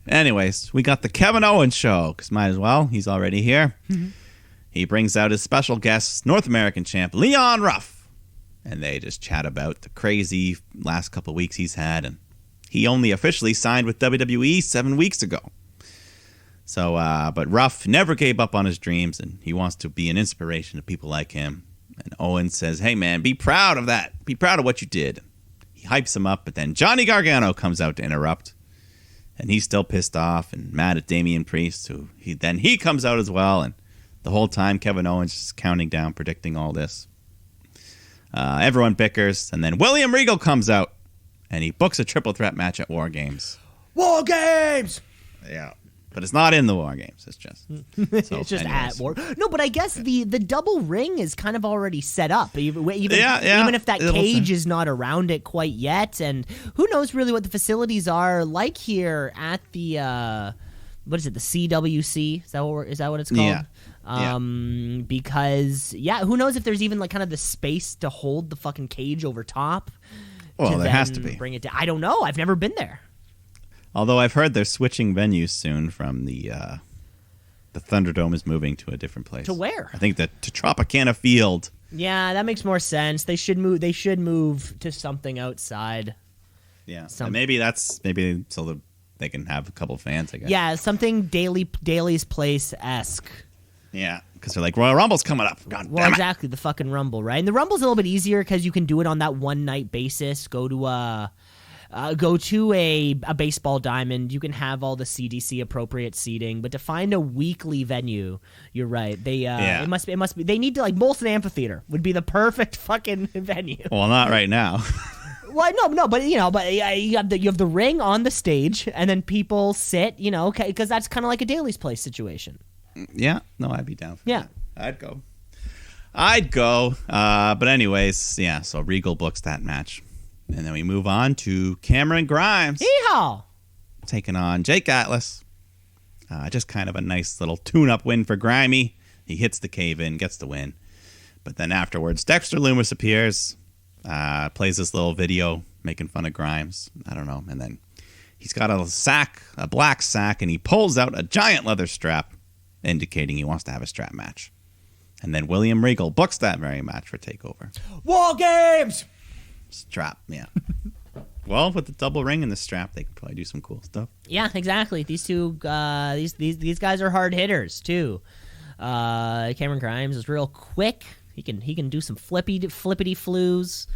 anyways, we got the Kevin Owens show, because might as well. He's already here. Mm-hmm. He brings out his special guest, North American champ, Leon Ruff. And they just chat about the crazy last couple weeks he's had. And he only officially signed with WWE 7 weeks ago. So, but Ruff never gave up on his dreams, and he wants to be an inspiration to people like him. And Owens says, hey, man, be proud of that. Be proud of what you did. He hypes him up, but then Johnny Gargano comes out to interrupt. And he's still pissed off and mad at Damian Priest, who he comes out as well. And The whole time, Kevin Owens is counting down, predicting all this. Everyone bickers, and then William Regal comes out, and he books a triple threat match at War Games. War Games! Yeah. But it's not in the War Games. It's just... So, It's just anyways. at War. No, but I guess the double ring is kind of already set up. Even Yeah. even if that It'll cage say. is not around it quite yet, and who knows really what the facilities are like here at the what is it? The CWC? Is that what it's called? Yeah. Because who knows if there's even like kind of the space to hold the fucking cage over top. Well, there has to then be. Bring it down. I don't know. I've never been there. Although I've heard they're switching venues soon from the Thunderdome is moving to a different place. To where? I think to Tropicana Field. Yeah, that makes more sense. They should move to something outside. Yeah. Some- And maybe so that they can have a couple fans, I guess. Yeah, something Daly's Place-esque. Yeah. Because they're like, Royal Rumble's coming up. God Well, damn it. exactly, the fucking Rumble, right? And the Rumble's a little bit easier because you can do it on that one-night basis. Go to a baseball diamond. You can have all the CDC appropriate seating, but to find a weekly venue, you're right. It must be. They need to like Molson Amphitheater would be the perfect fucking venue. Well, not right now. Well, no, but you have the ring on the stage, and then people sit, because that's kind of like a Daly's Place situation. Yeah. No, I'd be down for Yeah. that. I'd go. But anyways, yeah, so Regal books that match. And then we move on to Cameron Grimes Yeehaw! taking on Jake Atlas. Just kind of a nice little tune-up win for Grimy. He hits the cave-in, gets the win. But then afterwards, Dexter Loomis appears, plays this little video making fun of Grimes. I don't know. And then he's got a black sack, and he pulls out a giant leather strap, indicating he wants to have a strap match. And then William Regal books that very match for TakeOver. War Games! Strap, yeah. Well, with the double ring and the strap, they could probably do some cool stuff. Yeah, exactly. These two, these guys are hard hitters too. Cameron Grimes is real quick. He can do some flippity flues,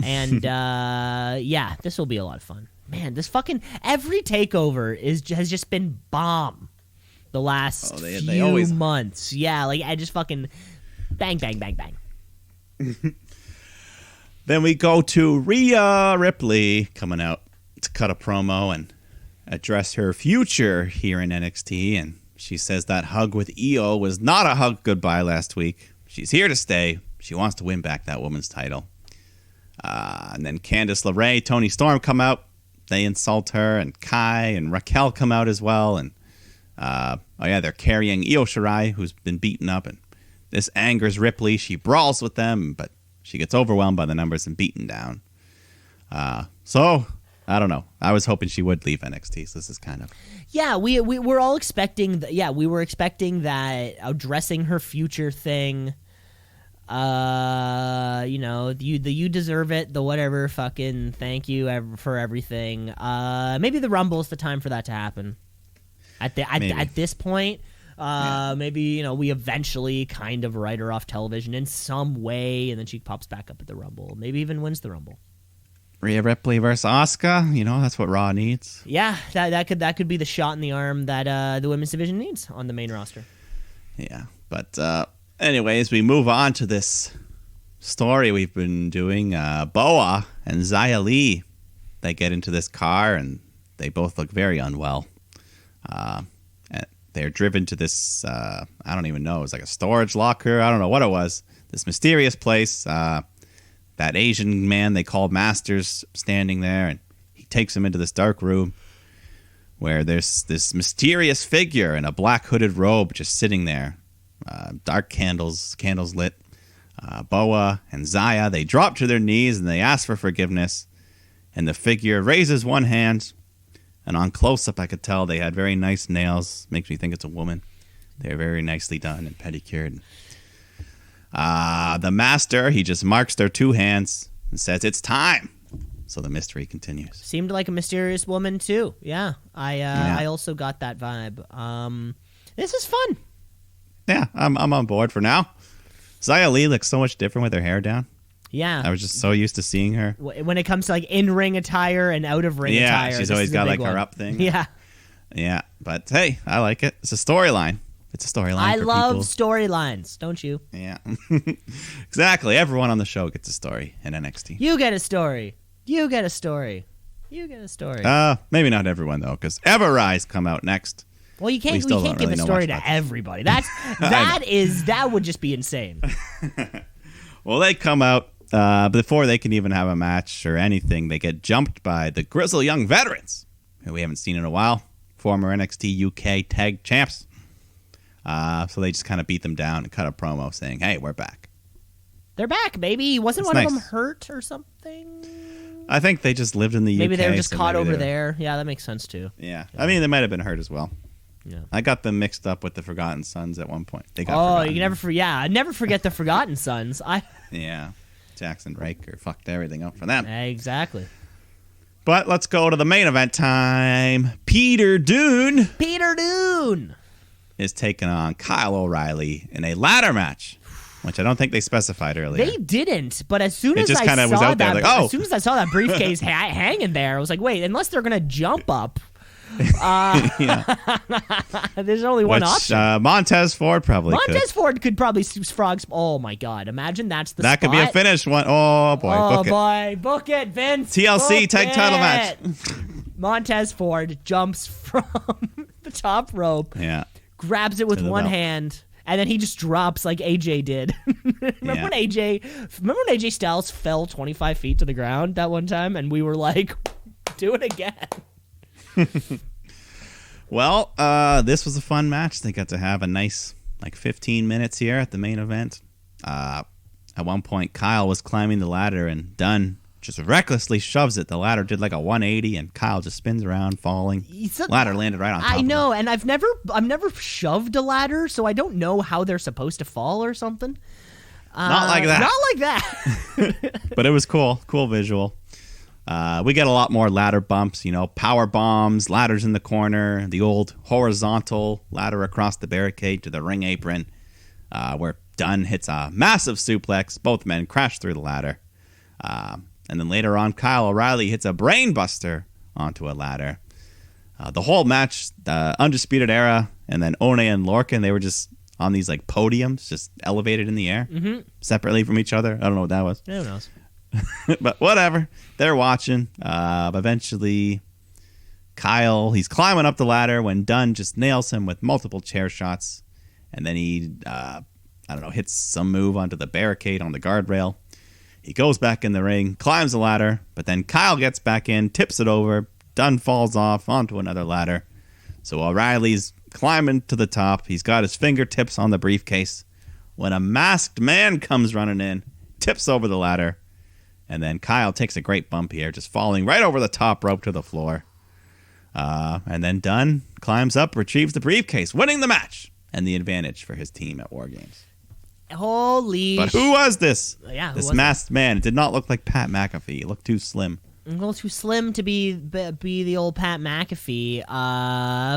and this will be a lot of fun. Man, this fucking every takeover has just been bomb the last they few always- months. Yeah, like I just fucking bang bang bang bang. Then we go to Rhea Ripley coming out to cut a promo and address her future here in NXT. And she says that hug with Io was not a hug goodbye last week. She's here to stay. She wants to win back that woman's title. And then Candice LeRae, Toni Storm come out. They insult her. And Kai and Raquel come out as well. And they're carrying Io Shirai, who's been beaten up. And this angers Ripley. She brawls with them, but she gets overwhelmed by the numbers and beaten down. So, I don't know. I was hoping she would leave NXT, so this is kind of... Yeah, we were all expecting... we were expecting that addressing her future thing. You deserve it, the whatever, fucking thank you for everything. Maybe the Rumble's the time for that to happen. At this point... Maybe, we eventually kind of write her off television in some way, and then she pops back up at the Rumble. Maybe even wins the Rumble. Rhea Ripley versus Asuka, that's what Raw needs. Yeah, that could be the shot in the arm that the women's division needs on the main roster. Yeah, but anyways, we move on to this story we've been doing. Boa and Xia Li, they get into this car, and they both look very unwell. They're driven to this, I don't even know, it was like a storage locker. I don't know what it was. This mysterious place. That Asian man they called Masters standing there, and he takes them into this dark room where there's this mysterious figure in a black hooded robe just sitting there. Dark candles lit. Boa and Xia, they drop to their knees and they ask for forgiveness. And the figure raises one hand. And on close-up, I could tell they had very nice nails. Makes me think it's a woman. They're very nicely done and pedicured. The master, he just marks their two hands and says, "It's time." So the mystery continues. Seemed like a mysterious woman, too. Yeah, I also got that vibe. This is fun. Yeah, I'm on board for now. Xia Li looks so much different with her hair down. Yeah. I was just so used to seeing her. When it comes to like in-ring attire and out-of-ring attire. Yeah, she's this always is a got big like her one. up thing. Yeah. Yeah, but hey, I like it. It's a storyline. It's a storyline. I for love people. storylines, don't you? Yeah, exactly. Everyone on the show gets a story in NXT. You get a story. You get a story. You get a story. Maybe not everyone though, because Everrise come out next. Well, you We can't still give don't really a know story much to about everybody. That would just be insane. Well, they come out before they can even have a match or anything. They get jumped by the Grizzle Young Veterans, who we haven't seen in a while, former NXT UK Tag Champs. So they just kind of beat them down and cut a promo saying, "Hey, we're back." They're back, baby. Wasn't It's one of nice. them hurt or something? I think they just lived in the UK. Maybe they were just so caught maybe over they were- there. Yeah, that makes sense too. Yeah. I mean, they might have been hurt as well. Yeah. I got them mixed up with the Forgotten Sons at one point. They got Oh, forgotten. you never forget the Forgotten Sons. Yeah. Jackson Raker fucked everything up for them. Exactly. But let's go to the main event time. Peter Dune Peter Dune. is taking on Kyle O'Reilly in a ladder match, which I don't think they specified earlier. They didn't, but as soon It as just I kinda saw was out there, that, like, oh. as soon as I saw that briefcase hanging there, I was like, wait, unless they're gonna jump up, there's only one Which option. Montez Ford probably Montez could. Ford could probably frog. Oh my god! Imagine that's the That spot. could be a finish one. Oh, boy. Oh book it. boy, book it, Vince. TLC Book tag title match. it. Montez Ford jumps from the top rope, Yeah. grabs it with To the one belt. hand, and then he just drops like AJ did. Remember when AJ Styles fell 25 feet to the ground that one time, and we were like, do it again. Well, this was a fun match. They got to have a nice 15 minutes here at the main event. At one point, Kyle was climbing the ladder and Dunn just recklessly shoves it. The ladder did like a 180 and Kyle just spins around, falling. Ladder landed right on top I of know, him. and I've never shoved a ladder, so I don't know how they're supposed to fall or something. Not like that. Not like that. But it was cool. Cool visual. We get a lot more ladder bumps, power bombs, ladders in the corner, the old horizontal ladder across the barricade to the ring apron, where Dunn hits a massive suplex. Both men crash through the ladder. And then later on, Kyle O'Reilly hits a brain buster onto a ladder. The whole match, the Undisputed Era, and then One and Lorcan, they were just on these podiums, just elevated in the air, separately from each other. I don't know what that was. Who knows? But whatever. They're watching. Eventually, Kyle, he's climbing up the ladder when Dunn just nails him with multiple chair shots. And then he, hits some move onto the barricade on the guardrail. He goes back in the ring, climbs the ladder, but then Kyle gets back in, tips it over. Dunn falls off onto another ladder. So O'Reilly's climbing to the top. He's got his fingertips on the briefcase when a masked man comes running in, tips over the ladder. And then Kyle takes a great bump here, just falling right over the top rope to the floor. And then Dunn climbs up, retrieves the briefcase, winning the match and the advantage for his team at War Games. Holy But who was this? Yeah, who this was it? masked man. It did not look like Pat McAfee. He looked too slim. A little too slim to be the old Pat McAfee.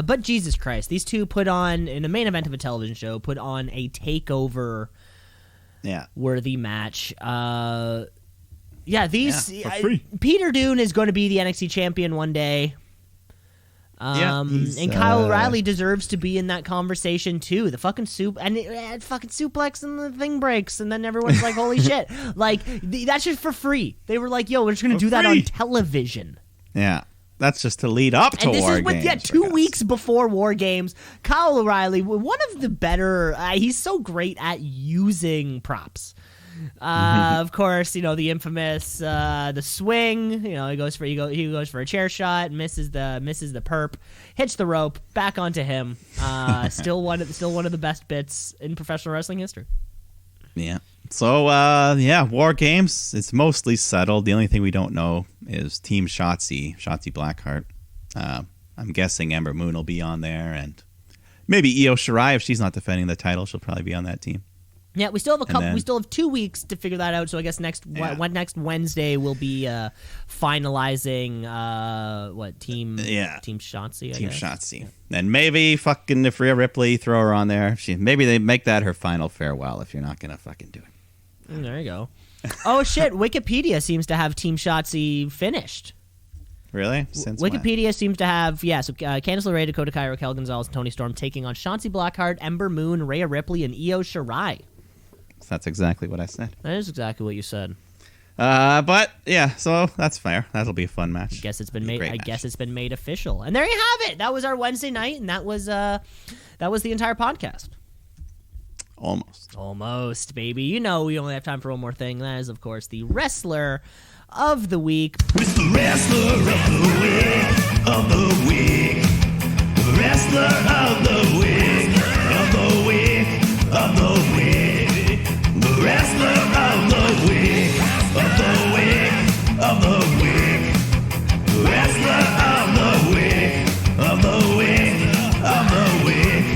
But Jesus Christ, these two put on, in the main event of a television show, put on a takeover Yeah. worthy match. For free. Peter Dune is going to be the NXT champion one day. he's, And Kyle O'Reilly deserves to be in that conversation too. The fucking fucking suplex and the thing breaks, and then everyone's like, "Holy shit!" That's just for free. They were like, "Yo, we're just gonna do that on television." Yeah. That's just to lead up to And this War is with Games. 2 weeks before War Games. Kyle O'Reilly, one of the better. He's so great at using props. Of course, the infamous the swing. He goes for a chair shot, misses the perp, hits the rope, back onto him. Still one of the best bits in professional wrestling history. Yeah. So, War Games, it's mostly settled. The only thing we don't know is Team Shotzi Blackheart. I'm guessing Ember Moon will be on there, and maybe Io Shirai, if she's not defending the title, she'll probably be on that team. Yeah, we still have then- we still have 2 weeks to figure that out. So I guess next Wednesday we'll be finalizing team Shotzi. Team Shotzi. And maybe fucking if Rhea Ripley, throw her on there. Maybe they make that her final farewell if you're not gonna fucking do it. There you go. Oh shit! Wikipedia seems to have Team Shotzi finished. Really? Since when? Wikipedia seems to have, Candice LeRae, Dakota Kai, Raquel Gonzalez, Toni Storm taking on Chauncey Blackheart, Ember Moon, Rhea Ripley, and Io Shirai. That's exactly what I said. That is exactly what you said. But yeah, so that's fair. That'll be a fun match. I guess it's been made. Great I match. guess it's been made official. And there you have it. That was our Wednesday night, and that was the entire podcast. Almost, baby. You know we only have time for one more thing. That is, of course, the wrestler of the week. It's the wrestler of the week, of the week. Wrestler of the week, of the week, of the week. The wrestler of the week, of the week, of the week. Wrestler of the week, of the week, of the week.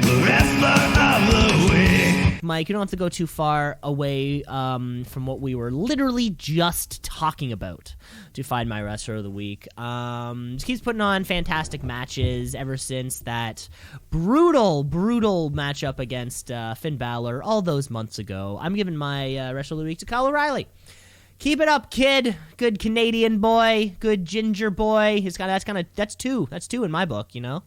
The wrestler of the week. Mike, you don't have to go too far away from what we were literally just talking about to find my wrestler of the week. Just keeps putting on fantastic matches ever since that brutal matchup against Finn Balor all those months ago. I'm giving my wrestler of the week to Kyle O'Reilly. Keep it up, kid. Good Canadian boy. Good ginger boy. That's two in my book, you know.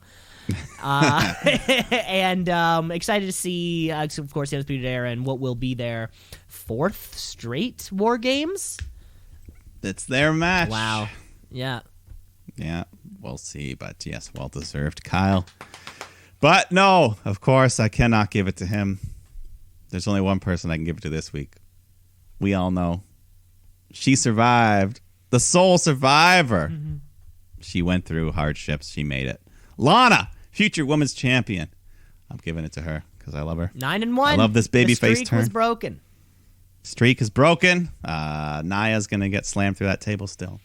And excited to see, of course, the Undisputed Era and what will be their 4th straight War Games. It's their match. Wow. Yeah. Yeah, we'll see. But yes, well deserved, Kyle. But no, of course, I cannot give it to him. There's only one person I can give it to this week. We all know. She survived. The sole survivor. Mm-hmm. She went through hardships. She made it. Lana, future women's champion. I'm giving it to her because I love her. 9-1. I love this babyface turn. The streak was broken. Streak is broken. Naya's going to get slammed through that table still.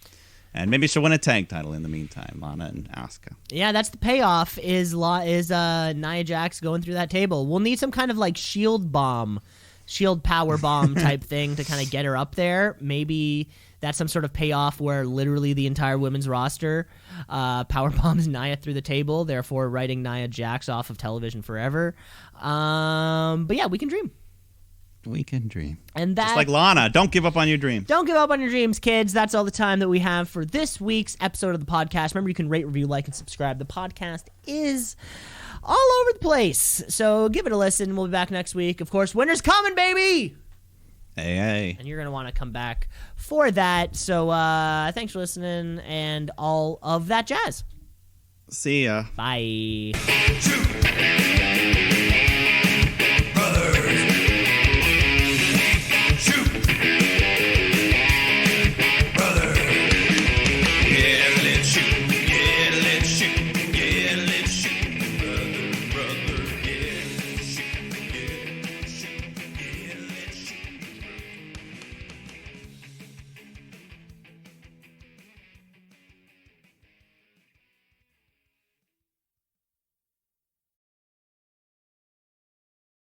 And maybe she'll win a tag title in the meantime, Lana and Asuka. Yeah, that's the payoff is Nia Jax going through that table. We'll need some kind of like shield power bomb type thing to kind of get her up there. Maybe that's some sort of payoff where literally the entire women's roster power bombs Nia through the table, therefore writing Nia Jax off of television forever. But yeah, we can dream. We can dream. And that, just like Lana, don't give up on your dreams. Don't give up on your dreams, kids. That's all the time that we have for this week's episode of the podcast. Remember, you can rate, review, like, and subscribe. The podcast is all over the place. So give it a listen. We'll be back next week. Of course, winter's coming, baby! Hey. And you're going to want to come back for that. So thanks for listening and all of that jazz. See ya. Bye. Shoot.